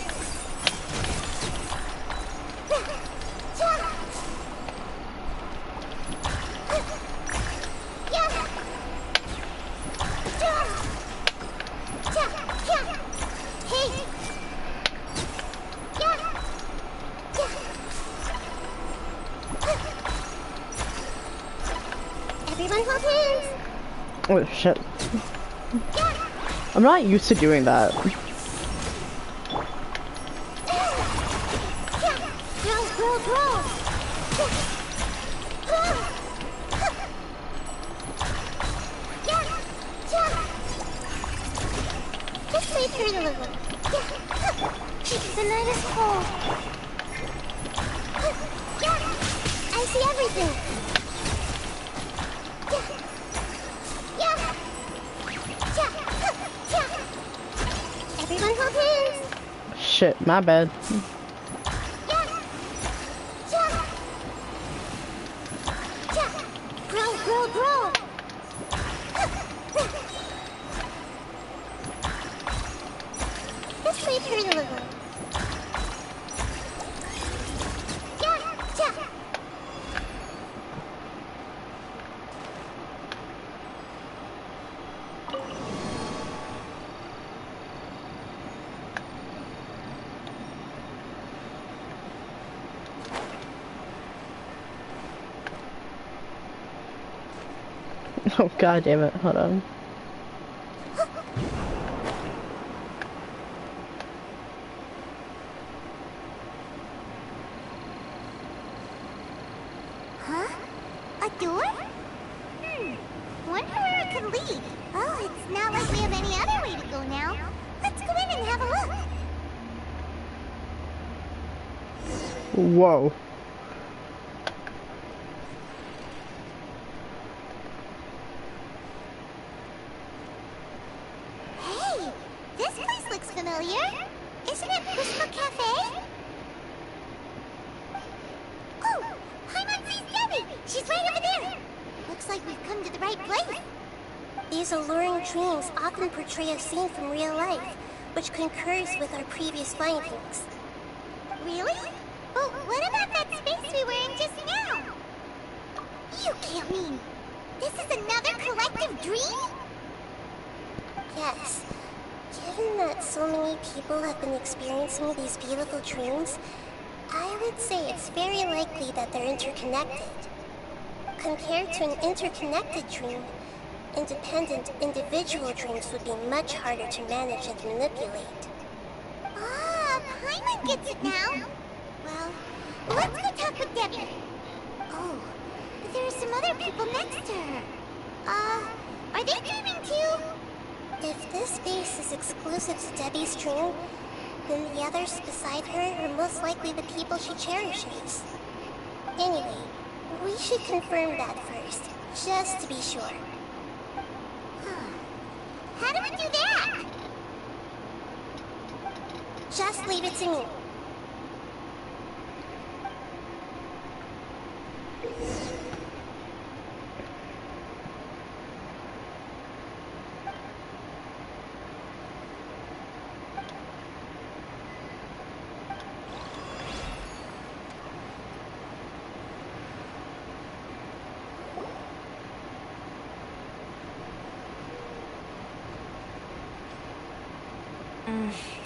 S17: Everyone hold hands.
S1: Oh shit. I'm not used to doing that.
S2: Just wait here a little. The night is cold. I see everything.
S17: Everyone hold hands.
S1: Shit, my bad.
S2: Grow.
S17: Just wait here a little.
S1: Oh god damn it, hold on.
S2: Huh? A door? Wonder where it could lead. Oh, it's not like we have any other way to go now. Let's go in and have a look.
S1: Whoa.
S2: Hey, this place looks familiar. Isn't it Crystal Cafe? Oh, Paimon sees Debbie. She's right over there. Looks like we've come to the right place.
S17: These alluring dreams often portray a scene from real life, which concurs with our previous findings.
S2: Really? But what about that space we were in just now? You can't mean this is another collective dream?
S17: Yes. Given that so many people have been experiencing these beautiful dreams, I would say it's very likely that they're interconnected. Compared to an interconnected dream, independent individual dreams would be much harder to manage and manipulate.
S2: Ah, Paimon gets it now. Well, let's go talk with Debbie. Oh, but there are some other people next to her. Are they dreaming too?
S17: If this base is exclusive to Debbie's dream, then the others beside her are most likely the people she cherishes. Anyway, we should confirm that first, just to be sure.
S2: How do we do that?
S17: Just leave it to me.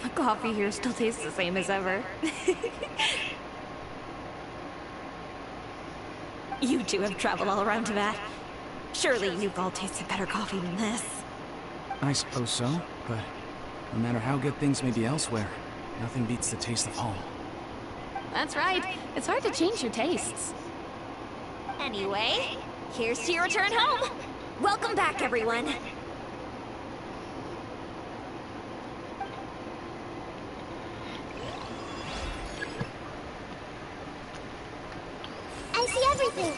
S10: The coffee here still tastes the same as ever. You two have traveled all around Tibet. Surely you've all tasted better coffee than this.
S19: I suppose so, but no matter how good things may be elsewhere, nothing beats the taste of home.
S20: That's right. It's hard to change your tastes.
S10: Anyway, here's to your return home. Welcome back, everyone.
S17: I see everything.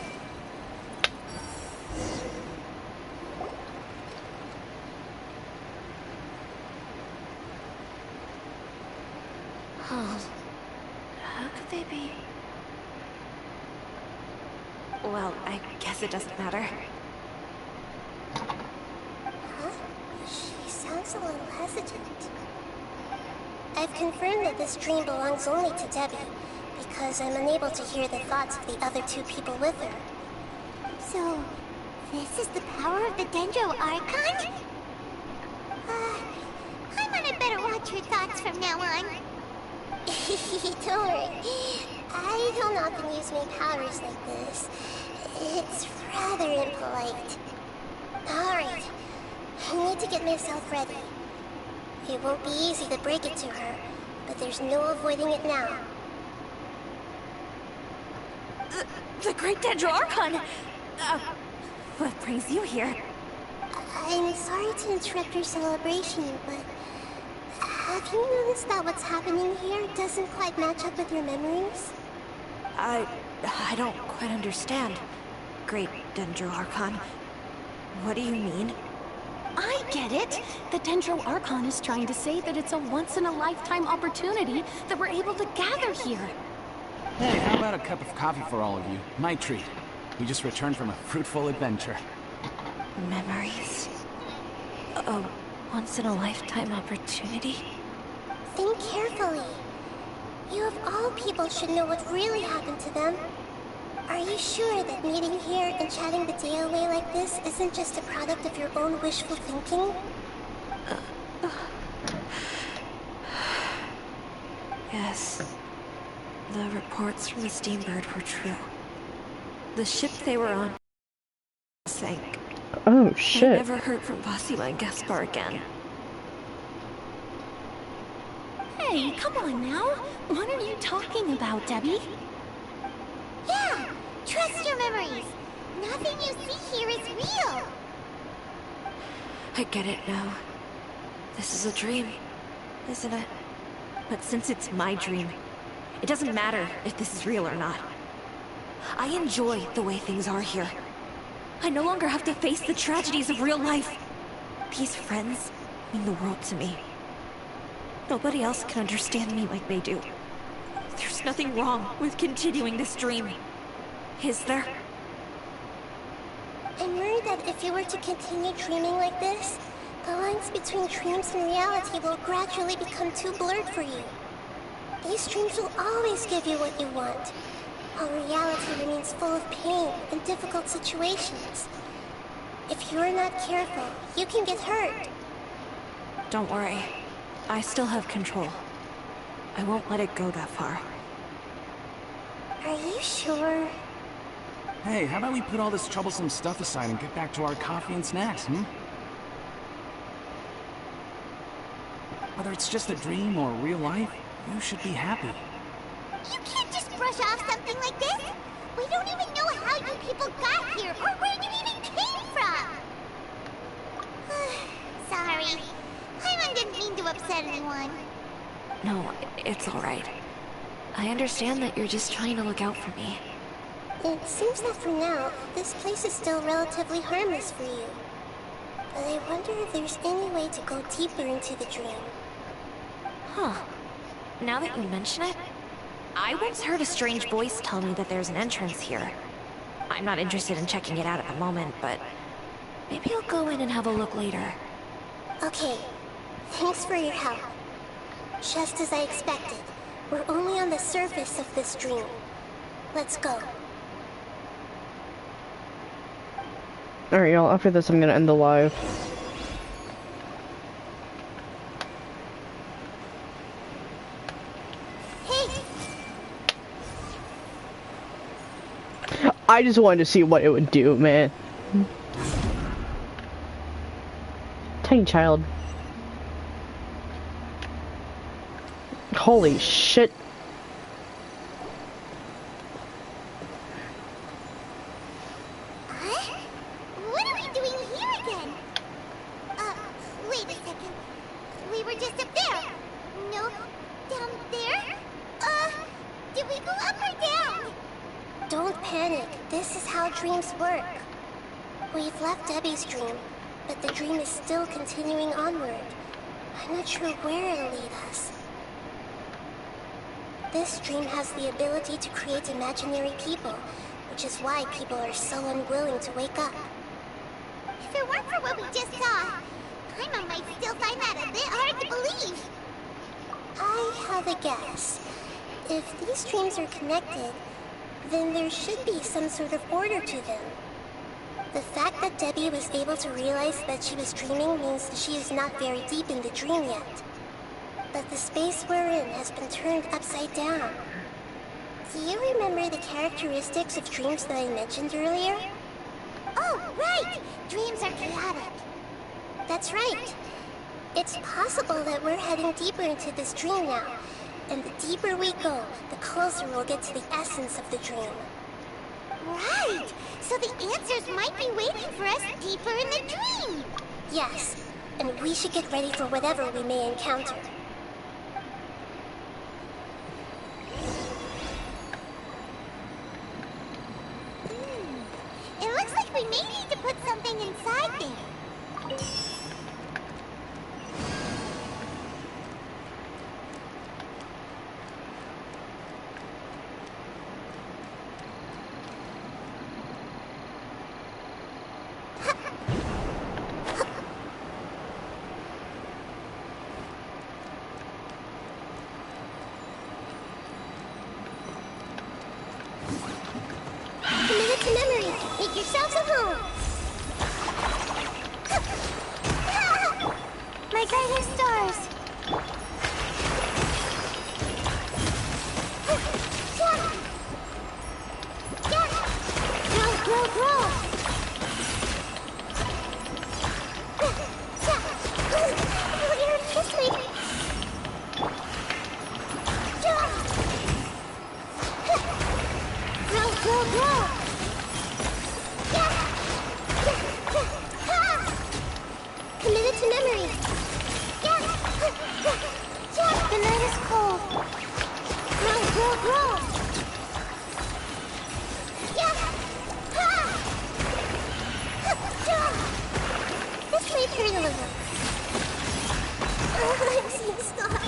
S10: Oh, how could they be? Well, I guess it doesn't matter.
S17: Huh? She sounds a little hesitant. I've confirmed that this dream belongs only to Debbie, because I'm unable to hear the thoughts of the other two people with her.
S2: So, this is the power of the Dendro Archon? Paimon, better watch her thoughts from now on.
S17: Don't worry. I don't often use my powers like this. It's rather impolite. Alright, I need to get myself ready. It won't be easy to break it to her, but there's no avoiding it now.
S10: The Great Dendro Archon! What brings you here?
S17: I'm sorry to interrupt your celebration, but have you noticed that what's happening here doesn't quite match up with your memories?
S10: I don't quite understand. Great Dendro Archon. What do you mean?
S20: I get it! The Dendro Archon is trying to say that it's a once-in-a-lifetime opportunity that we're able to gather here.
S19: Hey, how about a cup of coffee for all of you? My treat. We just returned from a fruitful adventure.
S10: Memories. A once-in-a-lifetime opportunity?
S17: Think carefully. You of all people should know what really happened to them. Are you sure that meeting here and chatting the day away like this isn't just a product of your own wishful thinking?
S10: Yes. The reports from the Steambird were true. The ship they were on sank.
S1: Oh, shit.
S10: I never heard from Basila and Gaspar again.
S20: Hey, come on now. What are you talking about, Debbie?
S2: Yeah, trust your memories. Nothing you see here is real.
S10: I get it now. This is a dream, isn't it? But since it's my dream, it doesn't matter if this is real or not. I enjoy the way things are here. I no longer have to face the tragedies of real life. These friends mean the world to me. Nobody else can understand me like they do. There's nothing wrong with continuing this dream. Is there?
S17: I'm worried that if you were to continue dreaming like this, the lines between dreams and reality will gradually become too blurred for you. These dreams will always give you what you want, while reality remains full of pain and difficult situations. If you're not careful, you can get hurt.
S10: Don't worry. I still have control. I won't let it go that far.
S17: Are you sure?
S19: Hey, how about we put all this troublesome stuff aside and get back to our coffee and snacks, hmm? Whether it's just a dream or real life, you should be happy.
S2: You can't just brush off something like this. We don't even know how you people got here or where you even came from. Sorry.
S10: It's alright. I understand that you're just trying to look out for me.
S17: It seems that for now, this place is still relatively harmless for you. But I wonder if there's any way to go deeper into the dream.
S10: Huh. Now that you mention it, I once heard a strange voice tell me that there's an entrance here. I'm not interested in checking it out at the moment, but maybe I'll go in and have a look later.
S17: Okay. Thanks for your help. Just as I expected, we're only on the surface of this dream. Let's go.
S1: Alright, y'all, after this I'm gonna end the live. I just wanted to see what it would do, man. Tiny child. Holy shit.
S2: Huh? What are we doing here again? Wait a second. We were just up there. No, down there? Did we go up or down?
S17: Don't panic. This is how dreams work. We've left Debbie's dream, but the dream is still continuing onward. I'm not sure where it'll lead us. This dream has the ability to create imaginary people, which is why people are so unwilling to wake up.
S2: If it weren't for what we just saw, Paimon might still find that a bit hard to believe.
S17: I have a guess. If these dreams are connected, then there should be some sort of order to them. The fact that Debbie was able to realize that she was dreaming means she is not very deep in the dream yet. But the space we're in has been turned upside down. Do you remember the characteristics of dreams that I mentioned earlier?
S2: Oh, right! Dreams are chaotic.
S17: That's right. It's possible that we're heading deeper into this dream now. And the deeper we go, the closer we'll get to the essence of the dream.
S2: Right! So the answers might be waiting for us deeper in the dream!
S17: Yes, and we should get ready for whatever we may encounter.
S2: It looks like we may need to put something inside there.
S17: Commit to memory. Make yourselves at home.
S2: My guiding stars. Grow, grow, grow.
S17: Here, this way.
S2: Grow, grow, grow.
S17: Committed to memory.
S2: The night is cold. Grow, grow, grow.
S17: This may hurt a little. I'm seeing stars.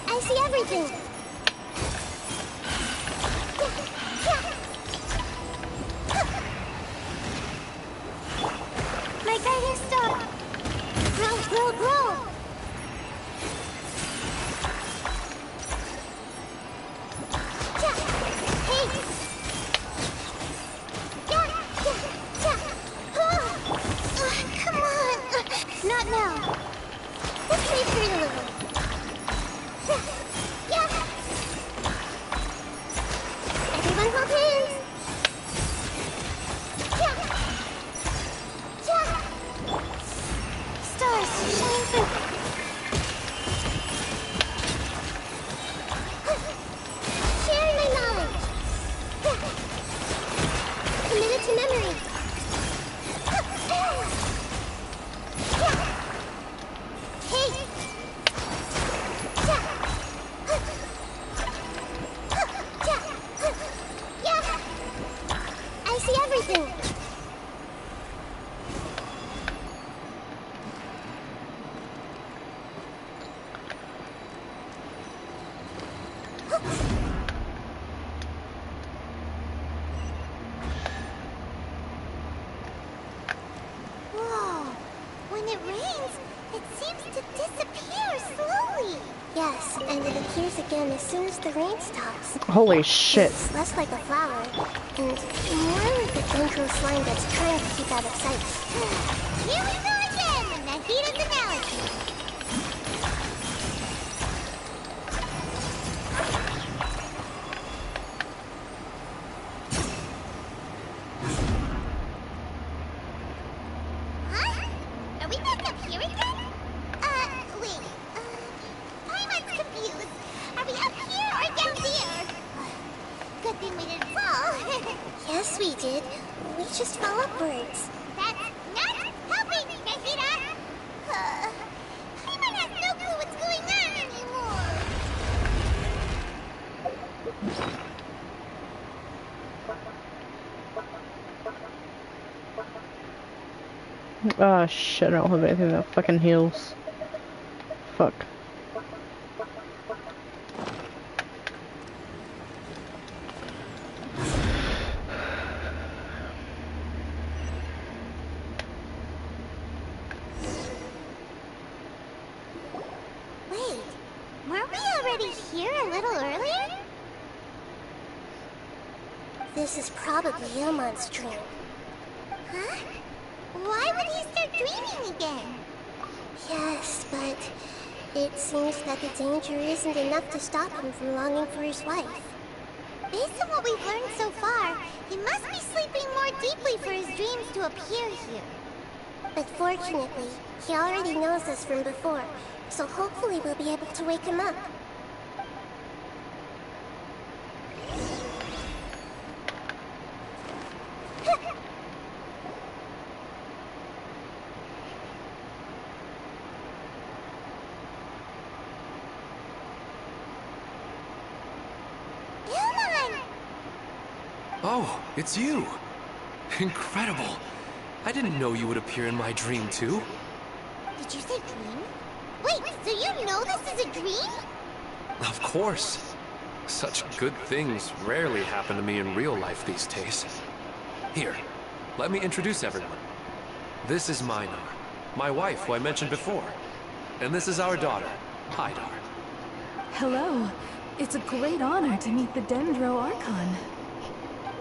S17: I see everything.
S2: My guiding star. Grow, grow, grow.
S17: Come on.
S2: Not now.
S17: This may hurt a little.
S2: it rains, it seems to disappear slowly.
S17: Yes, and it appears again as soon as the rain stops.
S1: Holy shit.
S17: It's less like a flower, and more like a dangerous slime that's trying to keep out of sight.
S2: Here we go again with Nahita's analogy. Huh? Are we back up here again? Wait. Paimon's confused. Are we up here or down there? Good thing we didn't fall.
S17: Yes, we did. We just fell upwards.
S2: That's not helping, Nahita! Paimon has no clue what's going on anymore!
S1: Ah, shit, I don't have anything that fucking heals. Fuck.
S2: Wait, weren't we already here a little earlier?
S17: This is probably Ilmon's dream.
S2: Huh? Why would he start dreaming again?
S17: Yes, but it seems that the danger isn't enough to stop him from longing for his wife.
S2: Based on what we've learned so far, he must be sleeping more deeply for his dreams to appear here.
S17: But fortunately, he already knows this from before, so hopefully we'll be able to wake him up.
S13: Oh, it's you! Incredible! I didn't know you would appear in my dream, too.
S2: Did you say dream? Wait, so you know this is a dream?
S13: Of course. Such good things rarely happen to me in real life these days. Here, let me introduce everyone. This is Minar, my wife who I mentioned before. And this is our daughter, Hydar.
S6: Hello. It's a great honor to meet the Dendro Archon.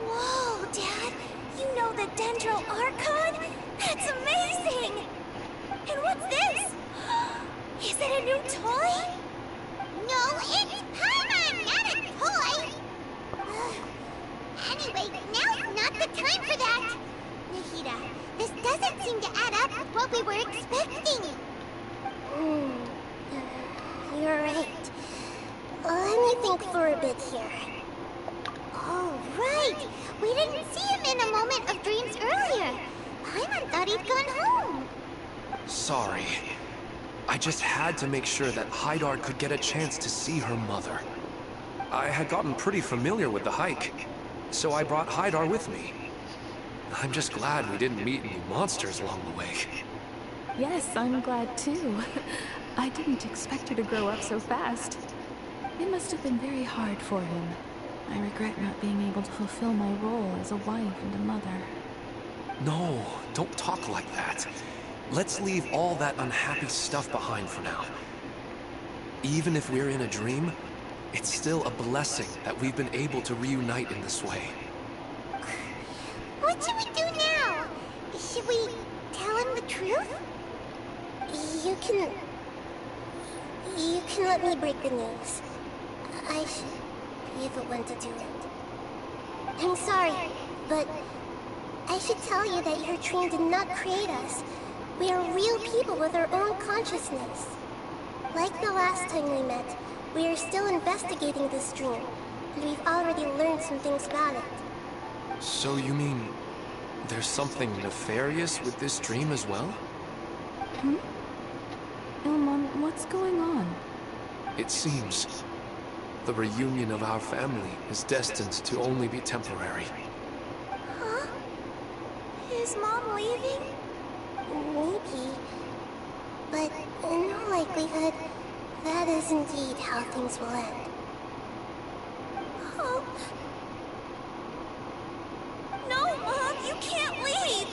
S2: Whoa, Dad! You know the Dendro Archon? That's amazing! And what's this? Is it a new toy? No, it's Paimon, not a toy! Anyway, now's not the time for that! Nahita, this doesn't seem to add up with what we were expecting!
S17: You're right. Let me think for a bit here.
S2: Oh, right! We didn't see him in a moment of dreams earlier! Paimon thought he'd gone home!
S13: Sorry. I just had to make sure that Hydar could get a chance to see her mother. I had gotten pretty familiar with the hike, so I brought Hydar with me. I'm just glad we didn't meet any monsters along the way.
S6: Yes, I'm glad too. I didn't expect her to grow up so fast. It must have been very hard for him. I regret not being able to fulfill my role as a wife and a mother.
S13: No, don't talk like that. Let's leave all that unhappy stuff behind for now. Even if we're in a dream, it's still a blessing that we've been able to reunite in this way.
S2: What should we do now? Should we tell him the truth?
S17: You can let me break the news. I should be the one to do it. I'm sorry, but I should tell you that your dream did not create us. We are real people with our own consciousness. Like the last time we met, we are still investigating this dream, and we've already learned some things about it.
S13: So you mean there's something nefarious with this dream as well?
S6: Ilmon, what's going on?
S13: It seems the reunion of our family is destined to only be temporary.
S2: Huh? Is Mom leaving?
S17: Maybe. But in all likelihood, that is indeed how things will end.
S2: Oh. No, Mom, you can't leave!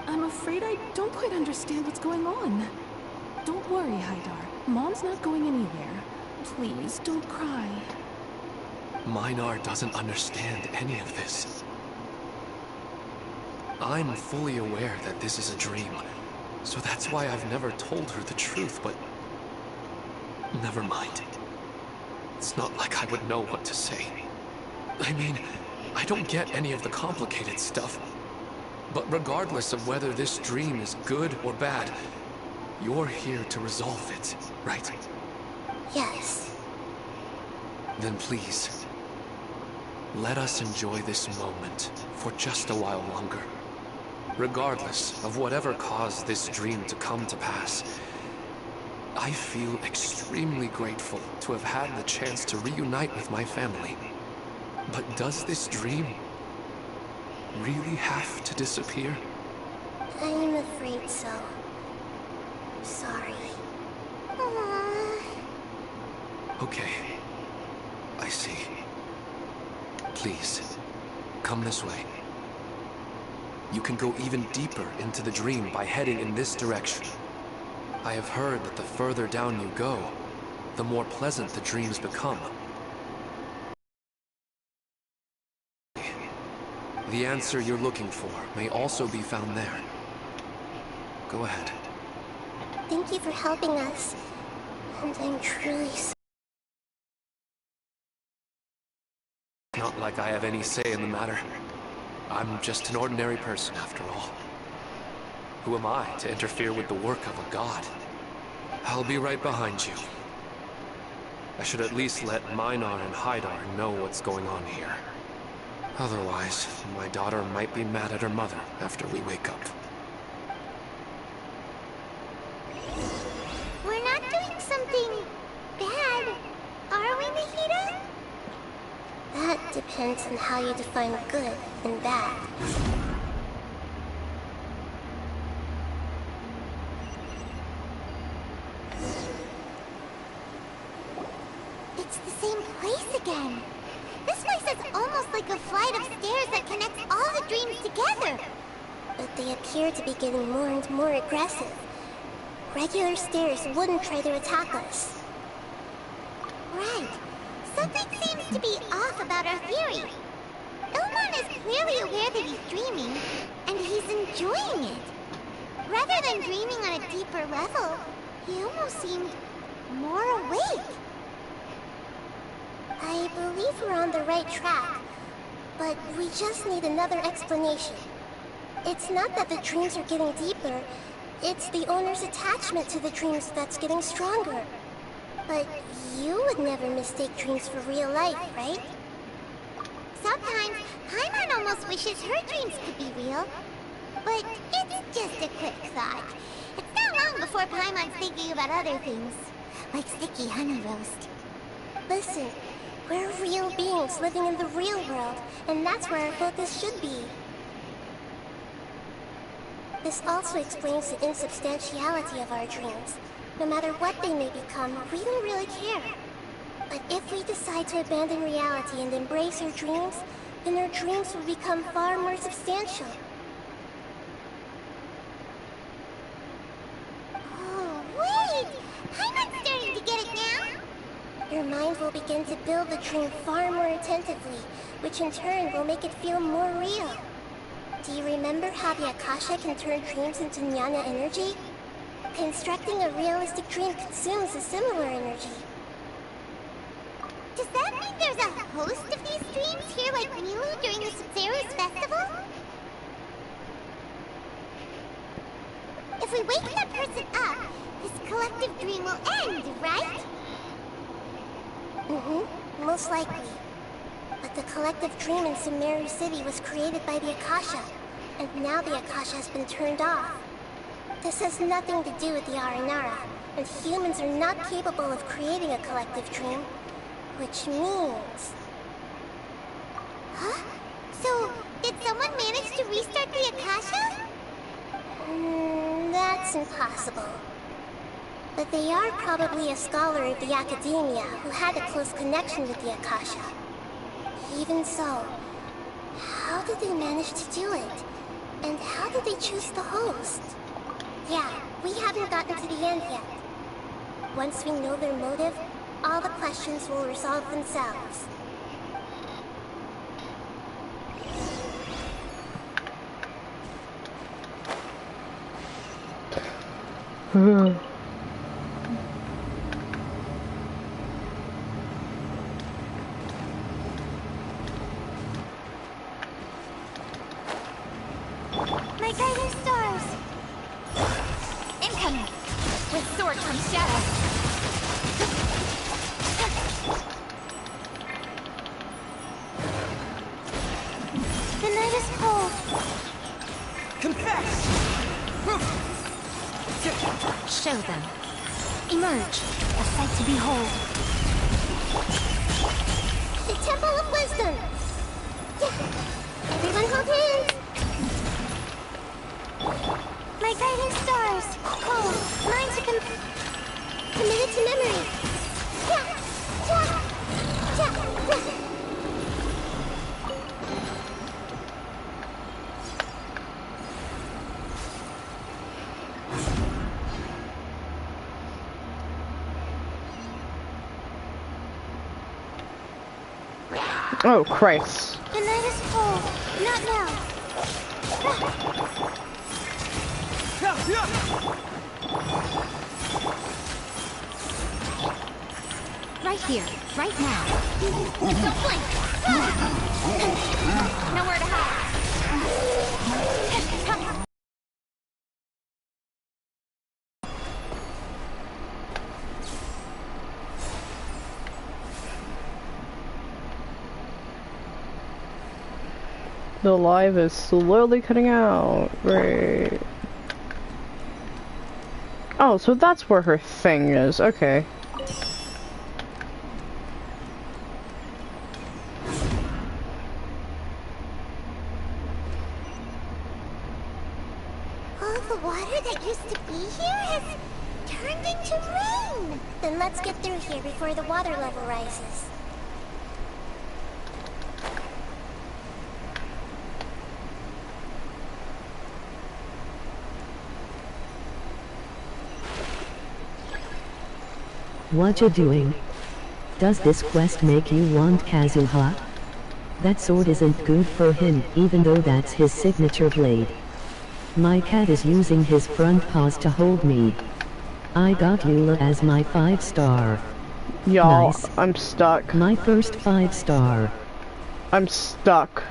S6: I'm afraid afraid I don't quite understand what's going on. Don't worry, Haidar. Mom's not going anywhere. Please, don't cry.
S13: Minar doesn't understand any of this. I'm fully aware that this is a dream, so that's why I've never told her the truth, but... never mind. It's not like I would know what to say. I mean, I don't get any of the complicated stuff. But regardless of whether this dream is good or bad, you're here to resolve it, right?
S17: Yes.
S13: Then please, let us enjoy this moment for just a while longer. Regardless of whatever caused this dream to come to pass, I feel extremely grateful to have had the chance to reunite with my family. But does this dream really have to disappear?
S17: I'm afraid so. Sorry. Aww.
S13: Okay. I see. Please, come this way. You can go even deeper into the dream by heading in this direction. I have heard that the further down you go, the more pleasant the dreams become. The answer you're looking for may also be found there. Go ahead.
S17: Thank you for helping us. And I'm truly sorry.
S13: Not like I have any say in the matter. I'm just an ordinary person, after all. Who am I to interfere with the work of a god? I'll be right behind you. I should at least let Minar and Haidar know what's going on here. Otherwise, my daughter might be mad at her mother after we wake up.
S2: We're not doing something bad, are we, Mahita?
S17: That depends on how you define good and bad.
S2: It's the same place again. This place is almost like a flight of stairs that connects all the dreams together.
S17: But they appear to be getting more and more aggressive. Regular stairs wouldn't try to attack us.
S2: Right. Something seems to be off about our theory. Ilmon is clearly aware that he's dreaming, and he's enjoying it. Rather than dreaming on a deeper level, he almost seemed more awake.
S17: I believe we're on the right track, but we just need another explanation. It's not that the dreams are getting deeper, it's the owner's attachment to the dreams that's getting stronger. But you would never mistake dreams for real life, right?
S2: Sometimes, Paimon almost wishes her dreams could be real. But it's just a quick thought. It's not long before Paimon's thinking about other things, like sticky honey roast.
S17: Listen, we're real beings living in the real world, and that's where our focus should be. This also explains the insubstantiality of our dreams. No matter what they may become, we don't really care. But if we decide to abandon reality and embrace our dreams, then our dreams will become far more substantial.
S2: Oh, wait! Paimon's starting to get it now!
S17: Your mind will begin to build the dream far more attentively, which in turn will make it feel more real. Do you remember how the Akasha can turn dreams into jnana energy? Constructing a realistic dream consumes a similar energy.
S2: Does that mean there's a host of these dreams here like Milu during the Sephiroth festival? If we wake that person up, this collective dream will end, right?
S17: Mm-hmm, most likely. But the collective dream in Sumeru City was created by the Akasha, and now the Akasha has been turned off. This has nothing to do with the Aranara, and humans are not capable of creating a collective dream, which means...
S2: Huh? So, did someone manage to restart the Akasha?
S17: That's impossible. But they are probably a scholar of the Academia who had a close connection with the Akasha. Even so, how did they manage to do it? And how did they choose the host? Yeah, we haven't gotten to the end yet. Once we know their motive, all the questions will resolve themselves.
S2: My guiding stars! Incoming! With sword comes shadow! The night is cold.
S10: Confess!
S20: Show them. Emerge, a sight to behold.
S17: The Temple of Wisdom! Everyone hold hands!
S2: My guiding stars! Cold, mine to
S17: committed to memory! Yeah! Yeah! Yeah!
S1: Oh, Christ.
S2: The night is cold. Not now.
S20: Right here, right now.
S2: Don't blink. Nowhere to hide.
S1: The live is slowly cutting out. Great. Oh, so that's where her thing is. Okay.
S2: All the water that used to be here has turned into rain.
S17: Then let's get through here before the water level rises.
S9: What you doing? Does this quest make you want Kazuha? That sword isn't good for him, even though that's his signature blade. My cat is using his front paws to hold me. I got Eula as my 5-star.
S1: Y'all,
S9: Nice.
S1: I'm stuck.
S9: My first 5-star.
S1: I'm stuck.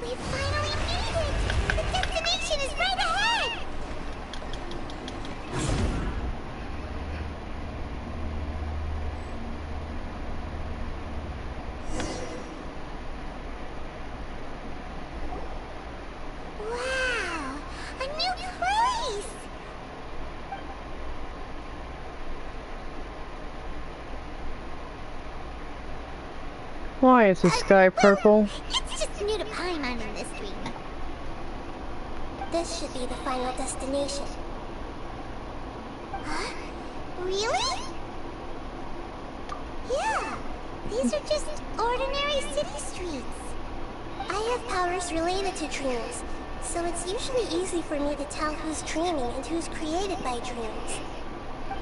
S2: We finally made it! The destination is right ahead! Wow! A new place!
S1: Why is the sky purple?
S2: It's just new to Paimon in this dream.
S17: This should be the final destination.
S2: Huh? Really? Yeah, these are just ordinary city streets.
S17: I have powers related to dreams, so it's usually easy for me to tell who's dreaming and who's created by dreams.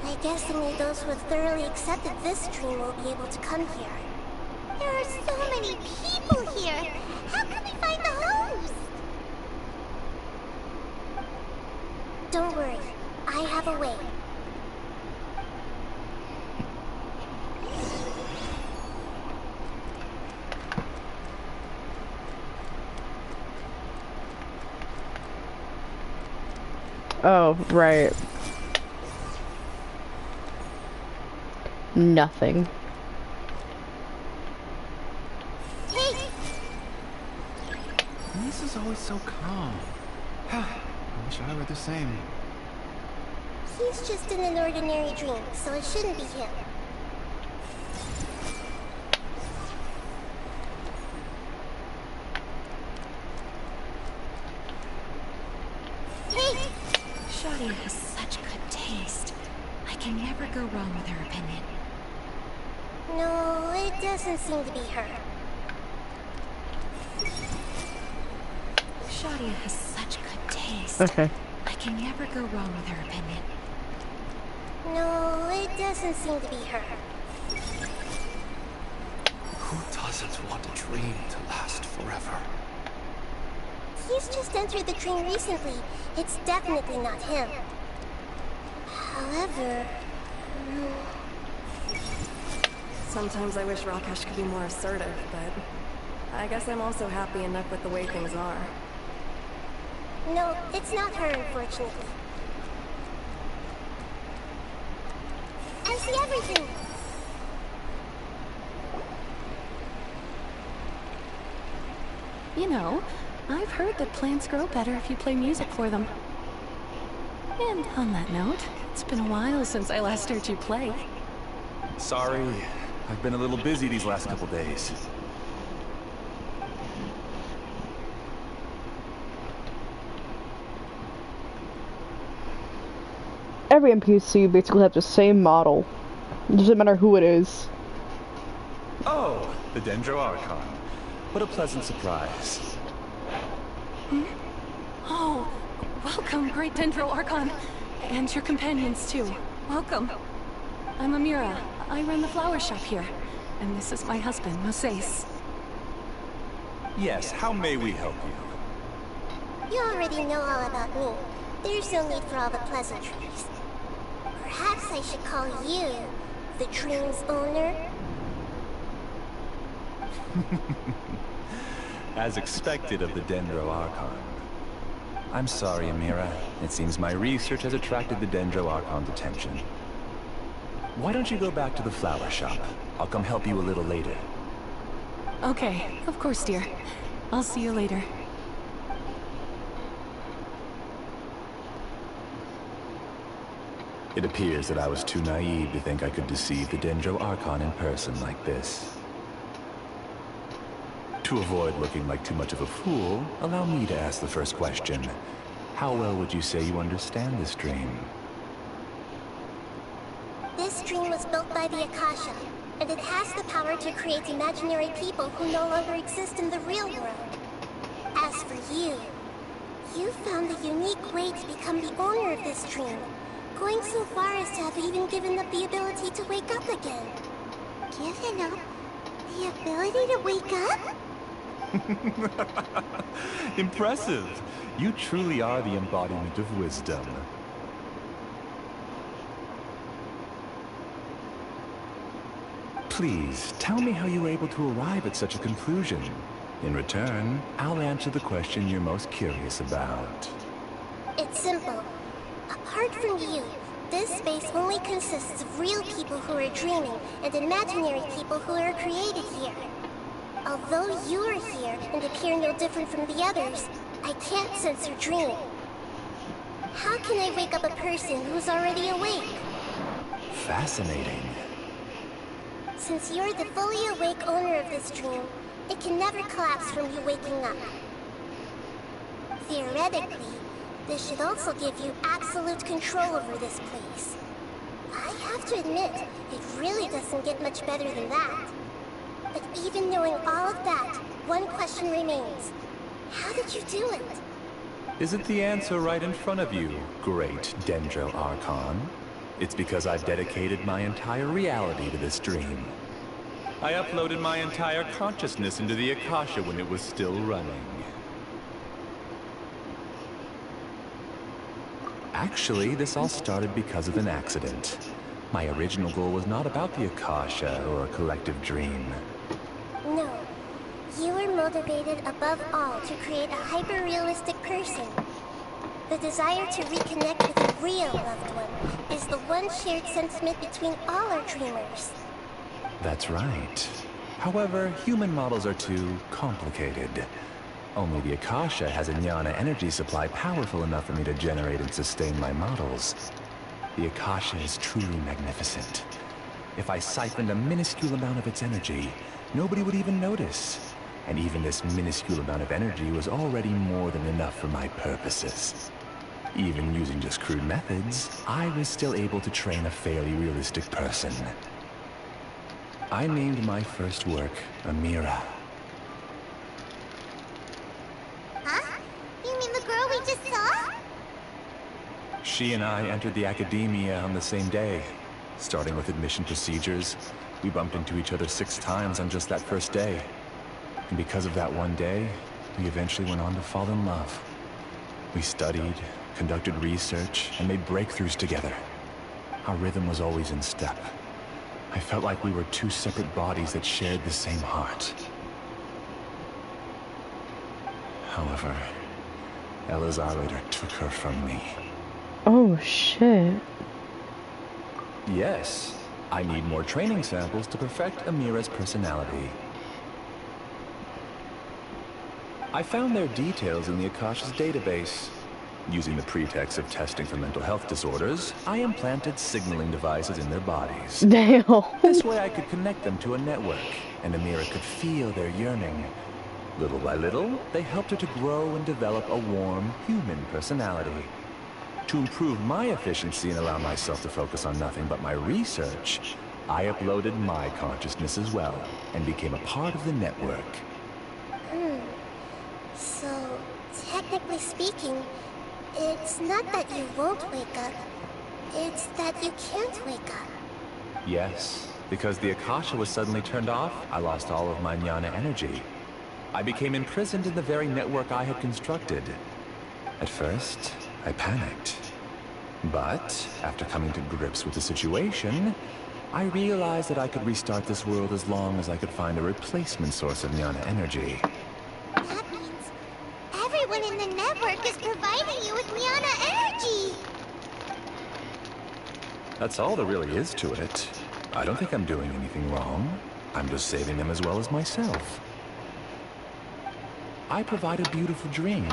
S17: I guess only those who have thoroughly accepted this dream will be able to come here.
S2: There are so many people here! How can we find the host?
S17: Don't worry, I have a way.
S1: Oh, right. Nothing.
S21: This is always so calm. I wish I were the same.
S17: He's just in an ordinary dream, so it shouldn't be him.
S10: Shadia has such good taste. I can never go wrong with her opinion.
S17: No, it doesn't seem to be her.
S10: Shadia has such good taste.
S1: Okay.
S10: I can never go wrong with her opinion.
S17: No, it doesn't seem to be her.
S13: Who doesn't want a dream to last forever?
S17: He's just entered the dream recently. It's definitely not him. However...
S22: Sometimes I wish Rakesh could be more assertive, but I guess I'm also happy enough with the way things are.
S17: No, it's not her, unfortunately. I see everything!
S20: You know, I've heard that plants grow better if you play music for them. And on that note, it's been a while since I last heard you play.
S23: Sorry, I've been a little busy these last couple days.
S1: Every NPC basically has the same model. It doesn't matter who it is.
S23: Oh, the Dendro Archon. What a pleasant surprise.
S20: Oh, welcome, Great Dendro Archon. And your companions, too. Welcome. I'm Amira. I run the flower shop here. And this is my husband, Moses.
S23: Yes, how may we help you?
S17: You already know all about me. There's no need for all the pleasantries. Perhaps I should call you the dream's owner?
S23: As expected of the Dendro Archon. I'm sorry, Amira. It seems my research has attracted the Dendro Archon's attention. Why don't you go back to the flower shop? I'll come help you a little later.
S20: Okay, of course, dear. I'll see you later.
S23: It appears that I was too naive to think I could deceive the Dendro Archon in person like this. To avoid looking like too much of a fool, allow me to ask the first question. How well would you say you understand this dream?
S17: This dream was built by the Akasha, and it has the power to create imaginary people who no longer exist in the real world. As for you, you found a unique way to become the owner of this dream, going so far as to have even given up the ability to wake up again.
S2: Given up the ability to wake up?
S23: Impressive! You truly are the embodiment of wisdom. Please, tell me how you were able to arrive at such a conclusion. In return, I'll answer the question you're most curious about.
S17: It's simple. Apart from you, this space only consists of real people who are dreaming and imaginary people who are created here. Although you are here and appear no different from the others, I can't sense your dream. How can I wake up a person who's already awake?
S23: Fascinating.
S17: Since you're the fully awake owner of this dream, it can never collapse from you waking up. Theoretically, this should also give you absolute control over this place. I have to admit, it really doesn't get much better than that. But even knowing all of that, one question remains. How did you do it?
S23: Isn't the answer right in front of you, great Dendro Archon? It's because I've dedicated my entire reality to this dream. I uploaded my entire consciousness into the Akasha when it was still running. Actually, this all started because of an accident. My original goal was not about the Akasha or a collective dream.
S17: No. You were motivated above all to create a hyper-realistic person. The desire to reconnect with a real loved one is the one shared sentiment between all our dreamers.
S23: That's right. However, human models are too complicated. Only the Akasha has a jnana energy supply powerful enough for me to generate and sustain my models. The Akasha is truly magnificent. If I siphoned a minuscule amount of its energy, nobody would even notice. And even this minuscule amount of energy was already more than enough for my purposes. Even using just crude methods, I was still able to train a fairly realistic person. I named my first work Amira.
S2: Huh? You mean the girl we just saw?
S23: She and I entered the academia on the same day. Starting with admission procedures, we bumped into each other 6 times on just that first day. And because of that one day, we eventually went on to fall in love. We studied, conducted research, and made breakthroughs together. Our rhythm was always in step. I felt like we were 2 separate bodies that shared the same heart. However, Elazarator took her from me.
S1: Oh, shit.
S23: Yes, I need more training samples to perfect Amira's personality. I found their details in the Akasha's database. Using the pretext of testing for mental health disorders, I implanted signaling devices in their bodies.
S1: Damn.
S23: This way I could connect them to a network, and Amira could feel their yearning. Little by little, they helped her to grow and develop a warm, human personality. To improve my efficiency and allow myself to focus on nothing but my research, I uploaded my consciousness as well, and became a part of the network.
S17: So, technically speaking, it's not that you won't wake up, it's that you can't wake up.
S23: Yes, because the Akasha was suddenly turned off, I lost all of my jnana energy. I became imprisoned in the very network I had constructed. At first, I panicked. But, after coming to grips with the situation, I realized that I could restart this world as long as I could find a replacement source of jnana energy.
S2: That means everyone in the network is providing you with jnana energy!
S23: That's all there really is to it. I don't think I'm doing anything wrong. I'm just saving them as well as myself. I provide a beautiful dream,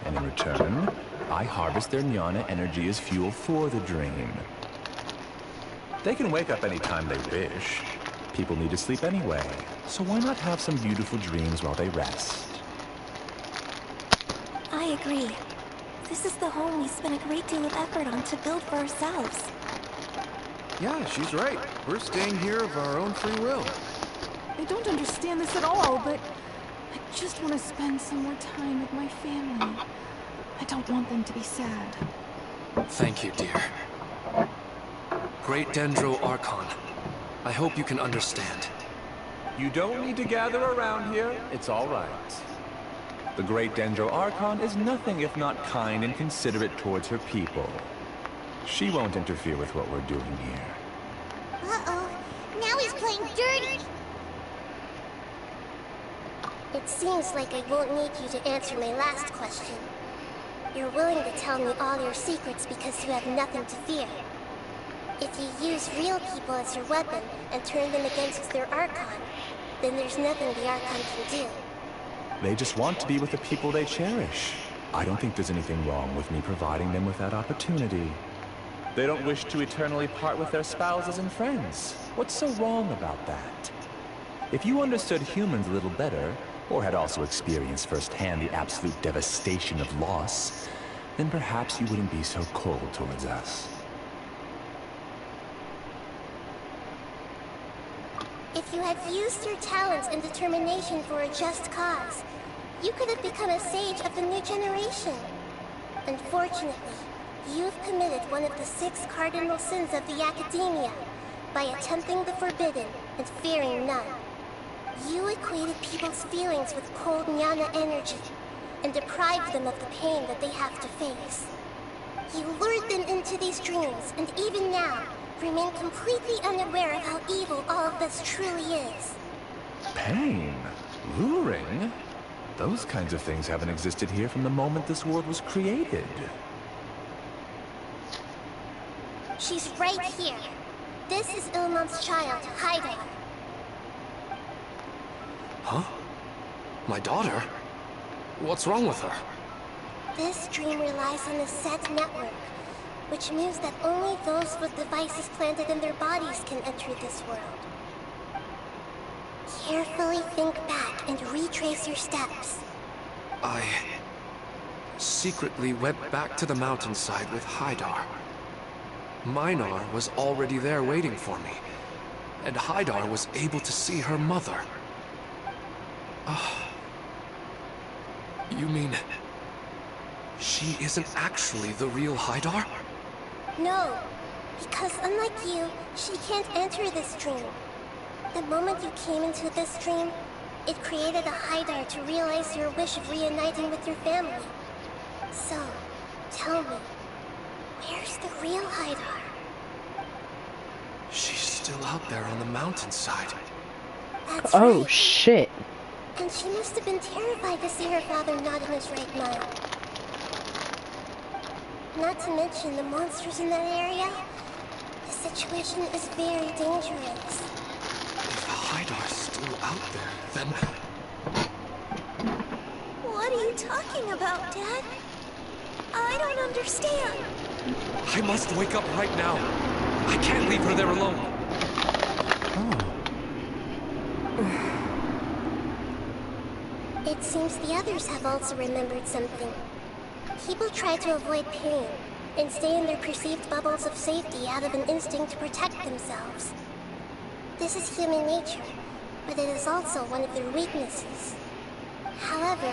S23: and in return, I harvest their jnana energy as fuel for the dream. They can wake up any time they wish. People need to sleep anyway, so why not have some beautiful dreams while they rest?
S16: I agree. This is the home we spent a great deal of effort on to build for ourselves.
S15: Yeah, she's right. We're staying here of our own free will.
S20: I don't understand this at all, but I just want to spend some more time with my family. I don't want them to be sad.
S13: Thank you, dear. Great Dendro Archon, I hope you can understand.
S23: You don't need to gather around here. It's all right. The great Dendro Archon is nothing if not kind and considerate towards her people. She won't interfere with what we're doing here.
S2: Uh-oh, now he's playing dirty!
S17: It seems like I won't need you to answer my last question. You're willing to tell me all your secrets because you have nothing to fear. If you use real people as your weapon and turn them against their Archon, then there's nothing the Archon can do.
S23: They just want to be with the people they cherish. I don't think there's anything wrong with me providing them with that opportunity. They don't wish to eternally part with their spouses and friends. What's so wrong about that? If you understood humans a little better, or had also experienced firsthand the absolute devastation of loss, then perhaps you wouldn't be so cold towards us.
S17: If you had used your talents and determination for a just cause, you could have become a sage of the new generation. Unfortunately, you've committed one of the 6 cardinal sins of the Academia by attempting the forbidden and fearing none. You equated people's feelings with cold Jnana energy and deprived them of the pain that they have to face. You lured them into these dreams, and even now, remain completely unaware of how evil all of this truly is.
S23: Pain? Luring? Those kinds of things haven't existed here from the moment this world was created.
S17: She's right here. This is Ilmon's child, Haidar.
S13: Huh? My daughter? What's wrong with her?
S17: This dream relies on a set network, which means that only those with devices planted in their bodies can enter this world. Carefully think back and retrace your steps.
S13: I secretly went back to the mountainside with Haidar. Minar was already there waiting for me, and Haidar was able to see her mother. You mean she isn't actually the real Haidar?
S17: No, because unlike you, she can't enter this dream. The moment you came into this dream, it created a Haidar to realize your wish of reuniting with your family. So, tell me, where's the real Haidar?
S13: She's still out there on the mountainside.
S17: That's
S1: oh,
S17: right.
S1: shit.
S17: And she must have been terrified to see her father not in his right mind. Not to mention the monsters in that area. The situation is very dangerous.
S13: If Haidar's still out there, then...
S2: What are you talking about, Dad? I don't understand.
S13: I must wake up right now. I can't leave her there alone.
S17: It seems the others have also remembered something. People try to avoid pain and stay in their perceived bubbles of safety out of an instinct to protect themselves. This is human nature, but it is also one of their weaknesses. However,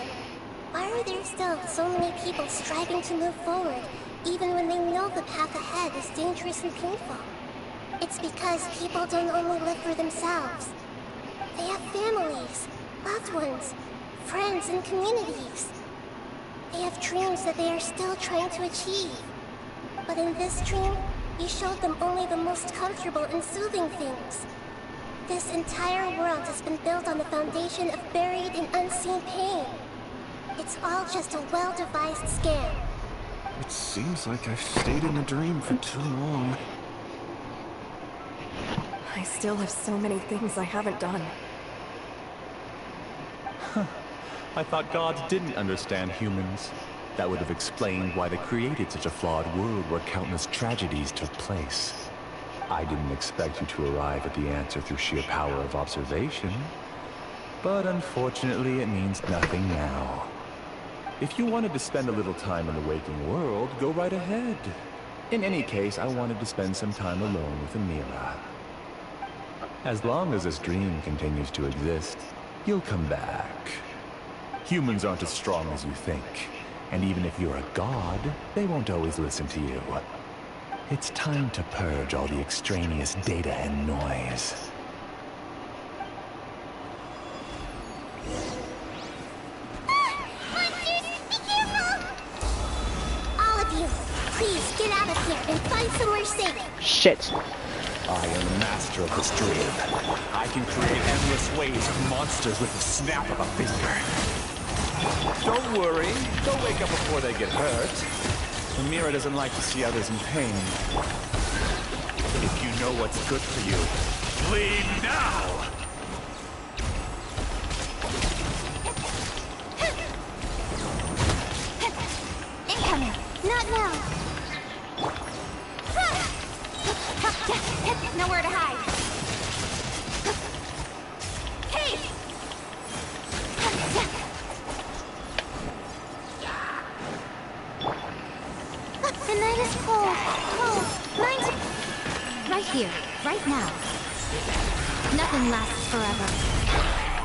S17: why are there still so many people striving to move forward, even when they know the path ahead is dangerous and painful? It's because people don't only live for themselves. They have families, loved ones, friends, and communities. They have dreams that they are still trying to achieve. But in this dream, you showed them only the most comfortable and soothing things. This entire world has been built on the foundation of buried and unseen pain. It's all just a well-devised scam.
S21: It seems like I've stayed in a dream for too long.
S22: I still have so many things I haven't done.
S23: I thought gods didn't understand humans. That would have explained why they created such a flawed world where countless tragedies took place. I didn't expect you to arrive at the answer through sheer power of observation. But unfortunately, it means nothing now. If you wanted to spend a little time in the waking world, go right ahead. In any case, I wanted to spend some time alone with Amira. As long as this dream continues to exist, you'll come back. Humans aren't as strong as you think, and even if you're a god, they won't always listen to you. It's time to purge all the extraneous data and noise.
S17: Monsters, be careful! All of you, please get out of here and find somewhere safe.
S1: Shit.
S23: I am the master of this dream. I can create endless waves of monsters with the snap of a finger. Don't worry, they'll wake up before they get hurt. Amira doesn't like to see others in pain. If you know what's good for you, bleed now!
S2: Incoming! Not now! Nowhere to hide! Hey!
S17: The night is cold, cold. Mine's
S2: Right here, right now. Nothing lasts forever.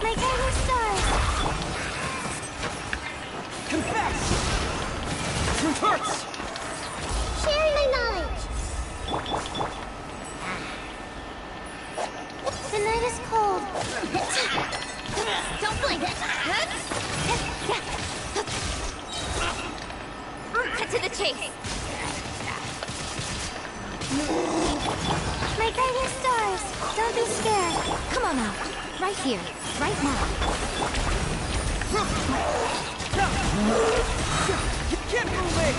S2: My guiding stars!
S18: Confess! Truth hurts!
S2: Sharing my knowledge! The night is cold. Don't blink! Cut to the chase! My guiding stars! Don't be scared! Come on out! Right here, right now!
S18: You can't move me!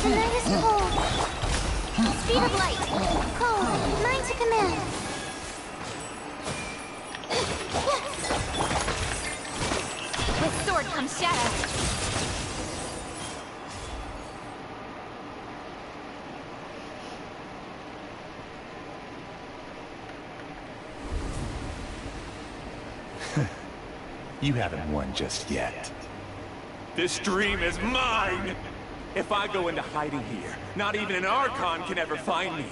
S2: The night is cold. Speed of light. Cold. Mine to command. With sword comes shadow.
S23: You haven't won just yet. This dream is mine! If I go into hiding here, not even an Archon can ever find me.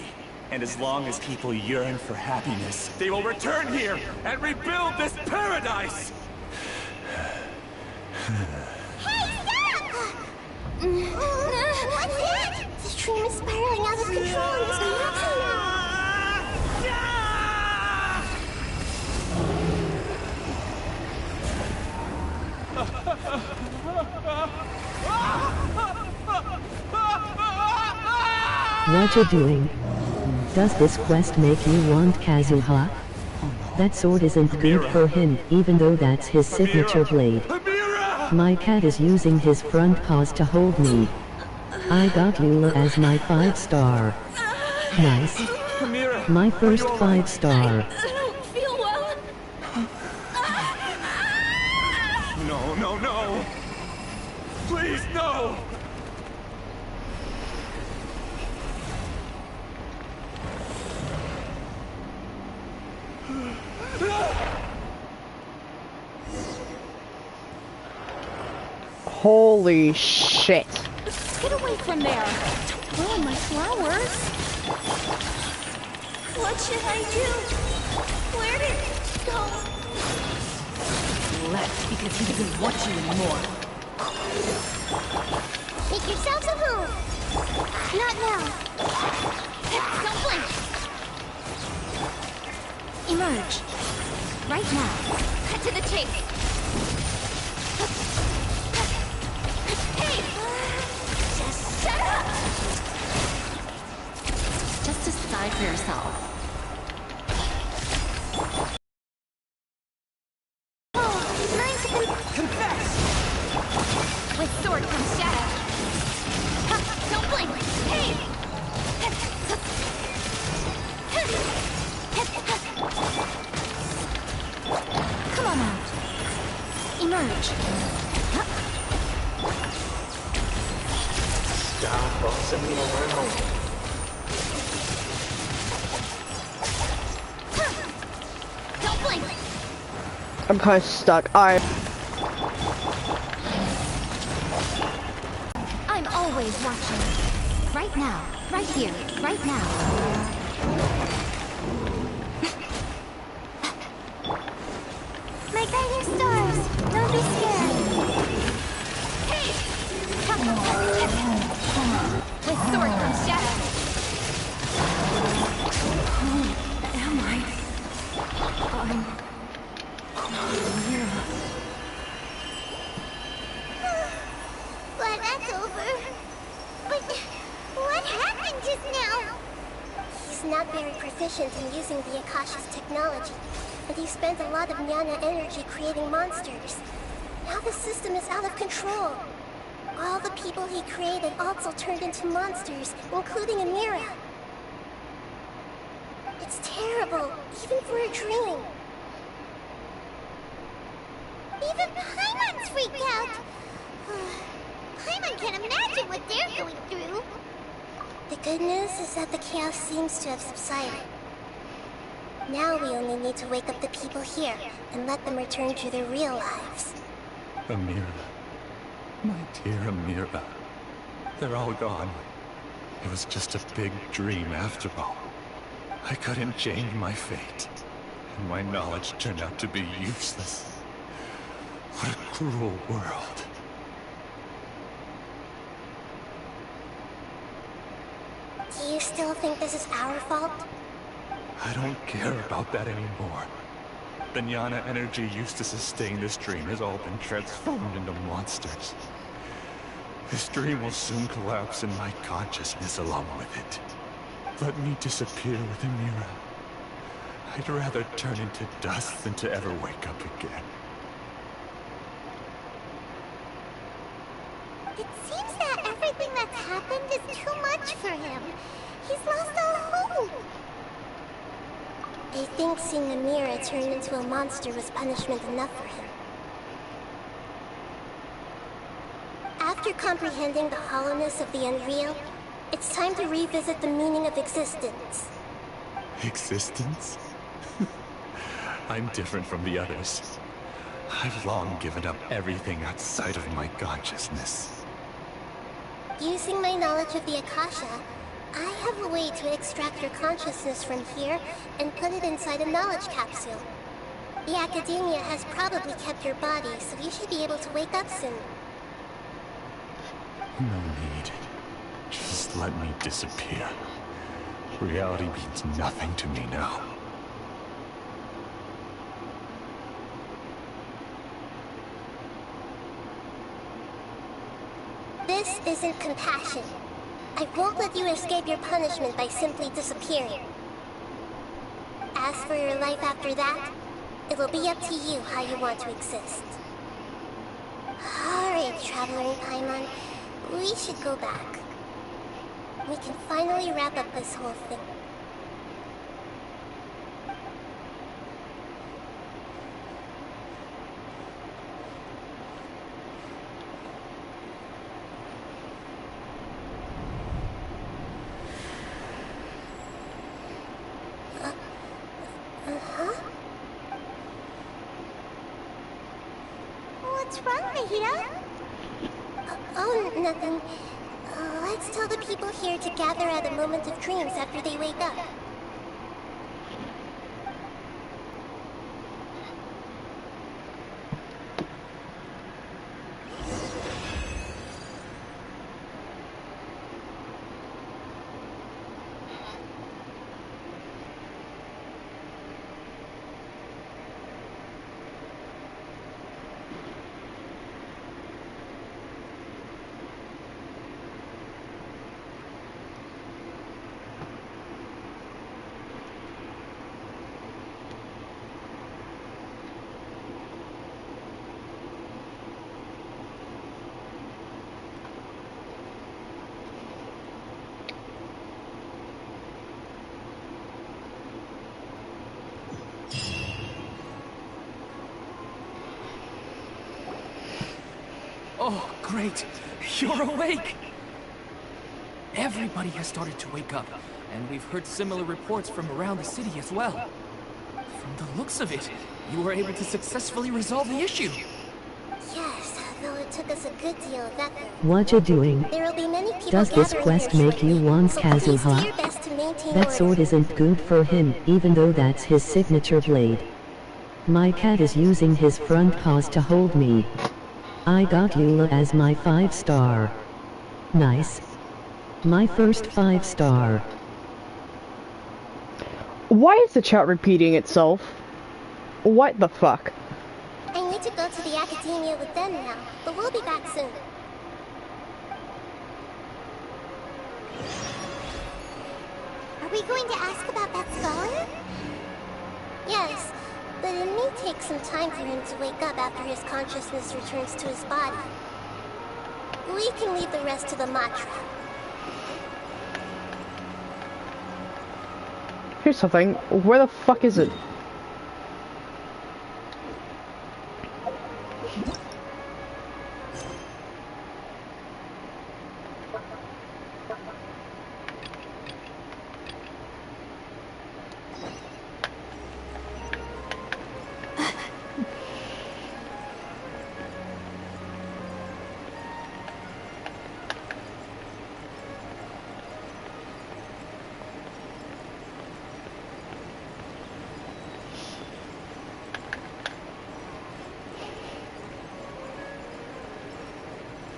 S23: And as long as people yearn for happiness, they will return here and rebuild this paradise!
S2: What's that? This dream is spiraling out of control and it's collapsing now.
S9: What you doing? Does this quest make you want Kazuha? That sword isn't good for him, even though that's his signature blade. My cat is using his front paws to hold me. I got Lula as my 5-star. Nice. My first 5-star.
S2: I don't feel well.
S23: No, no, no! Please, no!
S1: Holy shit.
S2: Get away from there. Don't ruin my flowers. What should I do? Where did it go?
S10: Left because he doesn't want you anymore.
S2: Make yourselves a move. Not now. Don't blink. Emerge. Right now. Cut to the chase. Hey! Just shut up!
S10: Just decide for yourself.
S2: Confess! With sword comes shadow. Don't blink! Hey! Come on out. Emerge.
S23: Stop bossing me around.
S2: Don't blink!
S1: I'm kind of stuck. Alright.
S2: I'm always watching. Right now. Right here. Right now. My guiding stars! Don't be scared! Hey! With sword comes shadow.
S20: Who am I?
S2: But that's over. But what happened just now?
S17: He's not very proficient in using the Akasha's technology, and he spent a lot of Jnana energy creating monsters. Now the system is out of control. All the people he created also turned into monsters, including Amira. It's terrible, even for a dream.
S2: Even Paimon's freaked out. Paimon can't imagine what they're going through.
S17: The good news is that the chaos seems to have subsided. Now we only need to wake up the people here and let them return to their real lives.
S23: Amira. My dear Amira. They're all gone. It was just a big dream after all. I couldn't change my fate, and my knowledge turned out to be useless. What a cruel world.
S17: Do you still think this is our fault?
S23: I don't care about that anymore. The jnana energy used to sustain this dream has all been transformed into monsters. This dream will soon collapse in my consciousness along with it. Let me disappear with Amira. I'd rather turn into dust than to ever wake up again.
S2: It seems that everything that's happened is too much for him. He's lost all hope.
S17: I think seeing Amira turn into a monster was punishment enough for him. After comprehending the hollowness of the unreal, it's time to revisit the meaning of existence.
S23: Existence? I'm different from the others. I've long given up everything outside of my consciousness.
S17: Using my knowledge of the Akasha, I have a way to extract your consciousness from here and put it inside a knowledge capsule. The Academia has probably kept your body, so you should be able to wake up soon.
S23: No need. Just let me disappear. Reality means nothing to me now.
S17: This isn't compassion. I won't let you escape your punishment by simply disappearing. As for your life after that, it will be up to you how you want to exist. Alright, Traveler in Paimon, we should go back. We can finally wrap up this whole thing.
S2: What's wrong, Mahito?
S17: Oh, nothing. Let's tell the people here to gather at a moment of dreams after they wake up.
S14: Oh, great! You're awake! Everybody has started to wake up, and we've heard similar reports from around the city as well. From the looks of it, you were able to successfully resolve the issue.
S17: Yes, though it took us a good deal of effort.
S9: What you doing?
S17: There will be many people
S9: Does this
S17: gathering
S9: quest
S17: here
S9: make you
S17: shortly,
S9: want
S17: so please do your
S9: Kazuha?
S17: best to maintain
S9: That
S17: order.
S9: sword isn't good for him, even though that's his signature blade. My cat is using his front paws to hold me. I got Eula as my 5-star. Nice. My first 5-star.
S1: Why is the chat repeating itself? What the fuck?
S17: I need to go to the Academia with them now, but we'll be back soon.
S2: Are we going to ask about that scholar?
S17: Yes, but it may take some time for him to wake up after his consciousness returns to his body. We can leave the rest to the Matra.
S1: Here's something. Where the fuck is it?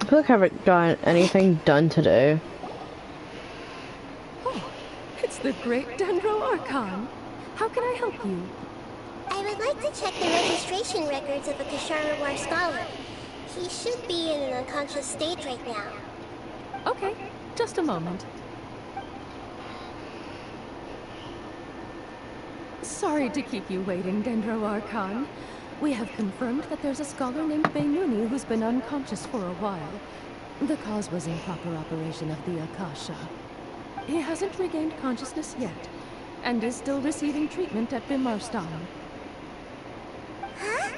S1: feel like I haven't gotten anything done today.
S20: Oh, it's the great Dendro Archon. How can I help you?
S17: I would like to check the registration records of a Kashara War scholar. He should be in an unconscious state right now.
S20: Okay, just a moment. Sorry to keep you waiting, Dendro Archon. We have confirmed that there's a scholar named Beinuni who's been unconscious for a while. The cause was improper operation of the Akasha. He hasn't regained consciousness yet, and is still receiving treatment at Bimarstan.
S2: Huh?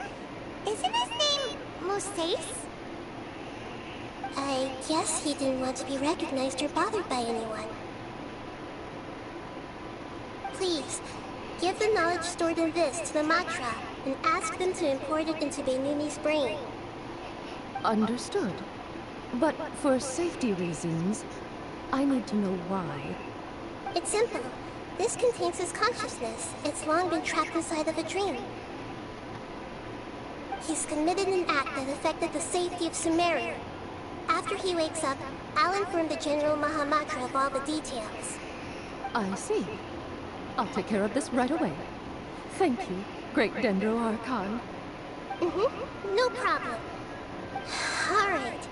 S2: Isn't his name Moses?
S17: I guess he didn't want to be recognized or bothered by anyone. Please, give the knowledge stored in this to the Matra, and ask them to import it into Beinuni's brain.
S20: Understood. But for safety reasons, I need to know why.
S17: It's simple. This contains his consciousness. It's long been trapped inside of a dream. He's committed an act that affected the safety of Sumeria. After he wakes up, I'll inform the General Mahamatra of all the details.
S20: I see. I'll take care of this right away. Thank you, Great Dendro Archon.
S17: No problem. Alright.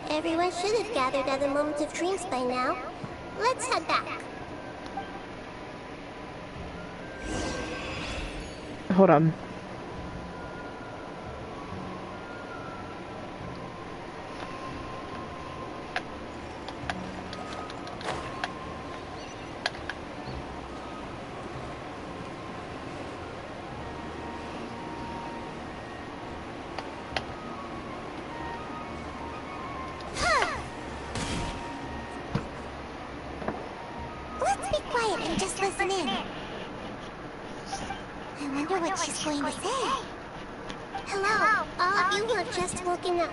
S17: Everyone should have gathered at the Moment of Dreams by now. Let's head back.
S1: Hold on.
S2: Let's be quiet and just listen in. I wonder what she's going to say.
S17: Hello, all of you who have just woken up.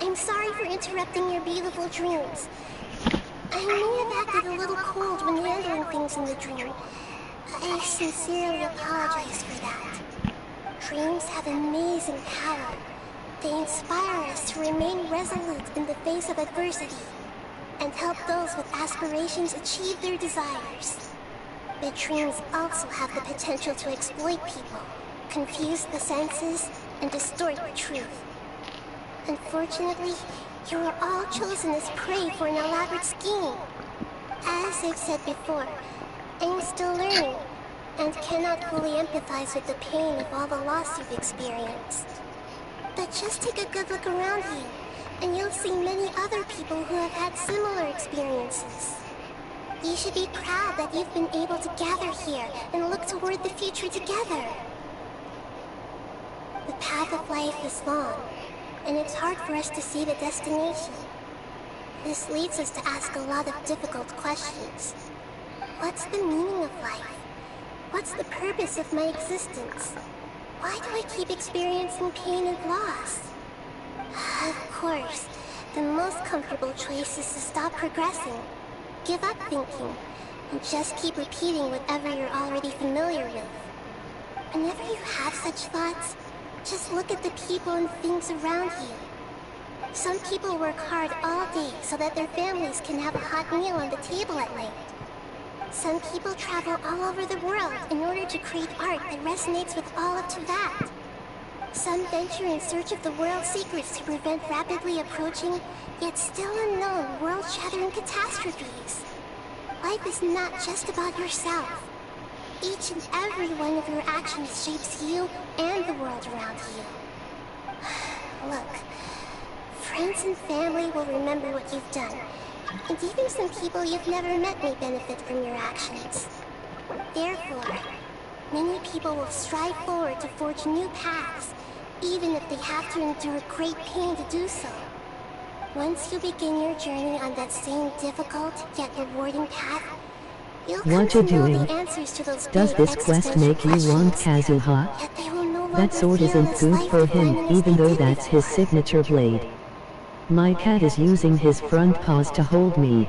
S17: I'm sorry for interrupting your beautiful dreams. I may have acted a little cold when handling things in the dream. I sincerely apologize for that. Dreams have amazing power. They inspire us to remain resolute in the face of adversity, and help those with aspirations achieve their desires. But dreams also have the potential to exploit people, confuse the senses, and distort the truth. Unfortunately, you are all chosen as prey for an elaborate scheme. As I've said before, I'm still learning, and cannot fully empathize with the pain of all the loss you've experienced. But just take a good look around you, and you'll see many other people who have had similar experiences. You should be proud that you've been able to gather here and look toward the future together. The path of life is long, and it's hard for us to see the destination. This leads us to ask a lot of difficult questions. What's the meaning of life? What's the purpose of my existence? Why do I keep experiencing pain and loss? Of course, the most comfortable choice is to stop progressing. Give up thinking, and just keep repeating whatever you're already familiar with. Whenever you have such thoughts, just look at the people and things around you. Some people work hard all day so that their families can have a hot meal on the table at night. Some people travel all over the world in order to create art that resonates with all of Teyvat. Some venture in search of the world's secrets to prevent rapidly approaching, yet still unknown, world-shattering catastrophes. Life is not just about yourself. Each and every one of your actions shapes you and the world around you. Look, friends and family will remember what you've done, and even some people you've never met may benefit from your actions. Therefore, many people will strive forward to forge new paths, even if they have to endure great pain to do so. Once you begin your journey on that same difficult yet rewarding path, you'll come
S9: What
S17: to
S9: you
S17: know
S9: doing?
S17: the answers to those
S9: Does
S17: big
S9: this quest make you want Kazuha?
S17: yet they will no
S9: That
S17: longer
S9: sword
S17: feel
S9: isn't
S17: as
S9: good for him,
S17: life-defining as
S9: even
S17: they
S9: though
S17: did
S9: that's his signature blade. My cat is using his front paws to hold me.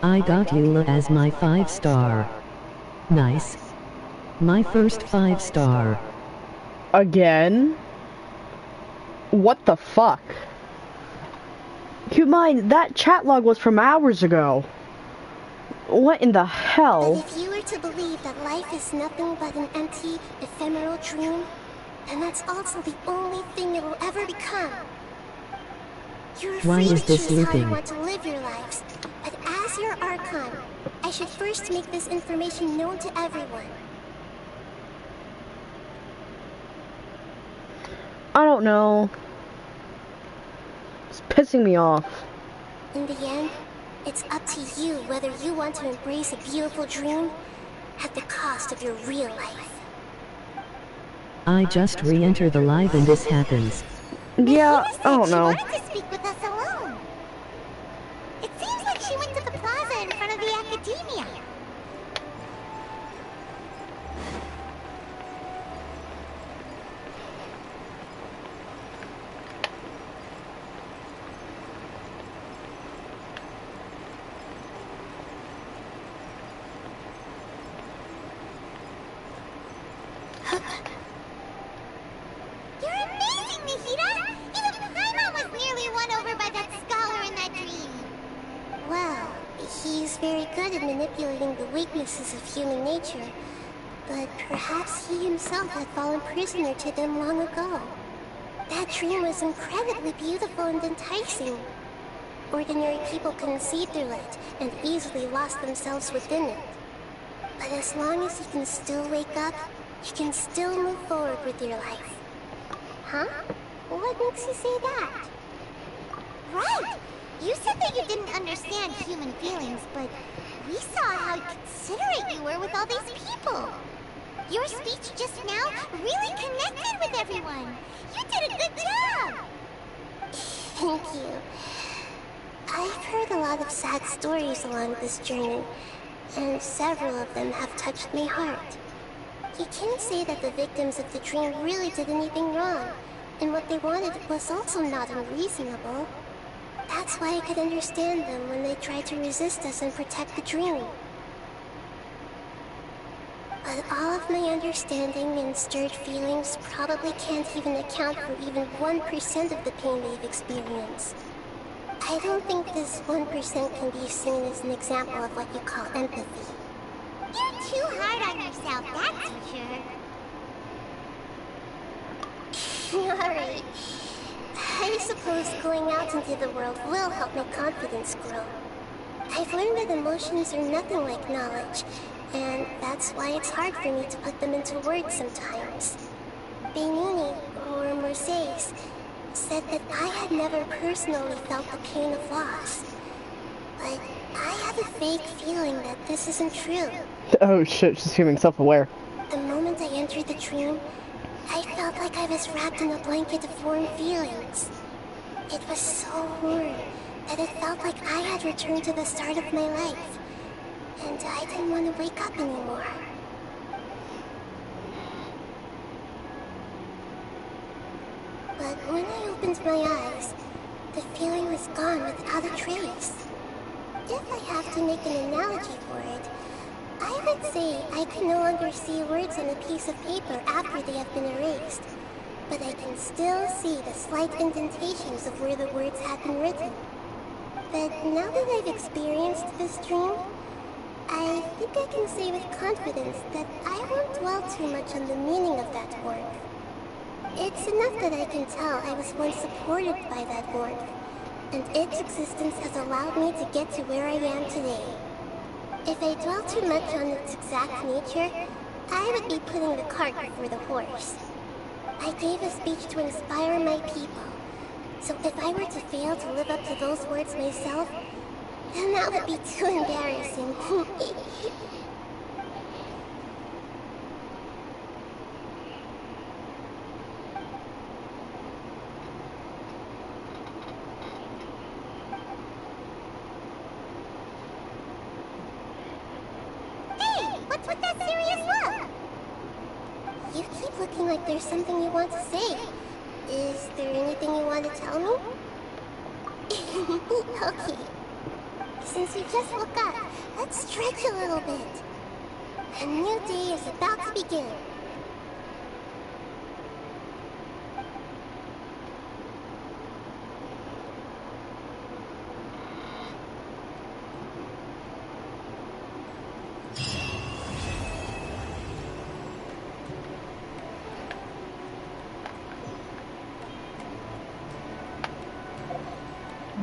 S9: I got Eula as my 5-star. Nice. My first 5-star.
S1: Again? What the fuck? Keep in mind, that chat log was from hours ago. What in the hell?
S17: But if you were to believe that life is nothing but an empty, ephemeral dream, then that's also the only thing it will ever become. You're
S9: Why
S17: free
S9: is
S17: to
S9: this
S17: choose how you
S9: looping?
S17: want to live your lives, but as your Archon, I should first make this information known to everyone.
S1: I don't know. It's pissing me off.
S17: In the end, it's up to you whether you want to embrace a beautiful dream at the cost of your real life.
S9: I just re-enter the live and this happens.
S1: Yeah, I don't know.
S2: She wanted to speak with us alone. It seems like she went to the plaza in front of the academia. You're amazing, Nihita! Even Paimon was nearly won over by that scholar in that dream.
S17: Well, he's very good at manipulating the weaknesses of human nature, but perhaps he himself had fallen prisoner to them long ago. That dream was incredibly beautiful and enticing. Ordinary people couldn't see through it and easily lost themselves within it. But as long as you can still wake up, you can still move forward with your life. Huh? What makes you say that?
S2: Right! You said that you didn't understand human feelings, but we saw how considerate you were with all these people. Your speech just now really connected with everyone. You did a good job!
S17: Thank you. I've heard a lot of sad stories along this journey, and several of them have touched my heart. You can't say that the victims of the dream really did anything wrong, and what they wanted was also not unreasonable. That's why I could understand them when they tried to resist us and protect the dream. But all of my understanding and stirred feelings probably can't even account for even 1% of the pain they've experienced. I don't think this 1% can be seen as an example of what you call empathy.
S2: You're too hard on yourself, that's for sure.
S17: Alright. I suppose going out into the world will help my confidence grow. I've learned that emotions are nothing like knowledge, and that's why it's hard for me to put them into words sometimes. Benuni, or Mercedes, said that I had never personally felt the pain of loss. But I have a vague feeling that this isn't true.
S1: Oh shit, she's feeling self-aware.
S17: The moment I entered the dream, I felt like I was wrapped in a blanket of warm feelings. It was so warm that it felt like I had returned to the start of my life, and I didn't want to wake up anymore. But when I opened my eyes, the feeling was gone without a trace. If I have to make an analogy for it, I would say I can no longer see words on a piece of paper after they have been erased, but I can still see the slight indentations of where the words had been written. But now that I've experienced this dream, I think I can say with confidence that I won't dwell too much on the meaning of that warmth. It's enough that I can tell I was once supported by that warmth, and its existence has allowed me to get to where I am today. If I dwell too much on its exact nature, I would be putting the cart before the horse. I gave a speech to inspire my people, so if I were to fail to live up to those words myself, then that would be too embarrassing.
S2: What's with that serious look?
S17: You keep looking like there's something you want to say. Is there anything you want to tell me? Okay. Since you just woke up, let's stretch a little bit. A new day is about to begin.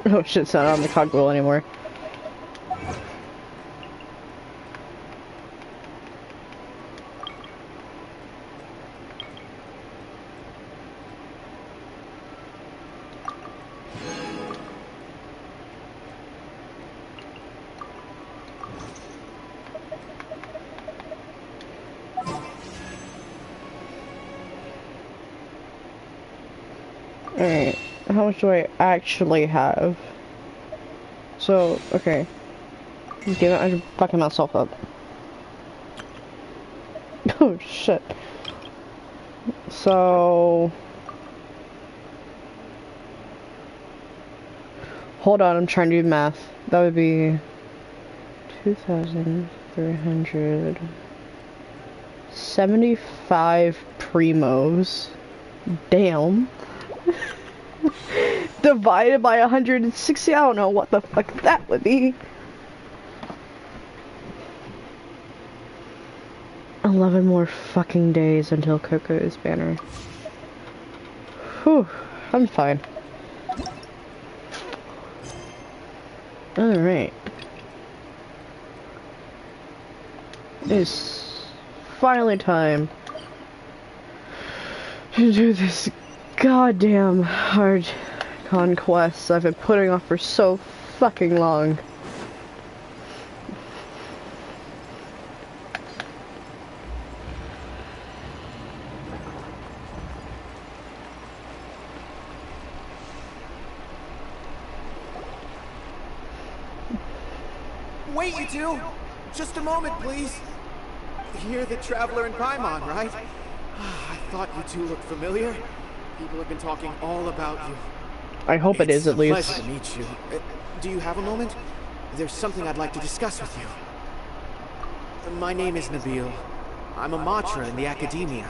S1: Oh shit, it's not on the cogwheel anymore. Alright, how much do I actually have? So, okay. Damn it, I'm fucking myself up. Oh shit. So... Hold on, I'm trying to do math. That would be... 2,375 primos. Damn. Divided by 160, I don't know what the fuck that would be. 11 more fucking days until Coco's banner. Whew, I'm fine. Alright. It's finally time to do this goddamn hard conquest I've been putting off for so fucking long.
S7: Wait, you two! Just a moment, please. You're the Traveler in Paimon, right? I thought you two looked familiar. People have been talking all about you.
S1: I hope it is, at least.
S7: It's a pleasure to meet you. Do you have a moment? There's something I'd like to discuss with you. My name is Nabil. I'm a Matra in the Academia.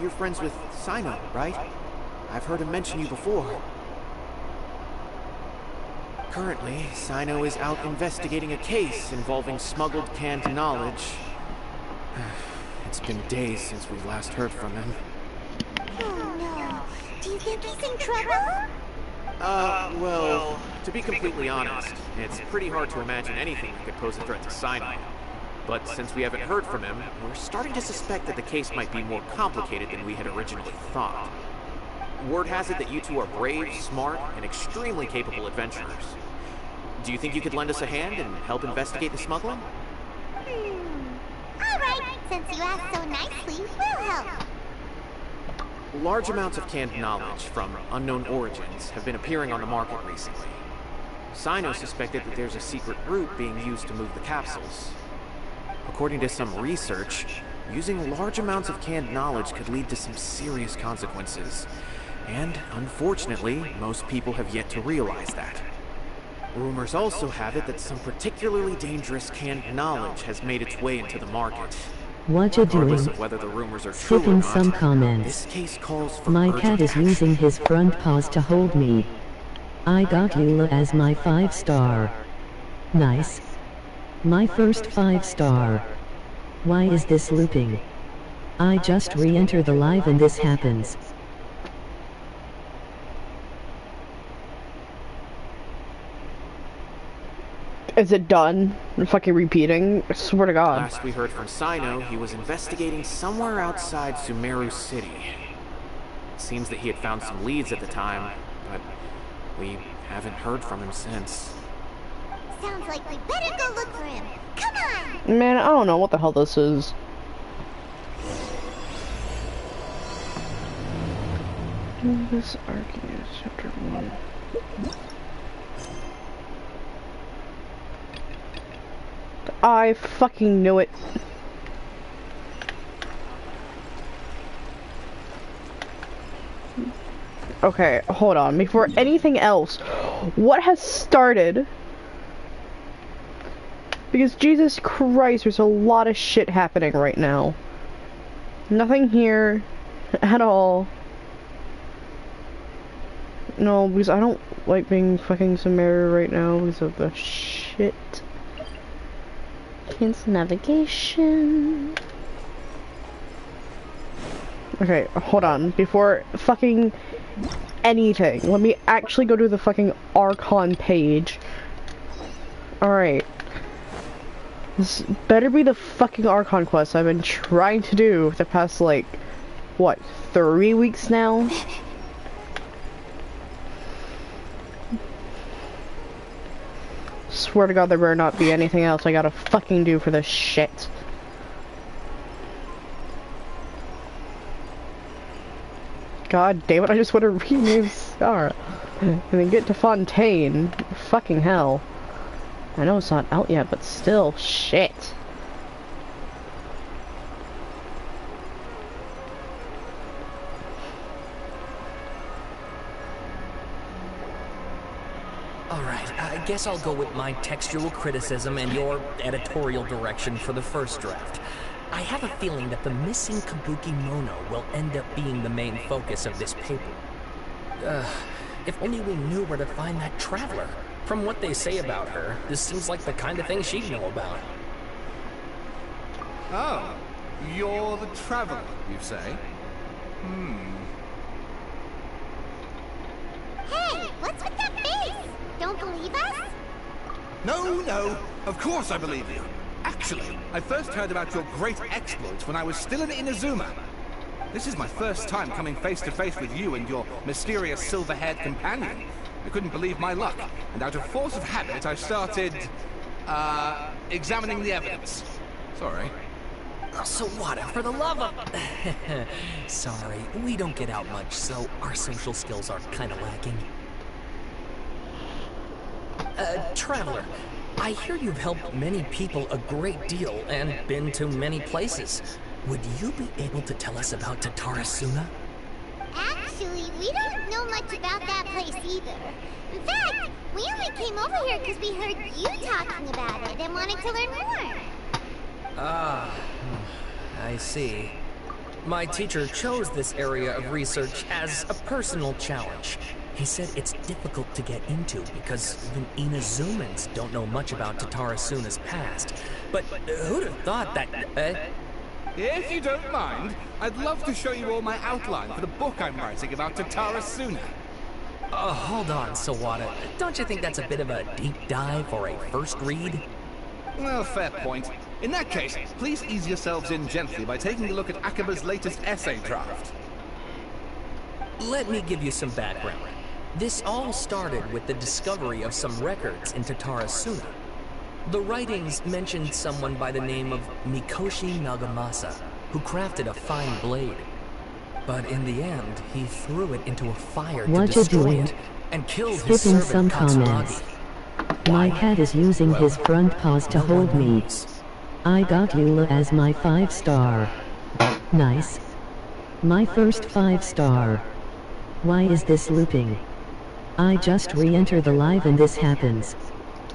S7: You're friends with Sino, right? I've heard him mention you before. Currently, Sino is out investigating a case involving smuggled canned knowledge. It's been days since we last heard from him.
S2: Oh no. Do you think he's in trouble?
S7: Well, to be completely honest, it's pretty hard to imagine anything that could pose a threat to Sino. But since we haven't heard from him, we're starting to suspect that the case might be more complicated than we had originally thought. Word has it that you two are brave, smart, and extremely capable adventurers. Do you think you could lend us a hand and help investigate the smuggling?
S2: Alright, since you asked so nicely, we'll help.
S7: Large amounts of canned knowledge from unknown origins have been appearing on the market recently. Sino suspected that there's a secret route being used to move the capsules. According to some research, using large amounts of canned knowledge could lead to some serious consequences. And, unfortunately, most people have yet to realize that. Rumors also have it that some particularly dangerous canned knowledge has made its way into the market.
S9: What you doing?
S7: Regardless of whether the rumors are true or
S9: Skipping
S7: not,
S9: some comments.
S7: this case calls for
S9: My
S7: urgent
S9: cat is
S7: action.
S9: using his front paws to hold me. I got Eula as my 5-star. Nice. My first 5-star. Why is this looping? I just re-enter the live and this happens.
S1: Is it done? I'm fucking repeating? I swear to God.
S7: Last we heard from Sino, he was investigating somewhere outside Sumeru City. It seems that he had found some leads at the time, but we haven't heard from him since.
S2: Sounds like we better go look for him. Come on!
S1: Man, I don't know what the hell this is. This argument, chapter 1. I fucking knew it. Okay, hold on. Before anything else, what has started? Because Jesus Christ, there's a lot of shit happening right now. Nothing here at all. No, because I don't like being fucking Sumeru right now because of the shit. Cancel navigation. Okay, hold on. Before fucking anything. Let me actually go to the fucking Archon page. Alright. This better be the fucking Archon quest I've been trying to do for the past, like, what, 3 weeks now? Swear to God there better not be anything else I gotta fucking do for this shit. God damn it, I just want to rename Star. And then get to Fontaine. Fucking hell. I know it's not out yet, but still, shit.
S14: Alright, I guess I'll go with my textual criticism and your editorial direction for the first draft. I have a feeling that the missing Kabuki Mono will end up being the main focus of this paper. If only we knew where to find that traveler. From what they say about her, this seems like the kind of thing she'd know about.
S15: Oh, you're the traveler, you say?
S2: Hey, what's with that face? Don't believe us?
S15: No, of course I believe you. Actually, I first heard about your great exploits when I was still in Inazuma. This is my first time coming face to face with you and your mysterious silver-haired companion. I couldn't believe my luck, and out of force of habit, I started, examining the evidence. Sorry.
S14: So what, for the love of... Sorry, we don't get out much, so our social skills are kind of lacking. Traveler, I hear you've helped many people a great deal and been to many places. Would you be able to tell us about Tatarasuna?
S2: Actually, we don't know much about that place either. In fact, we only came over here because we heard you talking about it and wanted to learn more.
S14: Ah, I see. My teacher chose this area of research as a personal challenge. He said it's difficult to get into because even Inazumans don't know much about Tatarasuna's past. But who'd have thought that...
S15: If you don't mind, I'd love to show you all my outline for the book I'm writing about Tatarasuna.
S14: Hold on, Sawada. Don't you think that's a bit of a deep dive or a first read?
S15: Well, fair point. In that case, please ease yourselves in gently by taking a look at Akaba's latest essay draft.
S14: Let me give you some background. This all started with the discovery of some records in Tatarasuna. The writings mentioned someone by the name of Mikoshi Nagamasa, who crafted a fine blade. But in the end, he threw it into a fire to destroy it, and killed his
S9: Skipping some
S14: servant
S9: comments.
S14: Katsuragi.
S9: My cat is using his front paws to hold me. I got Eula as my 5-star. Nice. My first 5-star. Why is this looping? I just re-enter the live and this happens.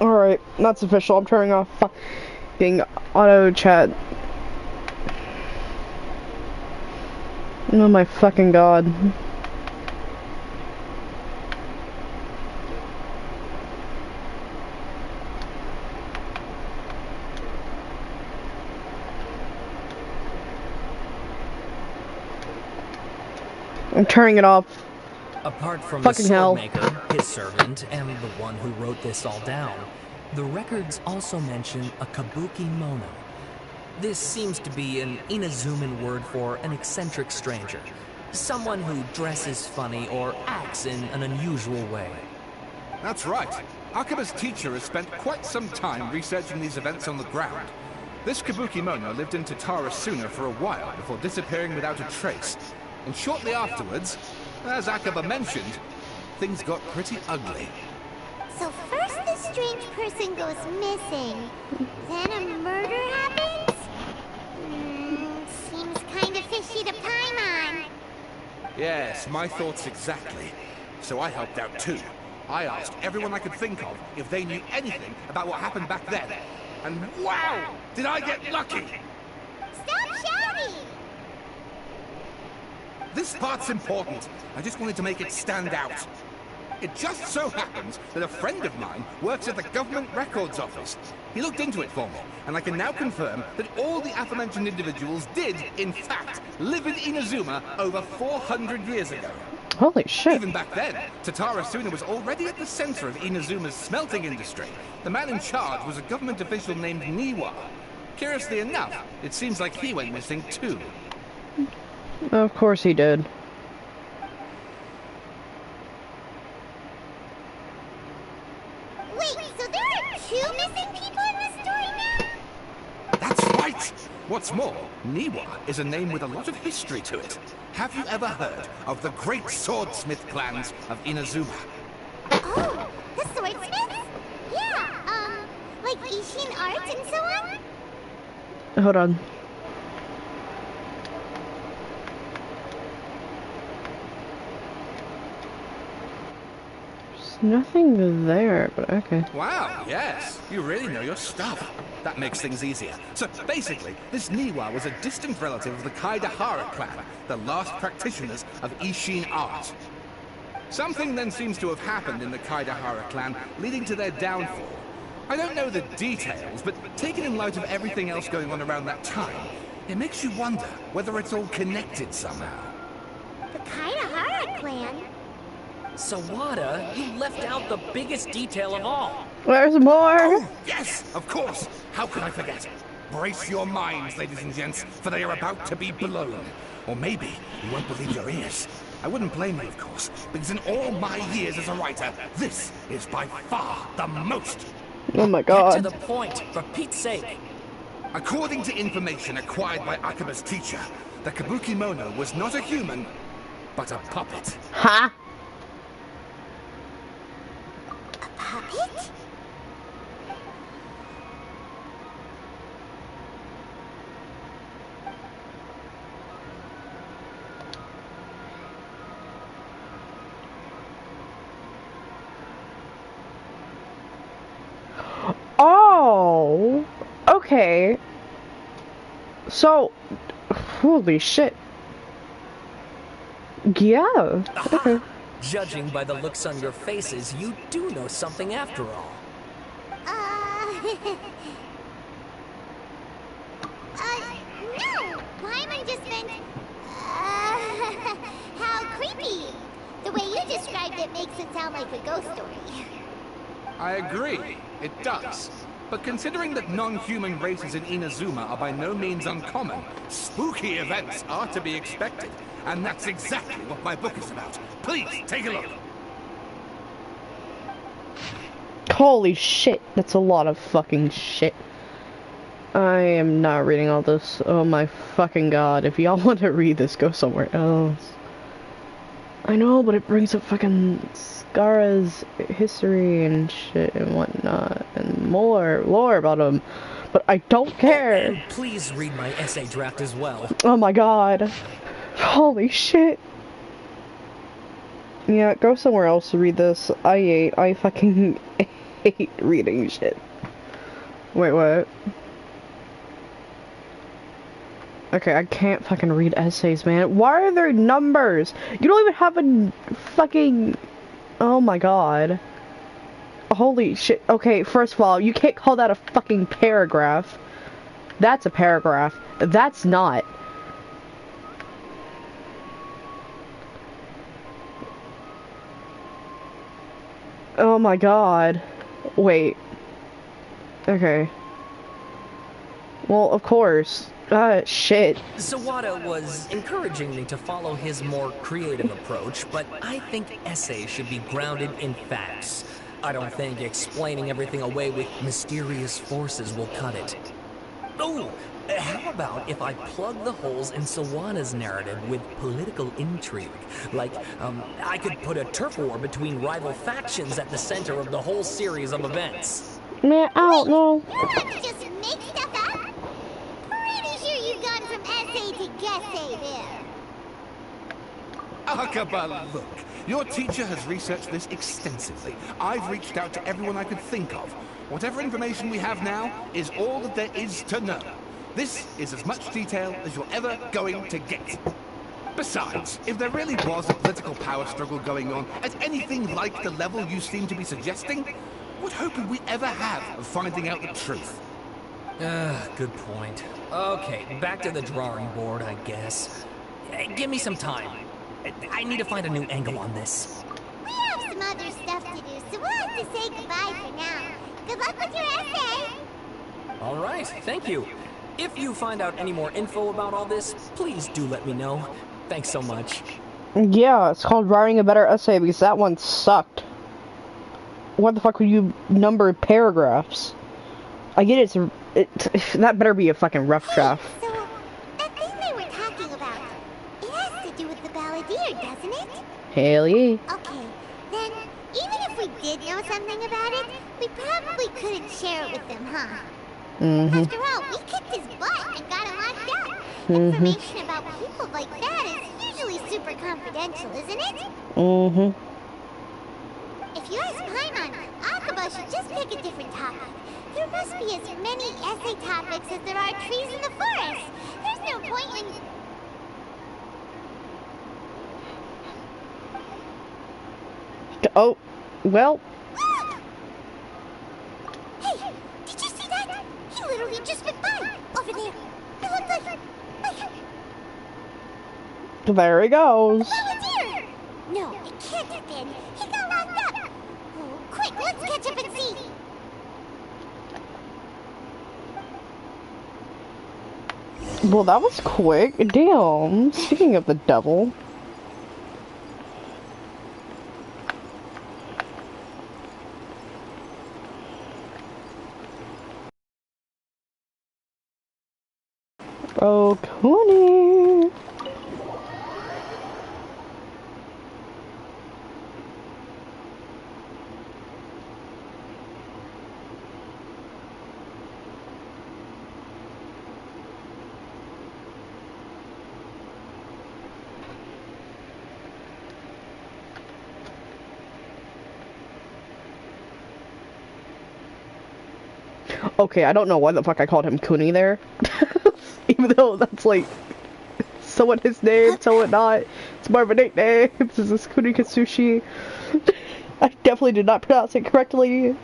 S1: Alright, that's official. I'm turning off fucking auto chat. Oh my fucking god. I'm turning it off.
S14: Apart from
S1: fucking
S14: the
S1: hell.
S14: swordmaker, his servant, and the one who wrote this all down, the records also mention a kabuki mono. This seems to be an Inazuman word for an eccentric stranger. Someone who dresses funny or acts in an unusual way.
S15: That's right. Akaba's teacher has spent quite some time researching these events on the ground. This kabuki mono lived in Tatarasuna for a while before disappearing without a trace. And shortly afterwards, as Akaba mentioned, things got pretty ugly.
S2: So first this strange person goes missing, then a murder happens? Seems kinda fishy to Paimon.
S15: Yes, my thoughts exactly. So I helped out too. I asked everyone I could think of if they knew anything about what happened back then. And wow, did I get lucky!
S2: Stop shouting!
S15: This part's important. I just wanted to make it stand out. It just so happens that a friend of mine works at the government records office. He looked into it for me, and I can now confirm that all the aforementioned individuals did, in fact, live in Inazuma over 400 years ago.
S1: Holy shit.
S15: Even back then, Tatara Suna was already at the center of Inazuma's smelting industry. The man in charge was a government official named Niwa. Curiously enough, it seems like he went missing too.
S1: Of course he did.
S2: Wait, so there are 2 missing people in this story now?
S15: That's right! What's more, Niwa is a name with a lot of history to it. Have you ever heard of the great swordsmith clans of Inazuma?
S2: Oh, the swordsmiths? Yeah, like Ishin art and so on?
S1: Hold on. There's nothing there, but okay.
S15: Wow, yes. You really know your stuff. That makes things easier. So basically, this Niwa was a distant relative of the Kaidahara clan, the last practitioners of Ishin art. Something then seems to have happened in the Kaidahara clan, leading to their downfall. I don't know the details, but taken in light of everything else going on around that time, it makes you wonder whether it's all connected somehow.
S2: The Kaidahara clan?
S14: Sawada, you left out the biggest detail of all.
S1: Where's more?
S15: Oh, yes, of course. How could I forget? Brace your minds, ladies and gents, for they are about to be blown. Or maybe you won't believe your ears. I wouldn't blame you, of course, because in all my years as a writer, this is by far the most.
S1: Oh my god.
S14: Get to the point, for Pete's sake.
S15: According to information acquired by Akaba's teacher, the Kabukimono was not a human, but a puppet.
S1: Ha!
S2: A puppet?
S1: Oh, okay. So, holy shit. Yeah. Okay.
S14: Judging by the looks on your faces, you do know something after all.
S2: No! Paimon just meant, how creepy. The way you described it makes it sound like a ghost story.
S15: I agree, it does. But considering that non-human races in Inazuma are by no means uncommon, spooky events are to be expected. And that's exactly what my book is about. Please, take a look.
S1: Holy shit, that's a lot of fucking shit. I am not reading all this. Oh my fucking god. If y'all want to read this, go somewhere else. I know, but it brings up fucking Skara's history and shit and whatnot. And more lore about him. But I don't care.
S14: And please read my essay draft as well.
S1: Oh my god. Holy shit. Yeah, go somewhere else to read this. I fucking hate reading shit. Wait, what? Okay, I can't fucking read essays, man. Why are there numbers? You don't even have a fucking... Oh my god. Holy shit. Okay, first of all, you can't call that a fucking paragraph. That's a paragraph. That's not. Oh my god. Wait. Okay. Well, of course. Shit.
S14: Sawada was encouraging me to follow his more creative approach, but I think essays should be grounded in facts. I don't think explaining everything away with mysterious forces will cut it. Oh, how about if I plug the holes in Sawada's narrative with political intrigue? Like, I could put a turf war between rival factions at the center of the whole series of events.
S1: Man, I don't know.
S2: You want to just make stuff up? Pretty sure you've gone from essay to guessay there.
S15: Akaba, look. Your teacher has researched this extensively. I've reached out to everyone I could think of. Whatever information we have now is all that there is to know. This is as much detail as you're ever going to get. Besides, if there really was a political power struggle going on at anything like the level you seem to be suggesting, what hope would we ever have of finding out the truth?
S14: Good point. Okay, back to the drawing board, I guess. Give me some time. I need to find a new angle on this.
S2: We have some other stuff to do, so we'll have to say goodbye for now. Good luck with your essay!
S14: All right, thank you. If you find out any more info about all this, please do let me know. Thanks so much.
S1: Yeah, it's called writing a better essay because that one sucked. What the fuck would you number paragraphs? I get it's that better be a fucking rough draft.
S2: So, that thing they were talking about, it has to do with the balladeer, doesn't it?
S1: Hell yeah.
S2: Okay, then, even if we did know something about it, we probably couldn't share it with them, huh? After all, we kicked his butt and got him locked up. Information about people like that is usually super confidential, isn't it? If you ask Paimon, Akaba should just pick a different topic. There must be as many essay topics as there are trees in the forest. There's no point in...
S1: Oh, well.
S2: Hey, did you see that? He literally just went by. Over there. It looked like...
S1: There he goes.
S2: Balladeer! No, it can't have been. He got locked up. Oh, quick, let's catch up and see.
S1: Well, that was quick. Damn. Speaking of the devil. Oh, Kuni. Okay, I don't know why the fuck I called him Kuni there. Even though that's like somewhat his name, somewhat not. It's more of a nickname. This is Kuni Katsushi. I definitely did not pronounce it correctly.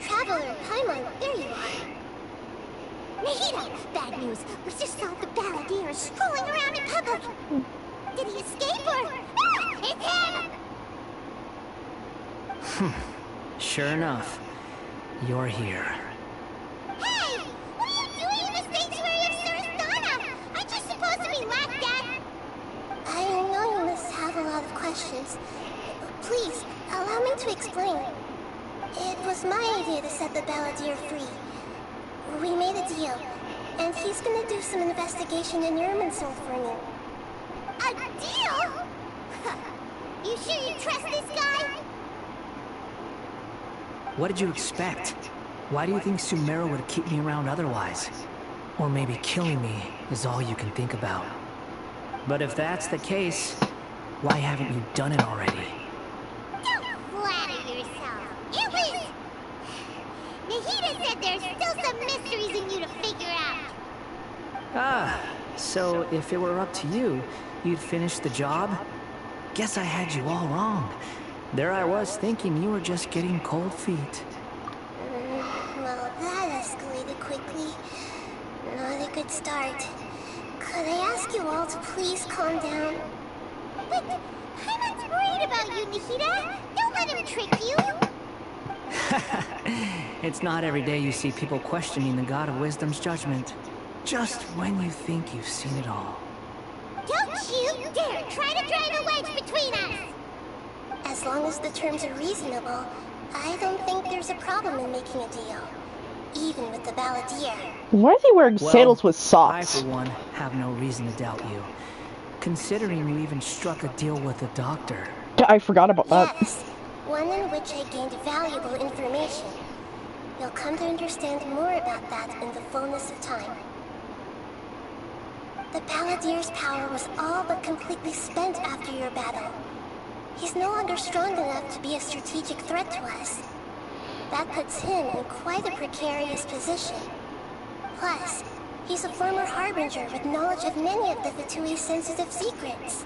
S2: Traveler, Paimon, there you are. Nahida, bad news. We just saw the balladeer strolling around in public. Did he escape or... Ah, it's him!
S8: Sure enough, you're here.
S2: Hey! What are you doing in the sanctuary of Surasthana? Aren't you supposed to be laughed at?
S17: I know you must have a lot of questions. Please, allow me to explain. It was my idea to set the balladeer free. We made a deal, and he's gonna do some investigation in Yermansoul for me.
S2: A deal? You sure you trust this guy?
S8: What did you expect? Why do you think Sumeru would keep me around otherwise? Or maybe killing me is all you can think about. But if that's the case, why haven't you done it already?
S2: Don't flatter yourself. It was... Nahida said there's still some mysteries in you to figure out.
S8: Ah, so if it were up to you, you'd finish the job? Guess I had you all wrong. There I was thinking you were just getting cold feet.
S17: Well, that escalated quickly. Not a good start. Could I ask you all to please calm down?
S2: But Paimon's worried about you, Nahida. Don't let him trick you.
S8: It's not every day you see people questioning the God of Wisdom's judgment. Just when you think you've seen it all.
S2: Don't you dare try to drive a wedge between us!
S17: As long as the terms are reasonable, I don't think there's a problem in making a deal. Even with the balladeer.
S1: Why is he wearing sandals with socks?
S8: I, for one, have no reason to doubt you. Considering you even struck a deal with the doctor.
S1: I forgot about that.
S17: Yes, one in which I gained valuable information. You'll come to understand more about that in the fullness of time. The balladeer's power was all but completely spent after your battle. He's no longer strong enough to be a strategic threat to us. That puts him in quite a precarious position. Plus, he's a former harbinger with knowledge of many of the Fatui's sensitive secrets.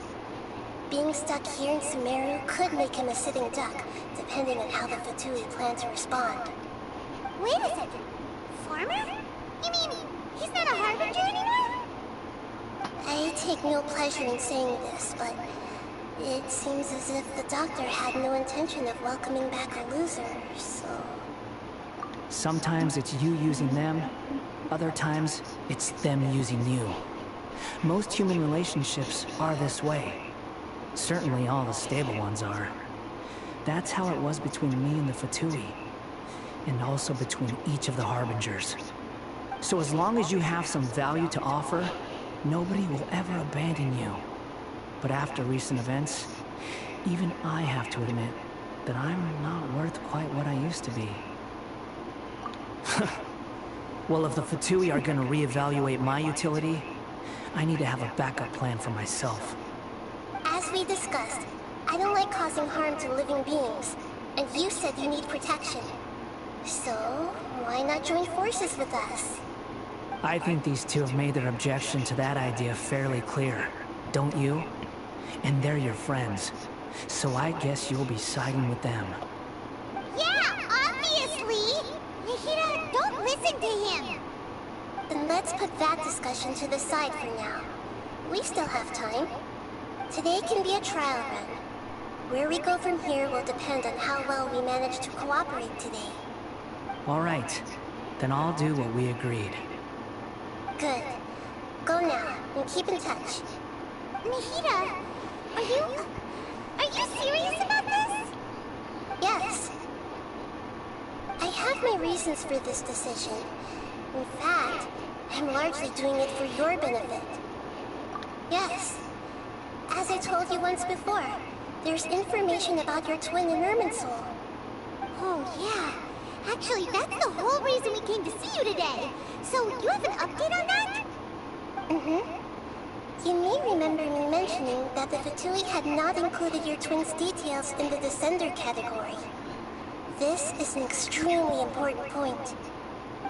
S17: Being stuck here in Sumeru could make him a sitting duck, depending on how the Fatui plan to respond.
S2: Wait a second. Farmer? You mean he's not a harbinger anymore?
S17: I take no pleasure in saying this, but it seems as if the doctor had no intention of welcoming back a loser, so...
S8: Sometimes it's you using them, other times it's them using you. Most human relationships are this way. Certainly all the stable ones are. That's how it was between me and the Fatui, and also between each of the Harbingers. So as long as you have some value to offer, nobody will ever abandon you. But after recent events, even I have to admit that I'm not worth quite what I used to be. Well, if the Fatui are gonna reevaluate my utility, I need to have a backup plan for myself.
S17: As we discussed, I don't like causing harm to living beings, and you said you need protection. So, why not join forces with us?
S8: I think these two have made their objection to that idea fairly clear, don't you? And they're your friends, so I guess you'll be siding with them.
S2: Yeah, obviously! Nihira, don't listen to him!
S17: Then let's put that discussion to the side for now. We still have time. Today can be a trial run. Where we go from here will depend on how well we manage to cooperate today.
S8: All right, then I'll do what we agreed.
S17: Good. Go now, and keep in touch.
S2: Nihira, are you serious about this?
S17: Yes. I have my reasons for this decision. In fact, I'm largely doing it for your benefit. Yes. As I told you once before, there's information about your twin in Irminsul.
S2: Oh, yeah. Actually, that's the whole reason we came to see you today. So, you have an update on that?
S17: You may remember me mentioning that the Fatui had not included your twin's details in the Descender category. This is an extremely important point.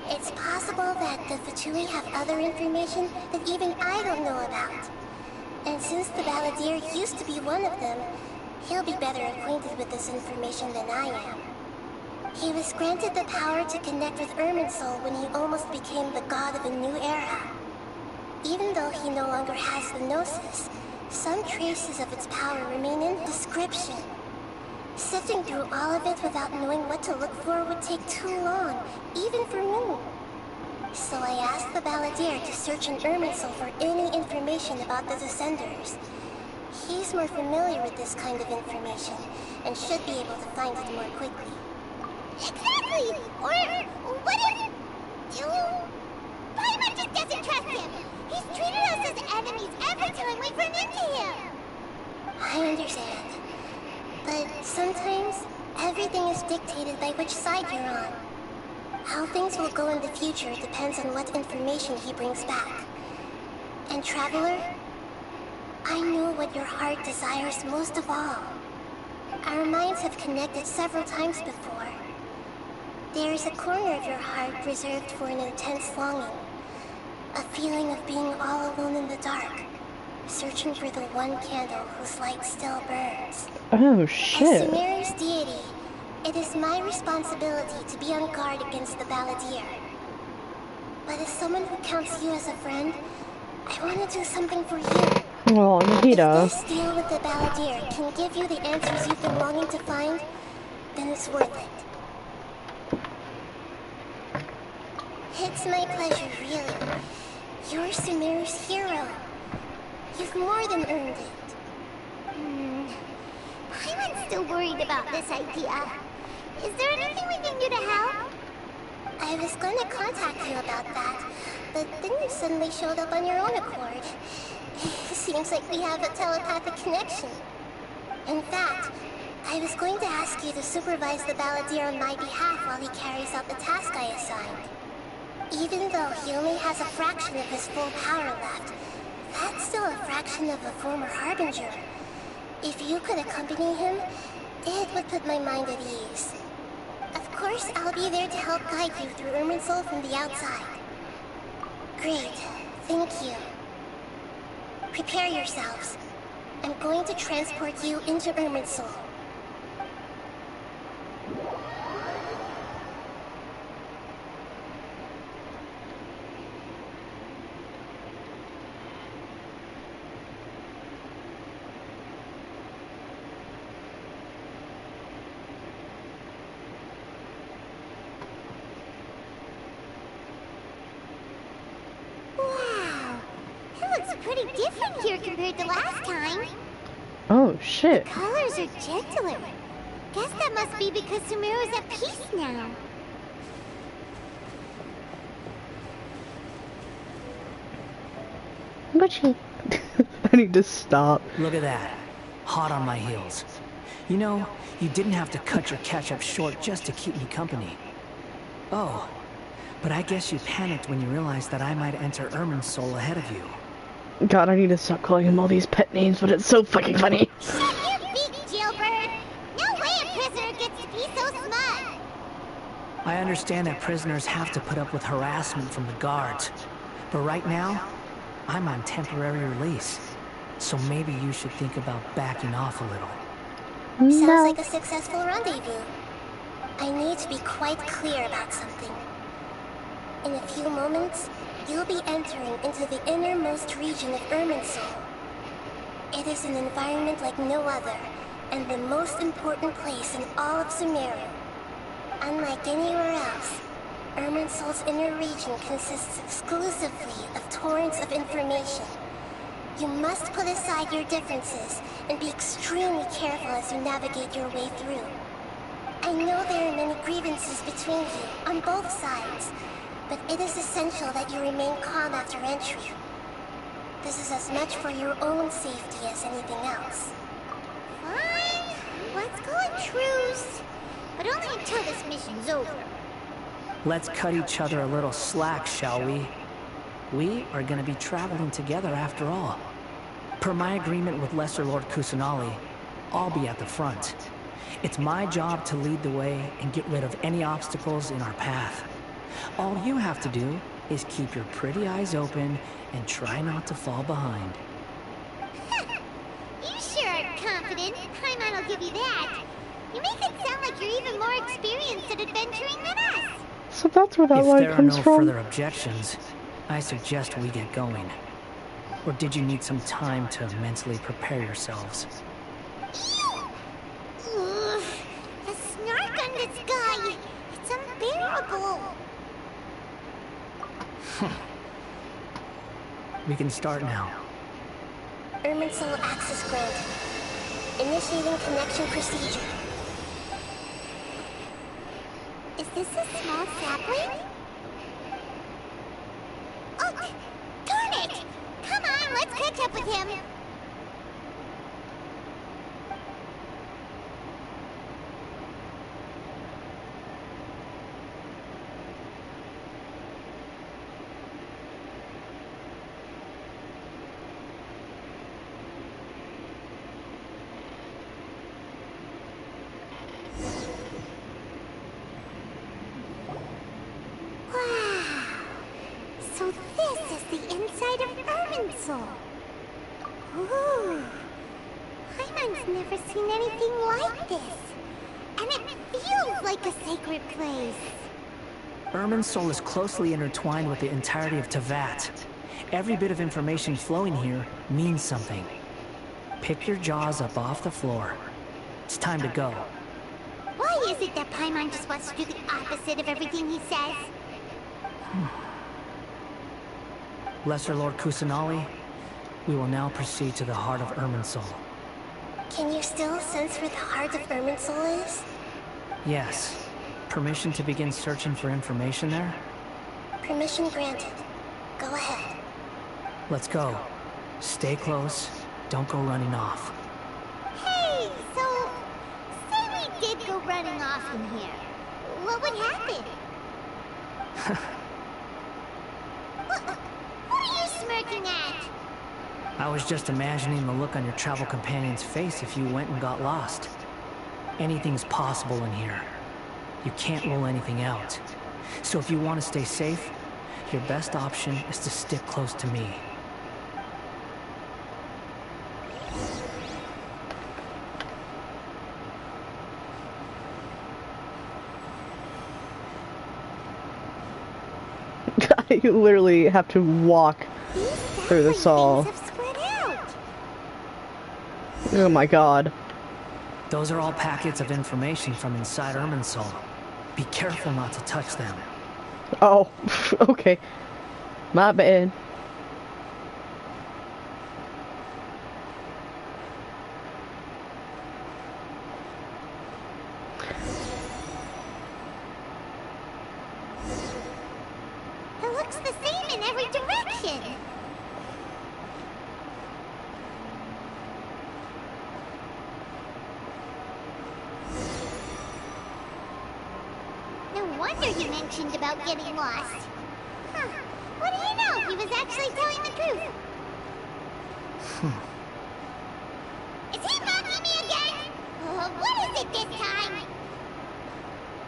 S17: It's possible that the Fatui have other information that even I don't know about. And since the Balladeer used to be one of them, he'll be better acquainted with this information than I am. He was granted the power to connect with Irminsul when he almost became the god of a new era. Even though he no longer has the Gnosis, some traces of its power remain in his description. Sifting through all of it without knowing what to look for would take too long, even for me. So I asked the Balladeer to search in Irminsul for any information about the Descenders. He's more familiar with this kind of information, and should be able to find it more quickly.
S2: Exactly! Or what if... Paimon just doesn't trust him! He's treated us as enemies every time we run into him!
S17: I understand. But sometimes, everything is dictated by which side you're on. How things will go in the future depends on what information he brings back. And Traveler, I know what your heart desires most of all. Our minds have connected several times before. There is a corner of your heart reserved for an intense longing. A feeling of being all alone in the dark, searching for the one candle whose light still burns.
S1: Oh,
S17: As
S1: shit.
S17: Sumeru's deity, it is my responsibility to be on guard against the Balladeer. But as someone who counts you as a friend, I want to do something for you.
S1: Oh, Nihira.
S17: If this deal with the Balladeer can give you the answers you've been longing to find, then it's worth it. It's my pleasure, really. You're Sumeru's hero. You've more than earned it.
S2: Paimon's still worried about this idea. Is there anything we can do to help?
S17: I was going to contact you about that, but then you suddenly showed up on your own accord. Seems like we have a telepathic connection. In fact, I was going to ask you to supervise the Balladeer on my behalf while he carries out the task I assigned. Even though he only has a fraction of his full power left, that's still a fraction of a former Harbinger. If you could accompany him, it would put my mind at ease. Of course, I'll be there to help guide you through Irminsul from the outside. Great, thank you. Prepare yourselves. I'm going to transport you into Irminsul.
S2: pretty different here compared to last time.
S1: Oh, shit.
S2: The colors are gentler. Guess that must be because Sumeru's at peace now.
S1: Butchie. I need to stop.
S8: Look at that. Hot on my heels. You know, you didn't have to cut your catch-up short just to keep me company. Oh, but I guess you panicked when you realized that I might enter Irminsul ahead of you.
S1: God, I need to stop calling him all these pet names, but it's so fucking funny.
S2: Shut your beak, jailbird! No way a prisoner gets to be so smart!
S8: I understand that prisoners have to put up with harassment from the guards, but right now, I'm on temporary release, so maybe you should think about backing off a little.
S17: Sounds like a successful rendezvous. I need to be quite clear about something. In a few moments, you'll be entering into the innermost region of Irminsul. It is an environment like no other, and the most important place in all of Sumeru. Unlike anywhere else, Irminsul's inner region consists exclusively of torrents of information. You must put aside your differences and be extremely careful as you navigate your way through. I know there are many grievances between you, on both sides, but it is essential that you remain calm after entry. This is as much for your own safety as anything else.
S2: Fine, let's go a truce. But only until this mission's over.
S8: Let's cut each other a little slack, shall we? We are going to be traveling together after all. Per my agreement with Lesser Lord Kusanali, I'll be at the front. It's my job to lead the way and get rid of any obstacles in our path. All you have to do is keep your pretty eyes open and try not to fall behind.
S2: You sure are confident. Paimon will give you that. You make it sound like you're even more experienced at adventuring than us.
S1: So that's where that line comes from?
S8: If there are no further objections, I suggest we get going. Or did you need some time to mentally prepare yourselves?
S2: Ugh, the snark on this guy. It's unbearable.
S8: We can start now.
S17: Irminsul access granted. Initiating connection procedure.
S2: Is this a small sapling? Oh, darn it! Come on, let's catch up with him. So this is the inside of Irminsul. Ooh. Paimon's never seen anything like this. And it feels like a sacred place.
S8: Irminsul is closely intertwined with the entirety of Teyvat. Every bit of information flowing here means something. Pick your jaws up off the floor. It's time to go.
S2: Why is it that Paimon just wants to do the opposite of everything he says?
S8: Lesser Lord Kusanali, we will now proceed to the heart of Irminsul.
S17: Can you still sense where the heart of Irminsul is?
S8: Yes. Permission to begin searching for information there?
S17: Permission granted. Go ahead.
S8: Let's go. Stay close. Don't go running off.
S2: Hey, so... say we did go running off in here. What would happen? What are you smirking at?
S8: I was just imagining the look on your travel companion's face if you went and got lost. Anything's possible in here. You can't rule anything out. So if you want to stay safe, your best option is to stick close to me.
S1: You literally have to walk through this all. Oh my god.
S8: Those are all packets of information from inside Irminsul. Be careful not to touch them.
S1: Oh, okay. My bad.
S2: he mentioned about getting lost. Huh. What do you know? He was actually telling the truth. Is he mocking me again? What is it this time?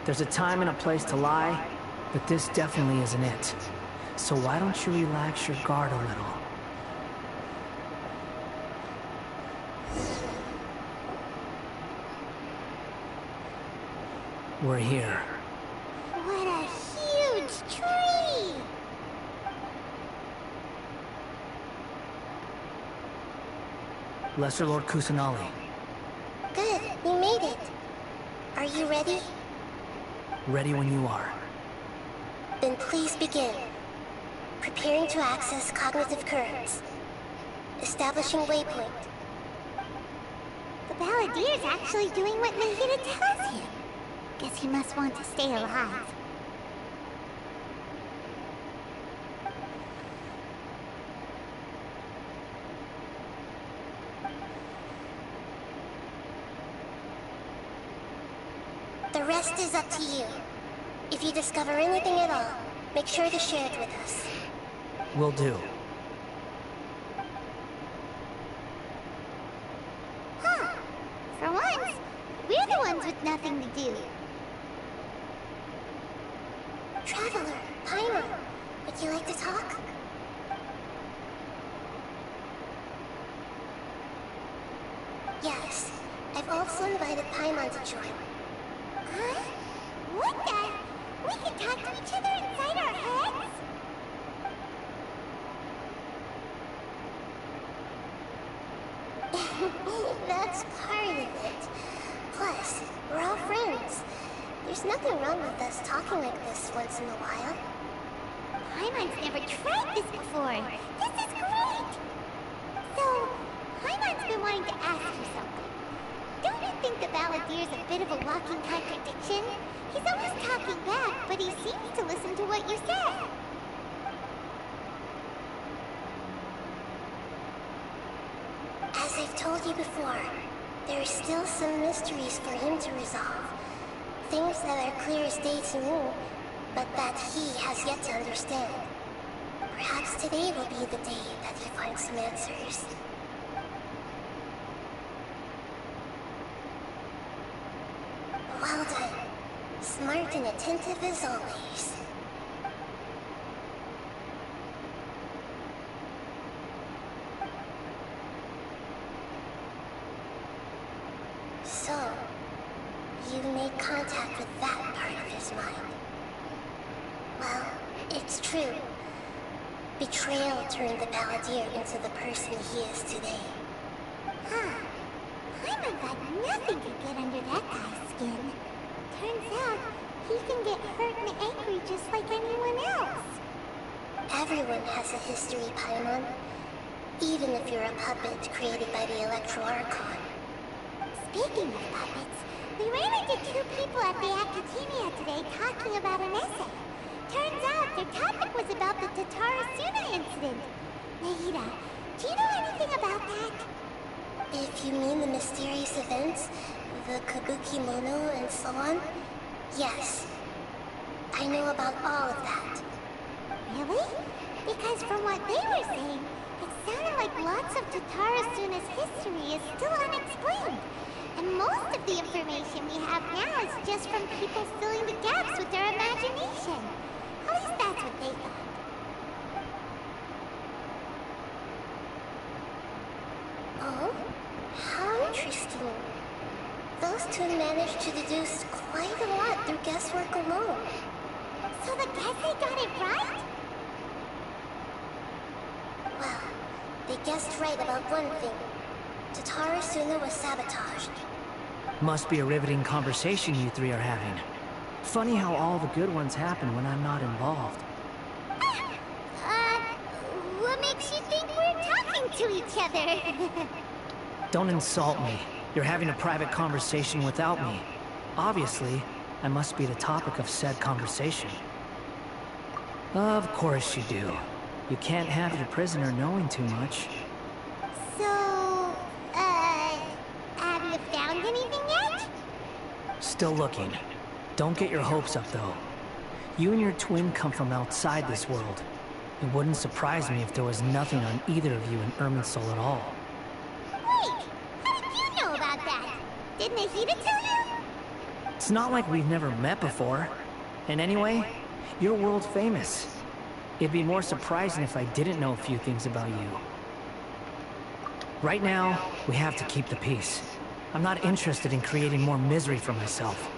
S8: There's a time and a place to lie, but this definitely isn't it. So why don't you relax your guard a little? We're here.
S2: What a huge tree!
S8: Lesser Lord Kusanali.
S17: Good, we made it. Are you ready?
S8: Ready when you are.
S17: Then please begin. Preparing to access cognitive currents. Establishing waypoint.
S2: The Balladeer's actually doing what Nahida tells him. Guess he must want to stay alive.
S17: The rest is up to you. If you discover anything at all, make sure to share it with us.
S8: Will do.
S2: Huh. For once, we're the ones with nothing to do.
S17: Traveler, Paimon, would you like to talk? Yes, I've also invited Paimon to join.
S2: Huh? What the? We can talk to each other inside our heads?
S17: That's part of it. Plus, we're all friends. There's nothing wrong with us talking like this once in a while.
S2: Paimon's never tried this before. This is great! So, Paimon's been wanting to ask you something. Don't you think the Balladeer's a bit of a walking contradiction? He's always talking back, but he seems to listen to what you say.
S17: As I've told you before, there are still some mysteries for him to resolve. Things that are clear as day to me, but that he has yet to understand. Perhaps today will be the day that he finds some answers. Well done. Smart and attentive as always. So, you made contact with that part of his mind. Well, it's true. Betrayal turned the Balladeer into the person he is today.
S2: Huh. Paimon got nothing to get under that guy's skin. Turns out, he can get hurt and angry just like anyone else.
S17: Everyone has a history, Paimon. Even if you're a puppet created by the Electro Archon.
S2: Speaking of puppets, we ran into two people at the Academia today talking about an essay. Turns out their topic was about the Tatarasuna incident. Nahida, do you know anything about that?
S17: If you mean the mysterious events, the Kabuki Mono and so on, yes. I know about all of that.
S2: Really? Because from what they were saying, it sounded like lots of Tatarasuna's history is still unexplained. And most of the information we have now is just from people filling the gaps with their imagination. At least that's what they thought.
S17: Oh? How interesting. Those two managed to deduce quite a lot through guesswork alone.
S2: So the guessing got it right?
S17: Well, they guessed right about one thing. Tatarasuna was sabotaged.
S8: Must be a riveting conversation you three are having. Funny how all the good ones happen when I'm not involved.
S2: What makes you think we're talking to each other?
S8: Don't insult me. You're having a private conversation without me. Obviously, I must be the topic of said conversation. Of course you do. You can't have your prisoner knowing too much.
S2: So, have you found anything yet?
S8: Still looking. Don't get your hopes up, though. You and your twin come from outside this world. It wouldn't surprise me if there was nothing on either of you in Irminsul at all.
S2: Wait! How did you know about that? Didn't Ahita tell you?
S8: It's not like we've never met before. And anyway, you're world famous. It'd be more surprising if I didn't know a few things about you. Right now, we have to keep the peace. I'm not interested in creating more misery for myself.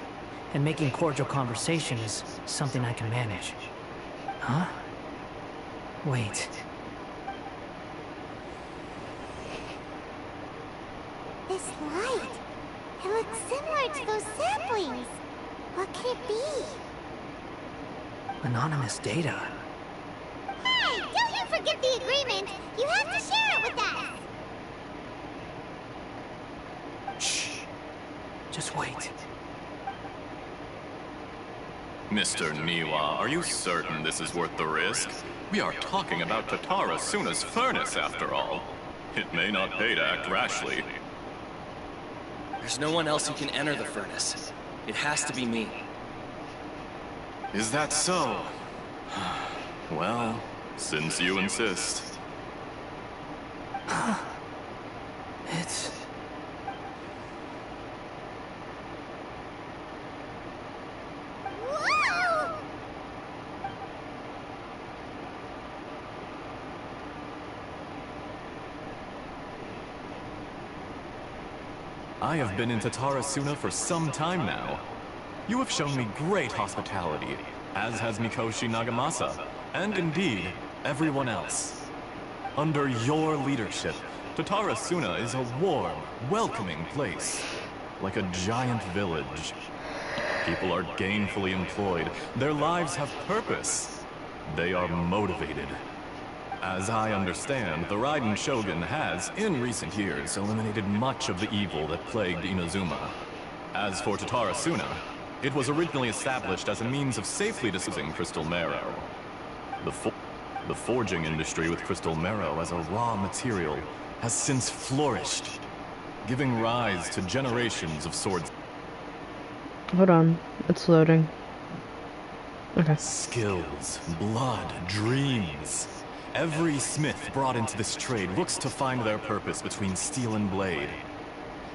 S8: And making cordial conversation is something I can manage. Huh? Wait.
S2: This light. It looks similar to those saplings. What could it be?
S8: Anonymous data.
S2: Hey, don't you forget the agreement. You have to share it with us.
S8: Shh. Just wait.
S4: Mr. Niwa, are you certain this is worth the risk? We are talking about Tatara Suna's furnace, after all. It may not pay to act rashly.
S11: There's no one else who can enter the furnace. It has to be me.
S4: Is that so? Well, since you insist.
S8: It's...
S2: Whoa!
S4: I have been in Tatara Suna for some time now. You have shown me great hospitality, as has Mikoshi Nagamasa, and indeed, everyone else. Under your leadership, Tatara Suna is a warm, welcoming place, like a giant village. People are gainfully employed, their lives have purpose. They are motivated. As I understand, the Raiden Shogun has, in recent years, eliminated much of the evil that plagued Inazuma. As for Tatara Suna, it was originally established as a means of safely disposing crystal marrow. The forging industry with crystal marrow as a raw material has since flourished, giving rise to generations of swords.
S1: Hold on, it's loading. Okay.
S4: Skills, blood, dreams. Every smith brought into this trade looks to find their purpose between steel and blade.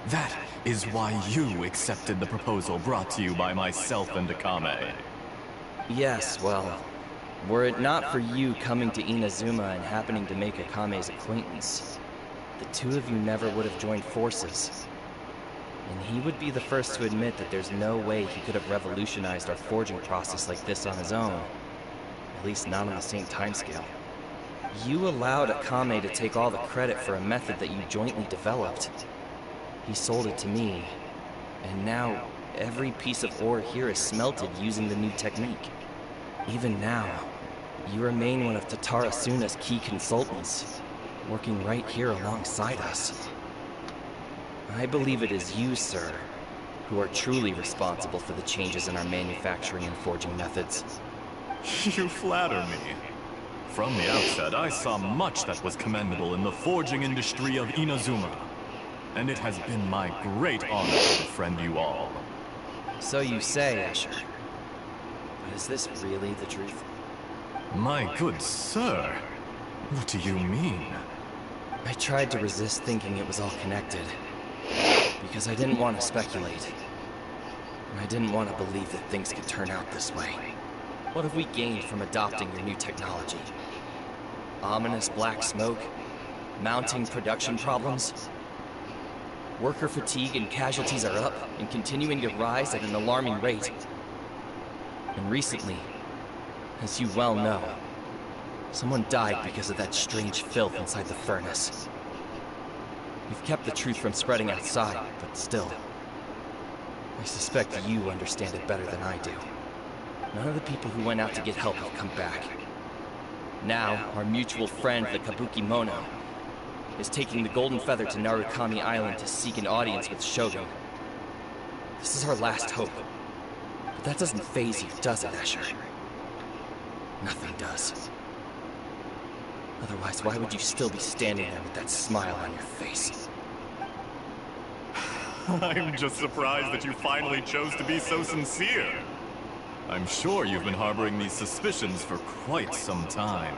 S4: That is why you accepted the proposal brought to you by myself and Akame.
S11: Yes, well, were it not for you coming to Inazuma and happening to make Akame's acquaintance, the two of you never would have joined forces. And he would be the first to admit that there's no way he could have revolutionized our forging process like this on his own. At least not on the same timescale. You allowed Akame to take all the credit for a method that you jointly developed. He sold it to me, and now every piece of ore here is smelted using the new technique. Even now, you remain one of Tatara Suna's key consultants, working right here alongside us. I believe it is you, sir, who are truly responsible for the changes in our manufacturing and forging methods.
S4: You flatter me. From the outset, I saw much that was commendable in the forging industry of Inazuma. And it has been my great honor to befriend you all.
S11: So you say, Escher. But is this really the truth?
S4: My good sir, what do you mean?
S11: I tried to resist thinking it was all connected. Because I didn't want to speculate. And I didn't want to believe that things could turn out this way. What have we gained from adopting your new technology? Ominous black smoke? Mounting production problems? Worker fatigue and casualties are up and continuing to rise at an alarming rate. And recently, as you well know, someone died because of that strange filth inside the furnace. We've kept the truth from spreading outside, but still, I suspect you understand it better than I do. None of the people who went out to get help have come back. Now, our mutual friend, the Kabuki Mono, is taking the Golden Feather to Narukami Island to seek an audience with Shogun. This is our last hope. But that doesn't faze you, does it, Escher? Nothing does. Otherwise, why would you still be standing there with that smile on your face?
S4: I'm just surprised that you finally chose to be so sincere. I'm sure you've been harboring these suspicions for quite some time.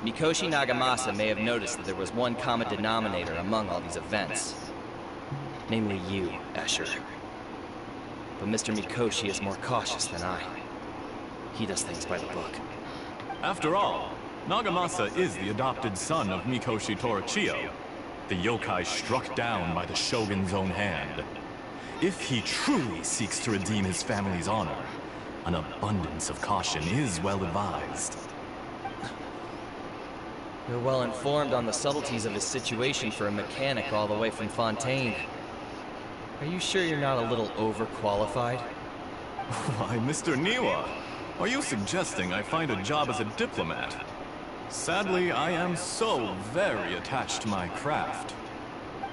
S11: Mikoshi Nagamasa may have noticed that there was one common denominator among all these events. Namely you, Escher. But Mr. Mikoshi is more cautious than I. He does things by the book.
S4: After all, Nagamasa is the adopted son of Mikoshi Torachiyo, the yokai struck down by the Shogun's own hand. If he truly seeks to redeem his family's honor, an abundance of caution is well advised.
S11: You're well informed on the subtleties of his situation for a mechanic all the way from Fontaine. Are you sure you're not a little overqualified?
S4: Why, Mr. Niwa, are you suggesting I find a job as a diplomat? Sadly, I am so very attached to my craft.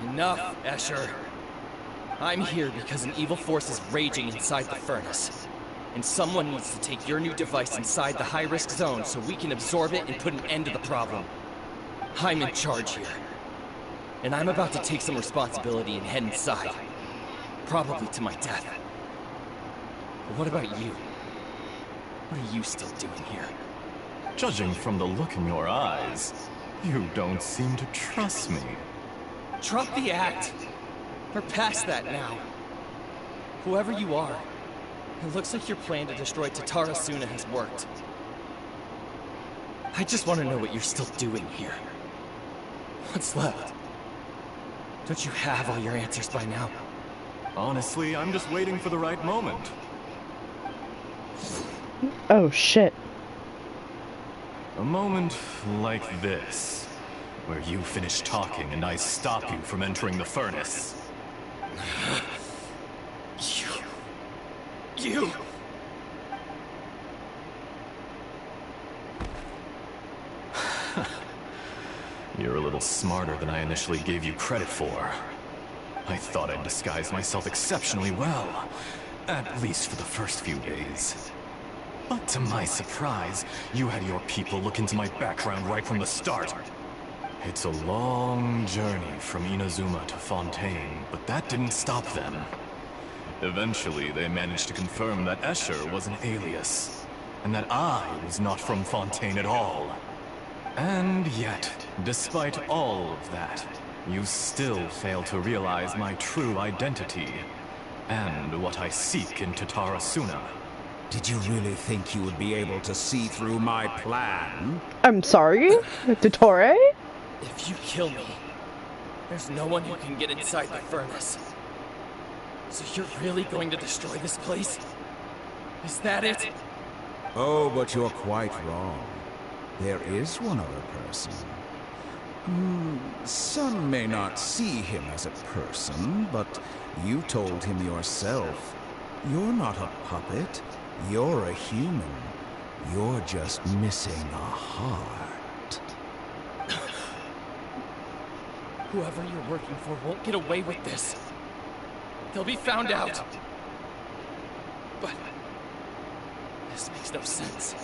S11: Enough, Escher. I'm here because an evil force is raging inside the furnace. And someone needs to take your new device inside the high-risk zone so we can absorb it and put an end to the problem. I'm in charge here. And I'm about to take some responsibility and head inside. Probably to my death. But what about you? What are you still doing here?
S4: Judging from the look in your eyes, you don't seem to trust me.
S11: Drop the act! We're past that now. Whoever you are, it looks like your plan to destroy Tatara Suna has worked. I just want to know what you're still doing here. What's left? Don't you have all your answers by now?
S4: Honestly, I'm just waiting for the right moment.
S1: Oh shit.
S4: A moment like this, where you finish talking and I stop you from entering the furnace.
S11: You!
S4: You're a little smarter than I initially gave you credit for. I thought I'd disguised myself exceptionally well, at least for the first few days. But to my surprise, you had your people look into my background right from the start. It's a long journey from Inazuma to Fontaine, but that didn't stop them. Eventually, they managed to confirm that Escher was an alias, and that I was not from Fontaine at all. And yet, despite all of that, you still fail to realize my true identity, and what I seek in Tatara Suna.
S3: Did you really think you would be able to see through my plan?
S1: I'm sorry? Dottore?
S11: If you kill me, there's no one who can get inside the furnace. So you're really going to destroy this place? Is that it?
S3: Oh, but you're quite wrong. There is one other person. Some may not see him as a person, but you told him yourself. You're not a puppet. You're a human. You're just missing a heart.
S11: Whoever you're working for won't get away with this. They'll be found out. But this makes no sense.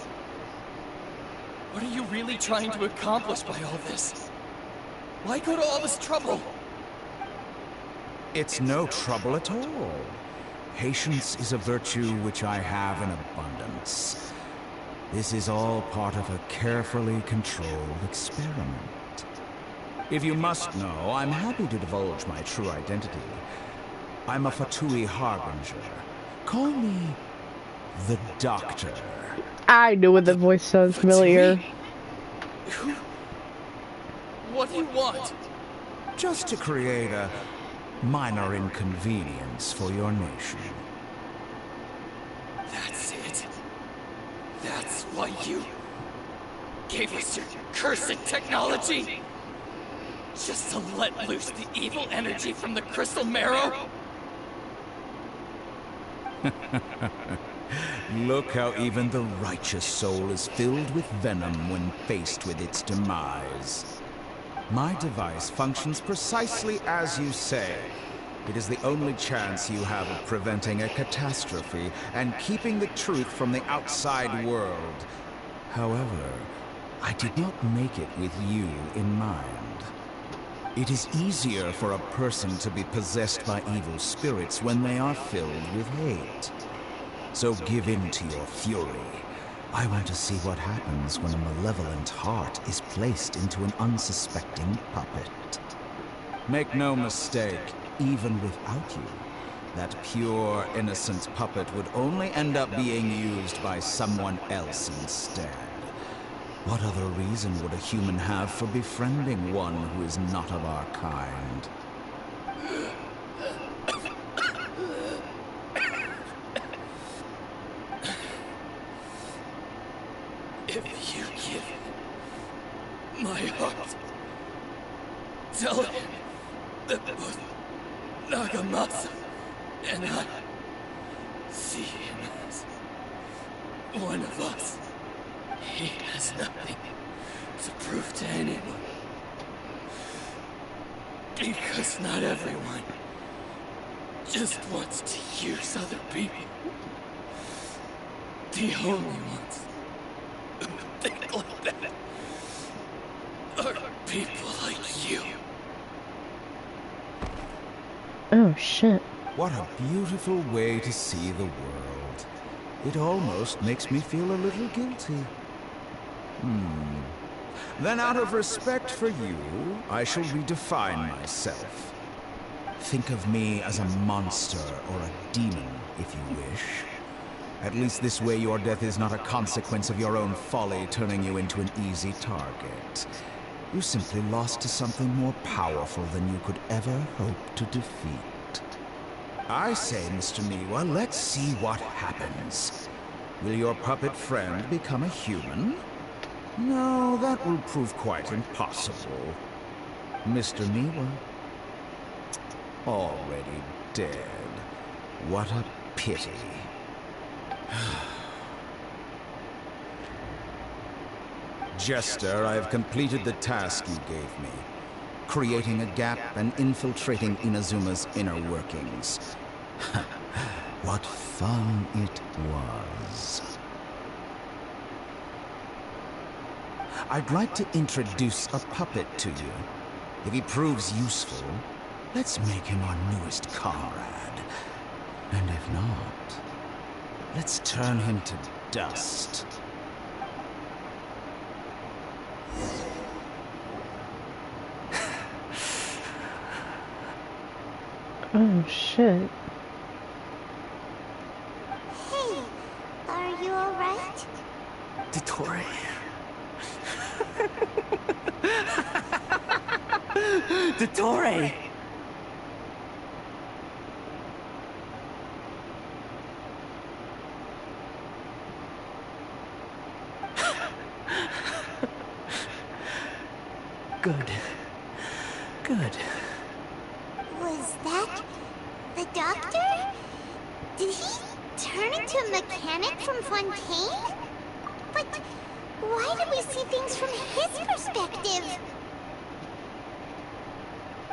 S11: What are you really trying to accomplish by all this? Why go to all this trouble?
S3: It's no trouble at all. Patience is a virtue which I have in abundance. This is all part of a carefully controlled experiment. If you must know, I'm happy to divulge my true identity. I'm a Fatui Harbinger. Call me the Doctor.
S1: I knew what the voice sounds familiar.
S11: What do you want?
S3: Just to create a minor inconvenience for your nation.
S11: That's it. That's why you gave us your cursed technology? Just to let loose the evil energy from the crystal marrow?
S3: Look how even the righteous soul is filled with venom when faced with its demise. My device functions precisely as you say. It is the only chance you have of preventing a catastrophe and keeping the truth from the outside world. However, I did not make it with you in mind. It is easier for a person to be possessed by evil spirits when they are filled with hate. So give in to your fury. I want to see what happens when a malevolent heart is placed into an unsuspecting puppet. Make no mistake, even without you, that pure, innocent puppet would only end up being used by someone else instead. What other reason would a human have for befriending one who is not of our kind?
S5: If you give my heart, tell him that both Nagamasa and I see him as one of us. He has nothing to prove to anyone. Because not everyone just wants to use other people. The only ones who think like that are people like you.
S1: Oh shit.
S3: What a beautiful way to see the world. It almost makes me feel a little guilty. Then out of respect for you, I shall redefine myself. Think of me as a monster or a demon, if you wish. At least this way your death is not a consequence of your own folly turning you into an easy target. You simply lost to something more powerful than you could ever hope to defeat. I say, Mr. Miwa, let's see what happens. Will your puppet friend become a human? No, that will prove quite impossible. Mr. Miwa, already dead. What a pity. Jester, I have completed the task you gave me. Creating a gap and infiltrating Inazuma's inner workings. What fun it was. I'd like to introduce a puppet to you. If he proves useful, let's make him our newest comrade. And if not, let's turn him to dust.
S1: Oh shit.
S2: Hey, are you alright?
S8: Dottore. Dottore! Good. Good.
S2: Was that the doctor? Did he turn into a mechanic from Fontaine? But why do we see things from his perspective?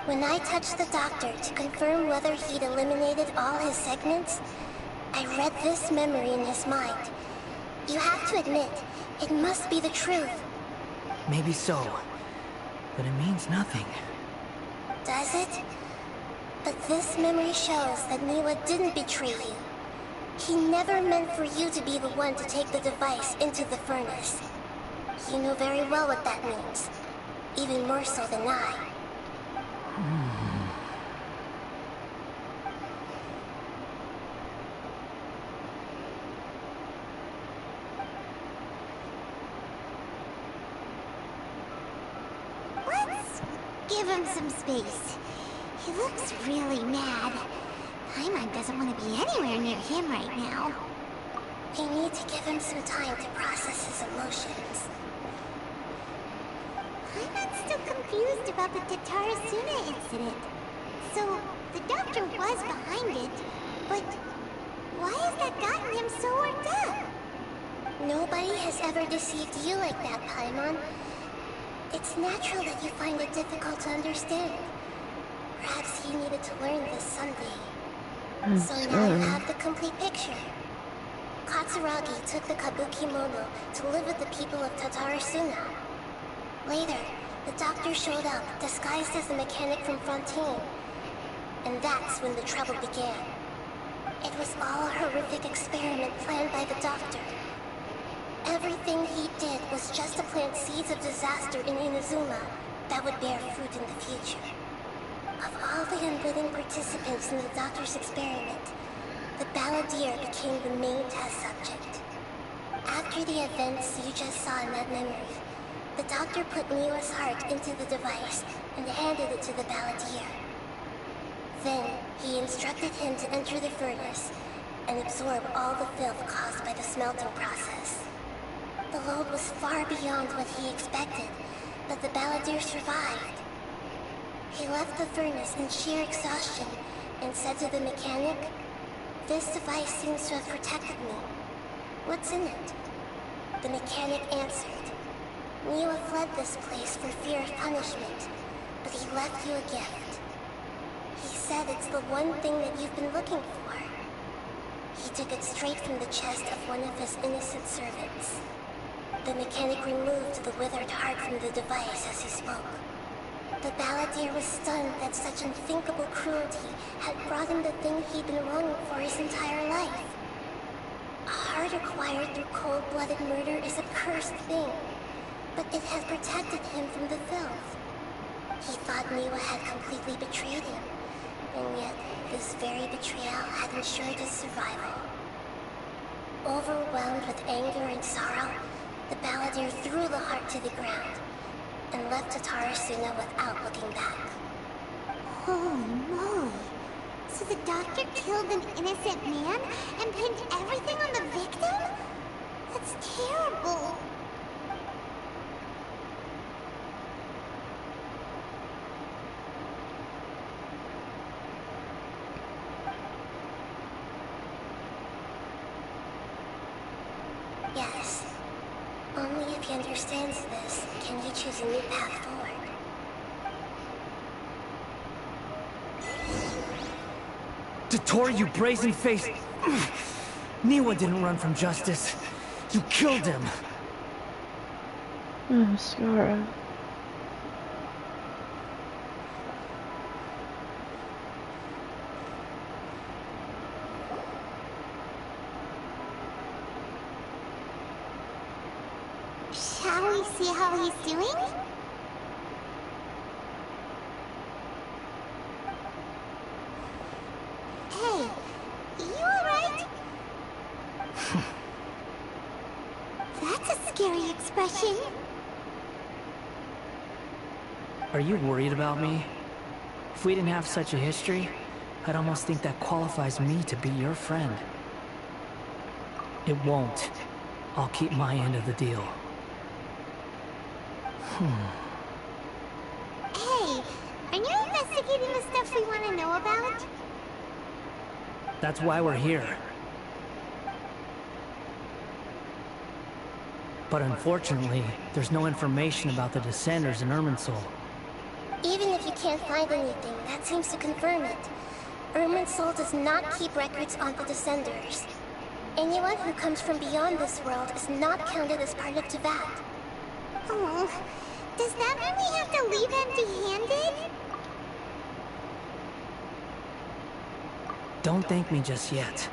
S17: When I touched the doctor to confirm whether he'd eliminated all his segments, I read this memory in his mind. You have to admit, it must be the truth.
S8: Maybe so, but it means nothing.
S17: Does it? But this memory shows that Niwa didn't betray you. He never meant for you to be the one to take the device into the furnace. You know very well what that means. Even more so than I.
S2: Let's give him some space. He looks really mad. Paimon doesn't want to be anywhere near him right now.
S17: We need to give him some time to process his emotions.
S2: Paimon's still confused about the Tatarasuna incident. So, the doctor was behind it, but why has that gotten him so worked up?
S17: Nobody has ever deceived you like that, Paimon. It's natural that you find it difficult to understand. Perhaps you needed to learn this someday. So now you have the complete picture. Katsuragi took the Kabuki Mono to live with the people of Tatarasuna. Later, The doctor showed up, disguised as a mechanic from Fontaine. And that's when the trouble began. It was all a horrific experiment planned by the doctor. Everything he did was just to plant seeds of disaster in Inazuma that would bear fruit in the future. Of all the unwitting participants in the doctor's experiment, the balladeer became the main test subject. After the events you just saw in that memory, the doctor put Miwa's heart into the device and handed it to the balladeer. Then, he instructed him to enter the furnace and absorb all the filth caused by the smelting process. The load was far beyond what he expected, but the balladeer survived. He left the furnace in sheer exhaustion and said to the mechanic, "This device seems to have protected me. What's in it?" The mechanic answered, "Miwa fled this place for fear of punishment, but he left you a gift. He said it's the one thing that you've been looking for." He took it straight from the chest of one of his innocent servants. The mechanic removed the withered heart from the device as he spoke. The balladeer was stunned that such unthinkable cruelty had brought him the thing he'd been longing for his entire life. A heart acquired through cold-blooded murder is a cursed thing, but it had protected him from the filth. He thought Miwa had completely betrayed him, and yet this very betrayal had ensured his survival. Overwhelmed with anger and sorrow, the balladeer threw the heart to the ground and left Tatarasuna without looking back.
S2: Holy moly. So the doctor killed an innocent man and pinned everything on the victim? That's terrible.
S17: Yes. Only if he understands this can you choose a new path forward.
S8: Dottore, you brazen-faced... Niwa didn't run from justice. You killed him.
S1: Oh, Scara.
S2: Shall we see how he's doing? Hey, you alright? That's a scary expression.
S8: Are you worried about me? If we didn't have such a history, I'd almost think that qualifies me to be your friend. It won't. I'll keep my end of the deal.
S2: Hey, are you investigating the stuff we want to know about?
S8: That's why we're here. But unfortunately, there's no information about the Descenders in Irminsul.
S17: Even if you can't find anything, that seems to confirm it. Irminsul does not keep records on the Descenders. Anyone who comes from beyond this world is not counted as part of Teyvat.
S2: Oh, does that mean we have to leave empty-handed?
S8: Don't thank me just yet.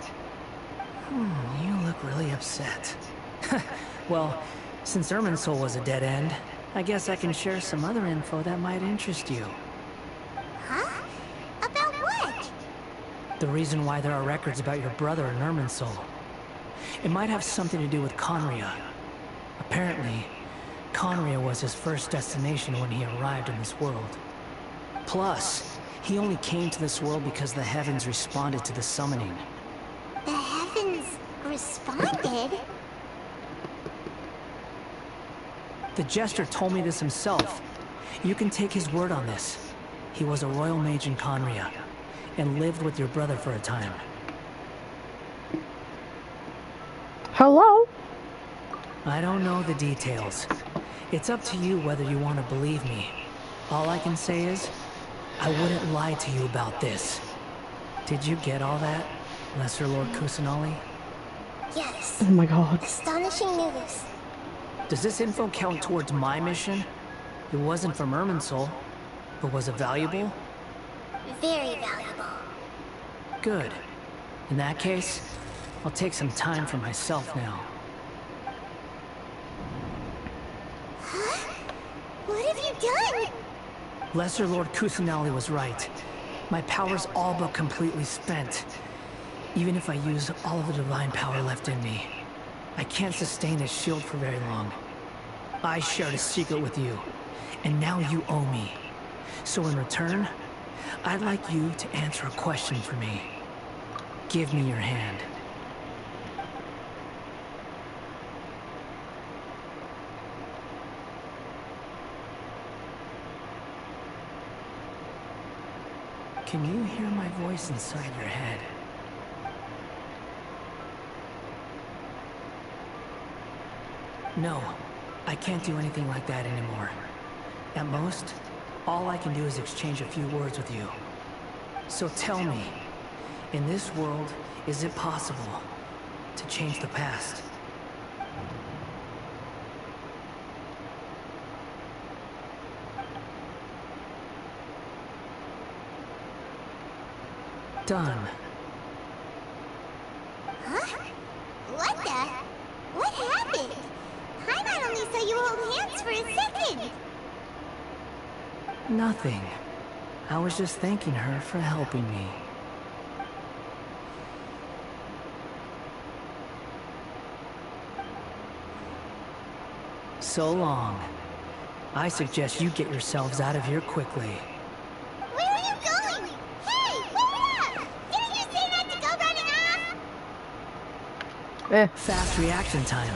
S8: You look really upset. Well, since Irminsul was a dead end, I guess I can share some other info that might interest you.
S2: Huh? About what?
S8: The reason why there are records about your brother in Irminsul. It might have something to do with Conria. Apparently, Conria was his first destination when he arrived in this world. Plus, he only came to this world because the heavens responded to the summoning.
S2: The heavens responded?
S8: The Jester told me this himself. You can take his word on this. He was a royal mage in Conria, and lived with your brother for a time.
S1: Hello?
S8: I don't know the details. It's up to you whether you want to believe me. All I can say is, I wouldn't lie to you about this. Did you get all that, Lesser Lord Kusanali?
S17: Yes.
S1: Oh my god.
S17: Astonishing news.
S8: Does this info count towards my mission? It wasn't from Irminsul, but was it valuable?
S17: Very valuable.
S8: Good. In that case, I'll take some time for myself now.
S2: Huh? What have you done?
S8: Lesser Lord Kusanali was right. My power's all but completely spent. Even if I use all of the divine power left in me, I can't sustain his shield for very long. I shared a secret with you, and now you owe me. So in return, I'd like you to answer a question for me. Give me your hand. Can you hear my voice inside your head? No, I can't do anything like that anymore. At most, all I can do is exchange a few words with you. So tell me, in this world, is it possible to change the past? Done.
S2: Huh? What the? What happened? Paimon only saw you hold hands for a second.
S8: Nothing. I was just thanking her for helping me. So long. I suggest you get yourselves out of here quickly.
S2: Where are you going? Hey, hold up! Didn't you say not to go running off?
S8: Fast reaction time.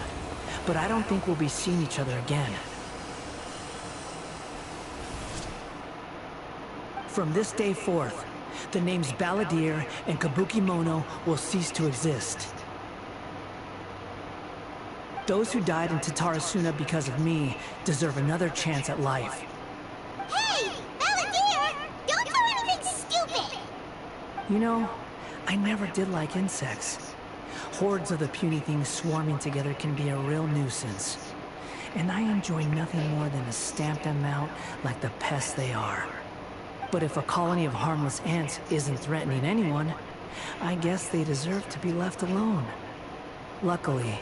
S8: But I don't think we'll be seeing each other again. From this day forth, the names Balladeer and Kabukimono will cease to exist. Those who died in Tatarasuna because of me deserve another chance at life.
S2: Hey, Balladeer! Don't do anything stupid!
S8: You know, I never did like insects. Hordes of the puny things swarming together can be a real nuisance. And I enjoy nothing more than to stamp them out like the pests they are. But if a colony of harmless ants isn't threatening anyone, I guess they deserve to be left alone. Luckily,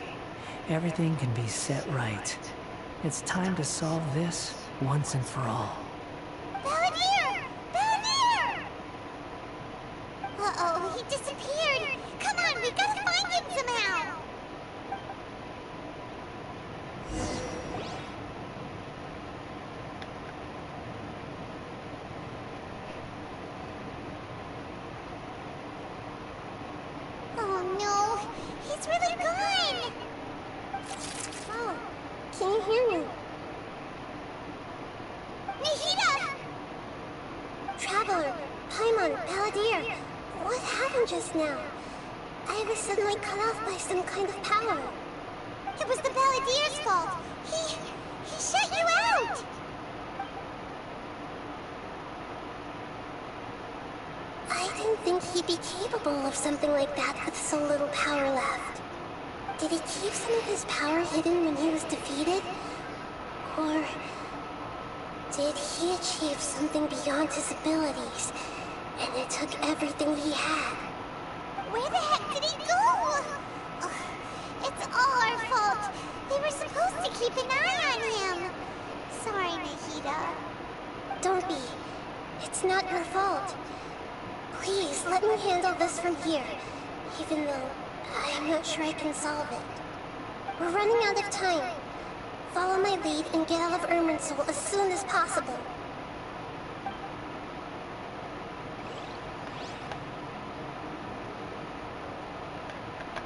S8: everything can be set right. It's time to solve this once and for all.
S2: Balladeer! Balladeer! Uh-oh, he disappeared. Come on, we've got to find him somehow. Oh no, he's really gone.
S17: Oh, can you hear me?
S2: Nihida!
S17: Traveler, Paimon, Balladeer, what happened just now? I was suddenly cut off by some kind of power.
S2: It was the Balladeer's fault. He shut you out.
S17: I didn't think he'd be capable of something like that with so little power left. Did he keep some of his power hidden when he was defeated? Or did he achieve something beyond his abilities, and it took everything he had?
S2: Where the heck did he go? Ugh, it's all our fault. They were supposed to keep an eye on him. Sorry, Nihida.
S17: Don't be. It's not your fault. Please, let me handle this from here, even though I'm not sure I can solve it. We're running out of time. Follow my lead and get out of Irminsul as soon as possible.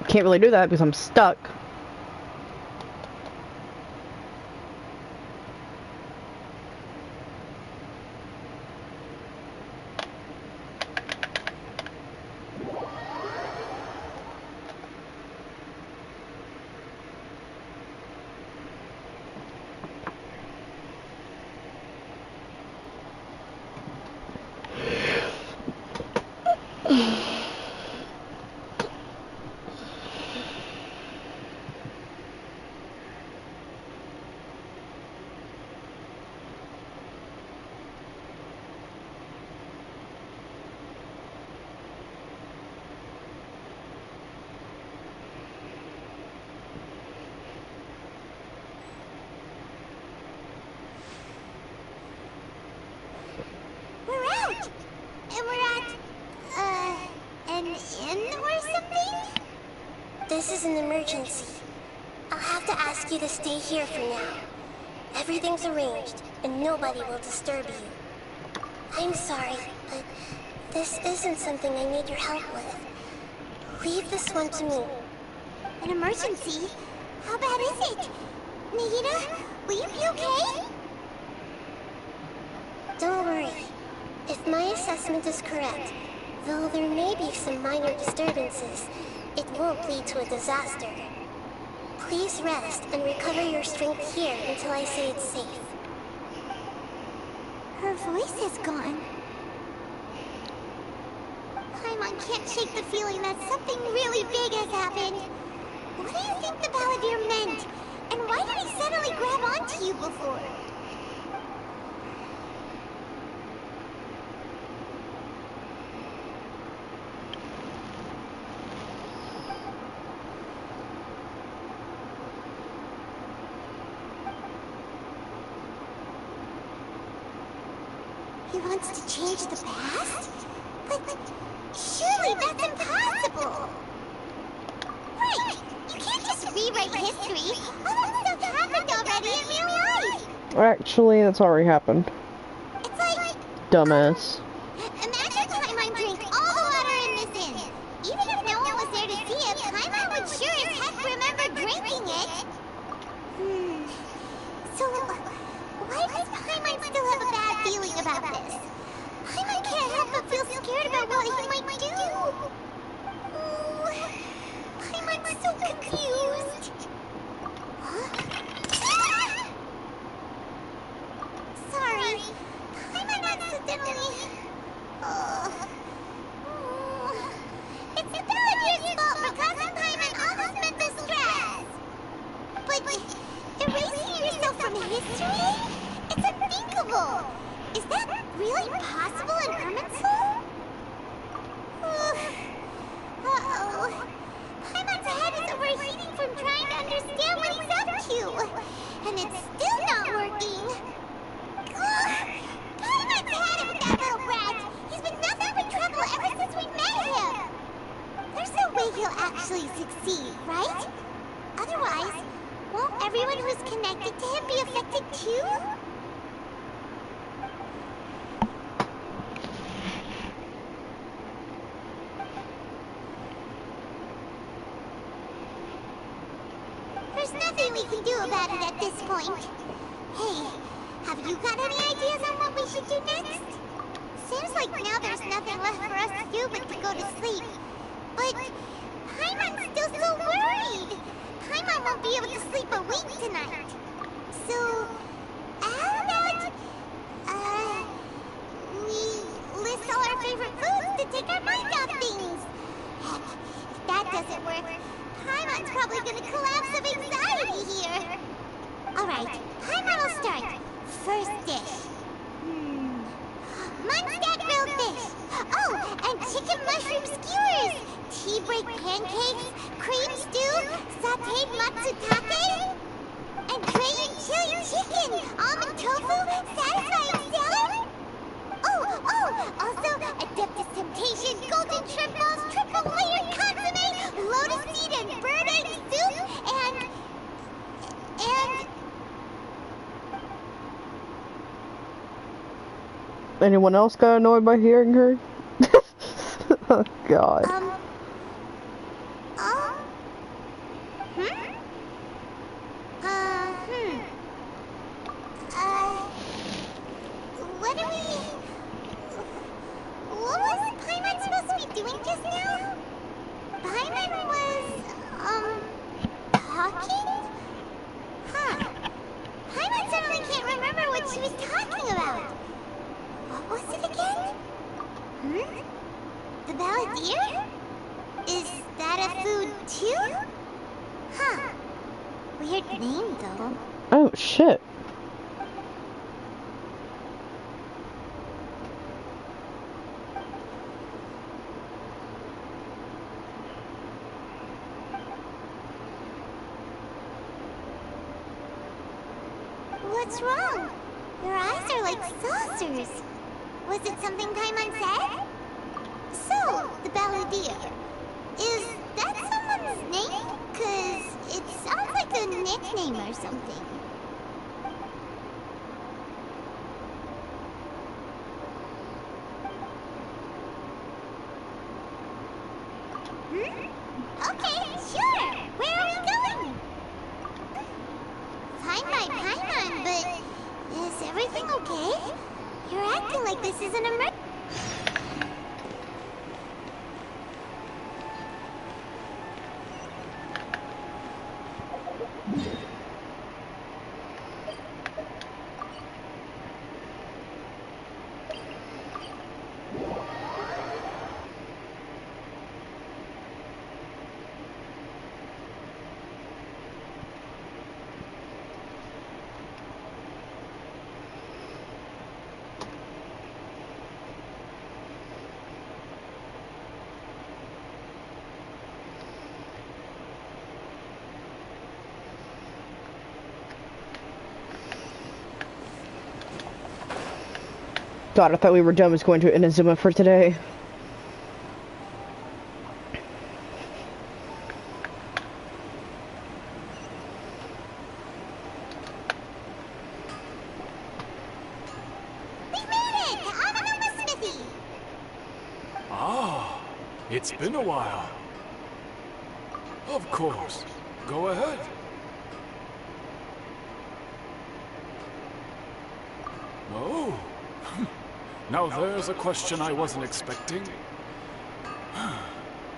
S1: Can't really do that because I'm stuck.
S17: this is an emergency. I'll have to ask you to stay here for now. Everything's arranged, and nobody will disturb you. I'm sorry, but this isn't something I need your help with. Leave this one to me.
S2: An emergency? How bad is it? Nagita, will you be okay?
S17: Don't worry. If my assessment is correct, though there may be some minor disturbances, it won't lead to a disaster. Please rest and recover your strength here until I say it's safe.
S2: Her voice is gone. Paimon can't shake the feeling that something really big has happened. What do you think the Balladeer meant? And why did he suddenly grab onto you before? He wants to change the past? But surely that's impossible! Right! You can't just rewrite history! All that stuff happened already in real life!
S1: Actually, that's already happened.
S2: It's like...
S1: Dumbass.
S2: Imagine Paimon drank all the water in this inn. Even if no one was there to see it, Paimon would sure as heck remember drinking it! So... why does Paimon still have a bad feeling about this? Paimon can't help but feel scared about what he might do. Oh, Paimon's so confused. Huh? Sorry, Paimon accidentally... It's the Balladeer's fault for causing Paimon all this mental stress. But erasing yourself from history? It's unthinkable! Is that really possible in Irminsul? Uh-oh. Paimon's head is overheating from trying to understand what he's up to. And it's still not working. Paimon's had it with that little brat. He's been nothing but trouble ever since we met him. There's no way he'll actually succeed, right? Otherwise, won't everyone who's connected to him be affected too? There's nothing we can do about it at this point. Hey, have you got any ideas on what we should do next? Seems like now there's nothing left for us to do but to go to sleep. But Paimon's still so worried. Paimon won't be able to sleep a week tonight. So, how about, we list all our favorite foods to take our mind off things? Heck, if that doesn't work, Paimon's probably gonna collapse of anxiety here. Alright, Paimon will start. First dish. Munchkin grilled fish. Oh, and chicken mushroom skewers. Tea break pancakes, cream stew, sauteed matsutake, and Korean chili chicken, almond tofu, satisfying salad. Oh, also Adeptus Temptation, golden shrimp balls, triple layered consomme, lotus seed and bird egg soup, and...
S1: Anyone else got annoyed by hearing her? Oh god.
S2: What was Paimon supposed to be doing just now? Paimon was, talking? Huh. Paimon suddenly can't remember what she was talking about. What was it again? The Balladeer? Is that a food too? Huh. Weird name though.
S1: Oh shit.
S2: What's wrong? Your eyes are like saucers. Was it something Paimon said? So, the Balladeer. Is that someone's name? 'Cause it sounds like a nickname or something. Okay, sure. Where are we going? Fine by Paimon, but is everything okay? You're acting like this is an emergency.
S1: God, I thought we were done with going to Inazuma for today.
S2: We made it! The Amanuma Smithy!
S5: Ah, it's been a while. Of course. Go ahead. Oh. Now there's a question I wasn't expecting.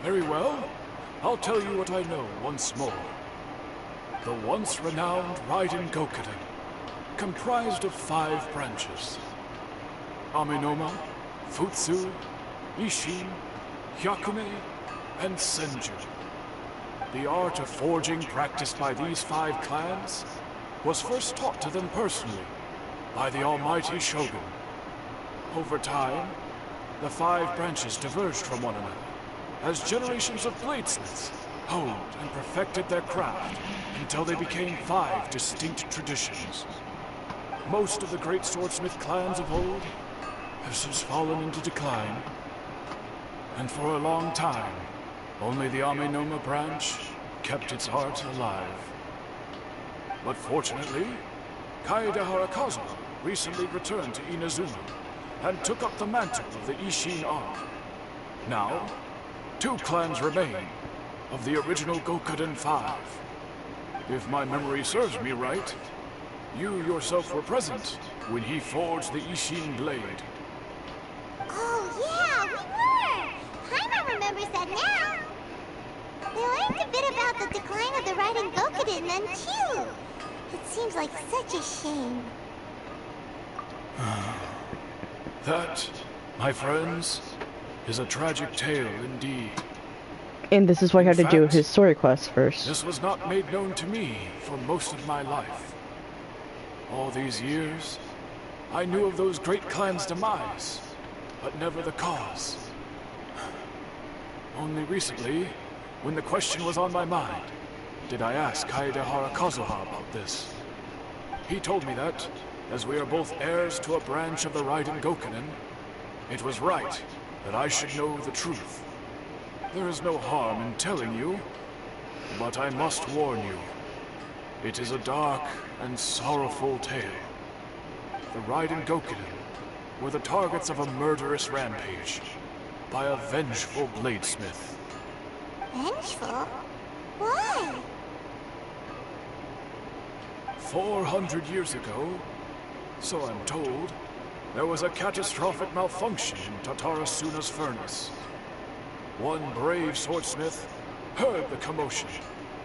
S5: Very well. I'll tell you what I know once more. The once renowned Raiden Gokuden, comprised of 5 branches. Amenoma, Futsu, Ishin, Hyakume, and Senju. The art of forging practiced by these 5 clans was first taught to them personally by the almighty Shogun. Over time, the 5 branches diverged from one another as generations of bladesmiths honed and perfected their craft until they became 5 distinct traditions. Most of the great swordsmith clans of old have since fallen into decline, and for a long time, only the Amenoma branch kept its art alive. But fortunately, Kaedehara Kazuha recently returned to Inazuma and took up the mantle of the Ishin art. Now, 2 clans remain of the original Gokuden 5. If my memory serves me right, you yourself were present when he forged the Ishin blade.
S2: Oh, yeah, we were! Paimon remembers that now. They learned a bit about the decline of the Raiden Gokuden then, too. It seems like such a shame.
S5: That, my friends, is a tragic tale indeed.
S1: And this is why I had to do
S5: fact,
S1: his story quest first.
S5: This was not made known to me for most of my life. All these years, I knew of those great clans' demise, but never the cause. Only recently, when the question was on my mind, did I ask Kaedehara Kazuha about this. He told me that, as we are both heirs to a branch of the Raiden Gokuden, it was right that I should know the truth. There is no harm in telling you, but I must warn you. It is a dark and sorrowful tale. The Raiden Gokuden were the targets of a murderous rampage by a vengeful bladesmith.
S2: Vengeful? Why?
S5: 400 years ago, so I'm told, there was a catastrophic malfunction in Tatarasuna's furnace. One brave swordsmith heard the commotion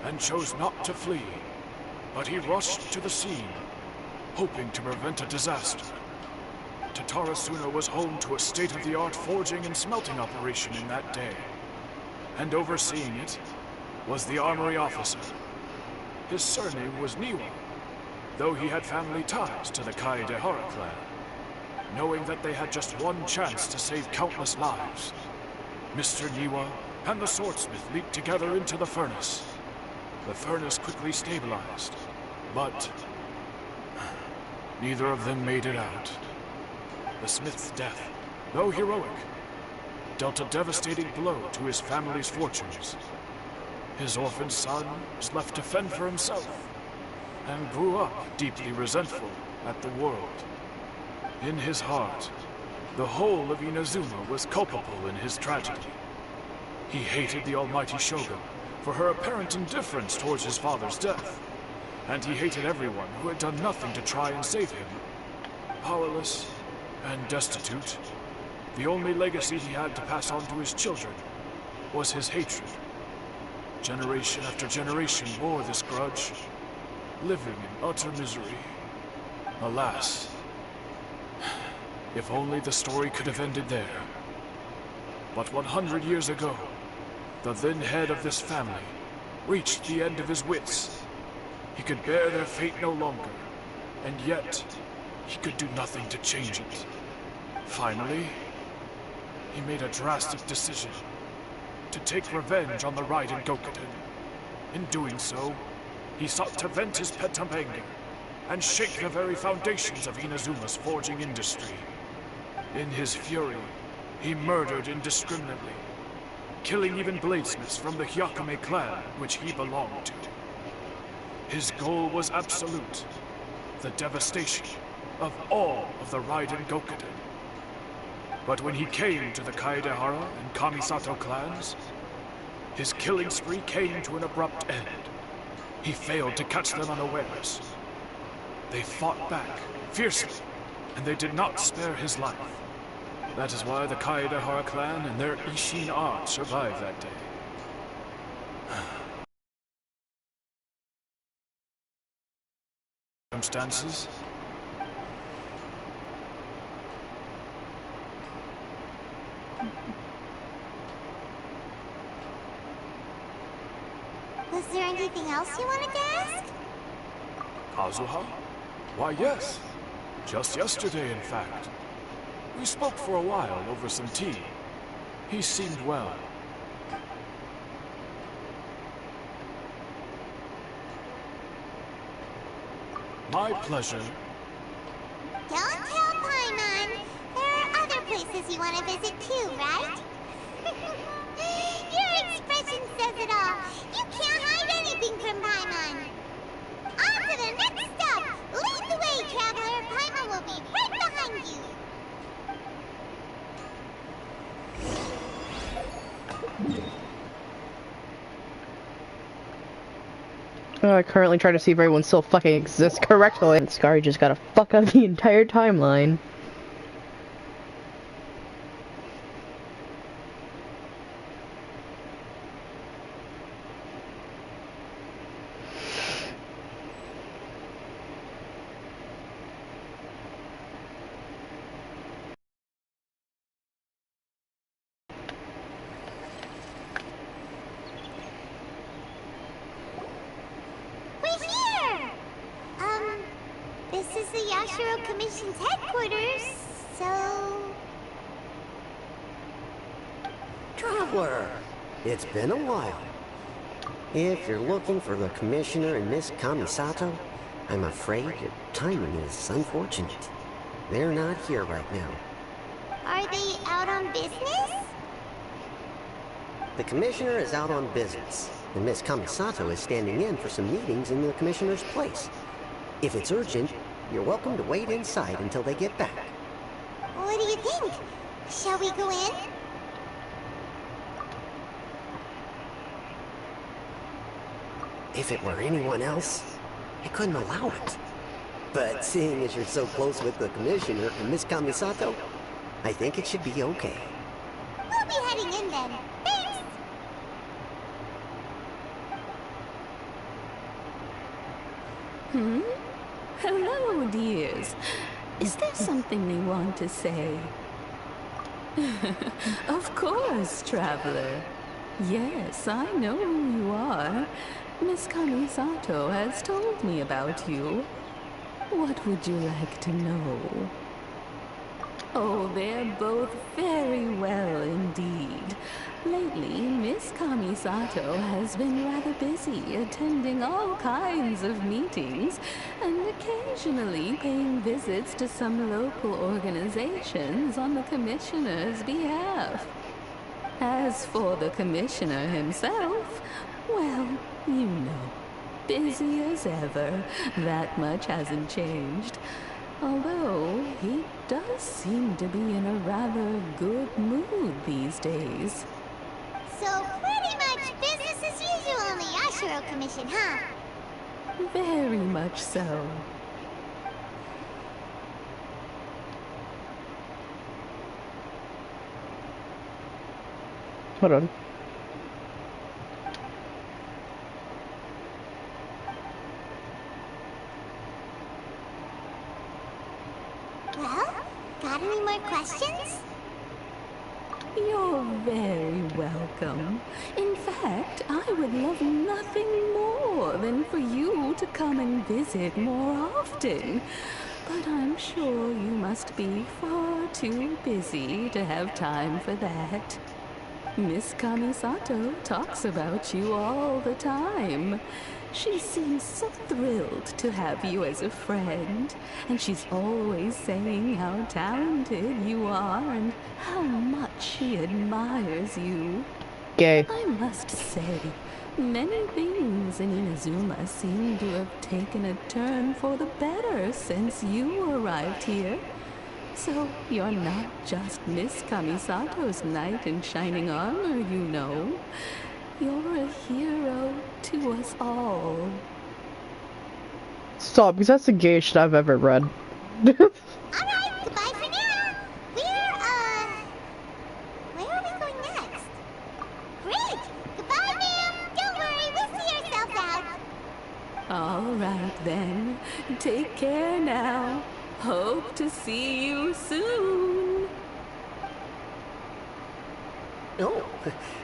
S5: and chose not to flee, but he rushed to the scene, hoping to prevent a disaster. Tatarasuna was home to a state-of-the-art forging and smelting operation in that day, and overseeing it was the armory officer. His surname was Niwa, though he had family ties to the Kaedehara clan. Knowing that they had just one chance to save countless lives, Mr. Niwa and the swordsmith leaped together into the furnace. The furnace quickly stabilized, but neither of them made it out. The smith's death, though heroic, dealt a devastating blow to his family's fortunes. His orphan son was left to fend for himself, and grew up deeply resentful at the world. In his heart, the whole of Inazuma was culpable in his tragedy. He hated the almighty Shogun for her apparent indifference towards his father's death, and he hated everyone who had done nothing to try and save him. Powerless and destitute, the only legacy he had to pass on to his children was his hatred. Generation after generation bore this grudge, living in utter misery. Alas, if only the story could have ended there. But 100 years ago, the then head of this family reached the end of his wits. He could bear their fate no longer, and yet he could do nothing to change it. Finally, he made a drastic decision to take revenge on the Raiden Gokuden. In doing so, he sought to vent his pent-up anger and shake the very foundations of Inazuma's forging industry. In his fury, he murdered indiscriminately, killing even bladesmiths from the Hyakame clan which he belonged to. His goal was absolute, the devastation of all of the Raiden Gokuden. But when he came to the Kaedehara and Kamisato clans, his killing spree came to an abrupt end. He failed to catch them unawares. They fought back, fiercely, and they did not spare his life. That is why the Kaedehara clan and their Ishin art survived that day. Circumstances?
S2: Was there anything else you wanted to ask?
S5: Kazuha? Why, yes. Just yesterday, in fact. We spoke for a while over some tea. He seemed well. My pleasure.
S2: Don't tell Paimon. There are other places you want to visit too, right? Your expression says it all. You can't hide anything from Paimon. On to the next stop. Lead the way, traveler. Paimon will be right behind you.
S1: I currently try to see if everyone still fucking exists correctly, and Scary just gotta fuck up the entire timeline.
S2: This is the Yashiro Commission's headquarters, so...
S6: Traveler, it's been a while. If you're looking for the Commissioner and Miss Kamisato, I'm afraid your timing is unfortunate. They're not here right now.
S2: Are they out on business?
S6: The Commissioner is out on business, and Miss Kamisato is standing in for some meetings in the Commissioner's place. If it's urgent, you're welcome to wait inside until they get back.
S2: What do you think? Shall we go in?
S6: If it were anyone else, I couldn't allow it. But seeing as you're so close with the Commissioner and Miss Kamisato, I think it should be okay.
S2: We'll be heading in then. Thanks!
S20: Hello, dears. Is there something you want to say? Of course, traveler. Yes, I know who you are. Miss Kamisato has told me about you. What would you like to know? Oh, they're both very well indeed. Lately, Miss Kamisato has been rather busy attending all kinds of meetings and occasionally paying visits to some local organizations on the Commissioner's behalf. As for the Commissioner himself, Well, you know, busy as ever. That much hasn't changed. Although, he does seem to be in a rather good mood these days.
S2: So pretty much business as usual in the Yashiro Commission, huh?
S20: Very much so.
S1: Hold on.
S2: Well, got any more questions?
S20: You're very welcome. In fact, I would love nothing more than for you to come and visit more often. But I'm sure you must be far too busy to have time for that. Miss Kamisato talks about you all the time. She seems so thrilled to have you as a friend, and she's always saying how talented you are and how much she admires you.
S1: Gay.
S20: I must say, many things in Inazuma seem to have taken a turn for the better since you arrived here. So you're not just Miss Kamisato's knight in shining armor, you know. You're a hero to us all.
S1: Stop, because that's the gayest shit I've ever read.
S2: Alright, goodbye for now. Where are we going next? Great! Goodbye, ma'am! Don't worry, we'll see ourselves out.
S20: All right then. Take care now. Hope to see you soon.
S6: Oh,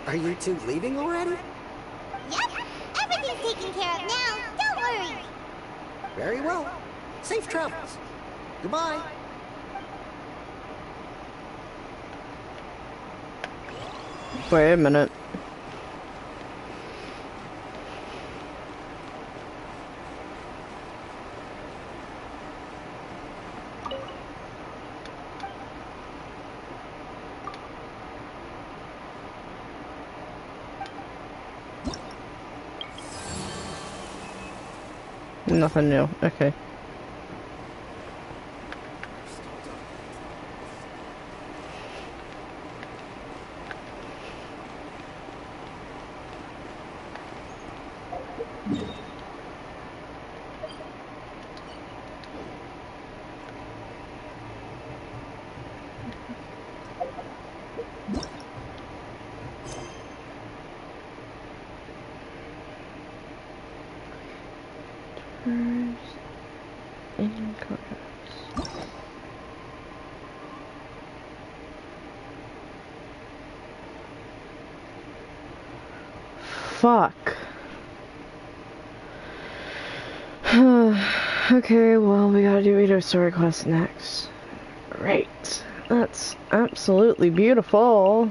S6: are you two leaving already?
S2: Yep, everything's taken care of now. Don't worry.
S6: Very well. Safe travels. Goodbye.
S1: Wait a minute. Nothing new. Okay. Fuck. Okay, well, we gotta do Ito's story quest next. Great. That's absolutely beautiful.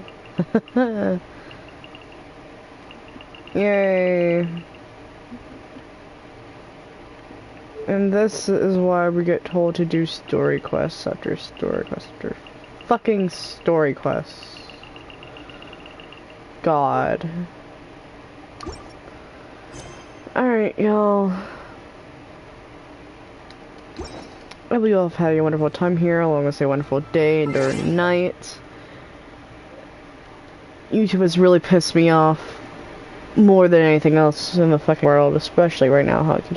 S1: Yay. And this is why we get told to do story quests after story quests after fucking story quests. God. Alright, y'all. I hope you all have had a wonderful time here, along with a wonderful day and or night. YouTube has really pissed me off more than anything else in the fucking world, especially right now, how it keeps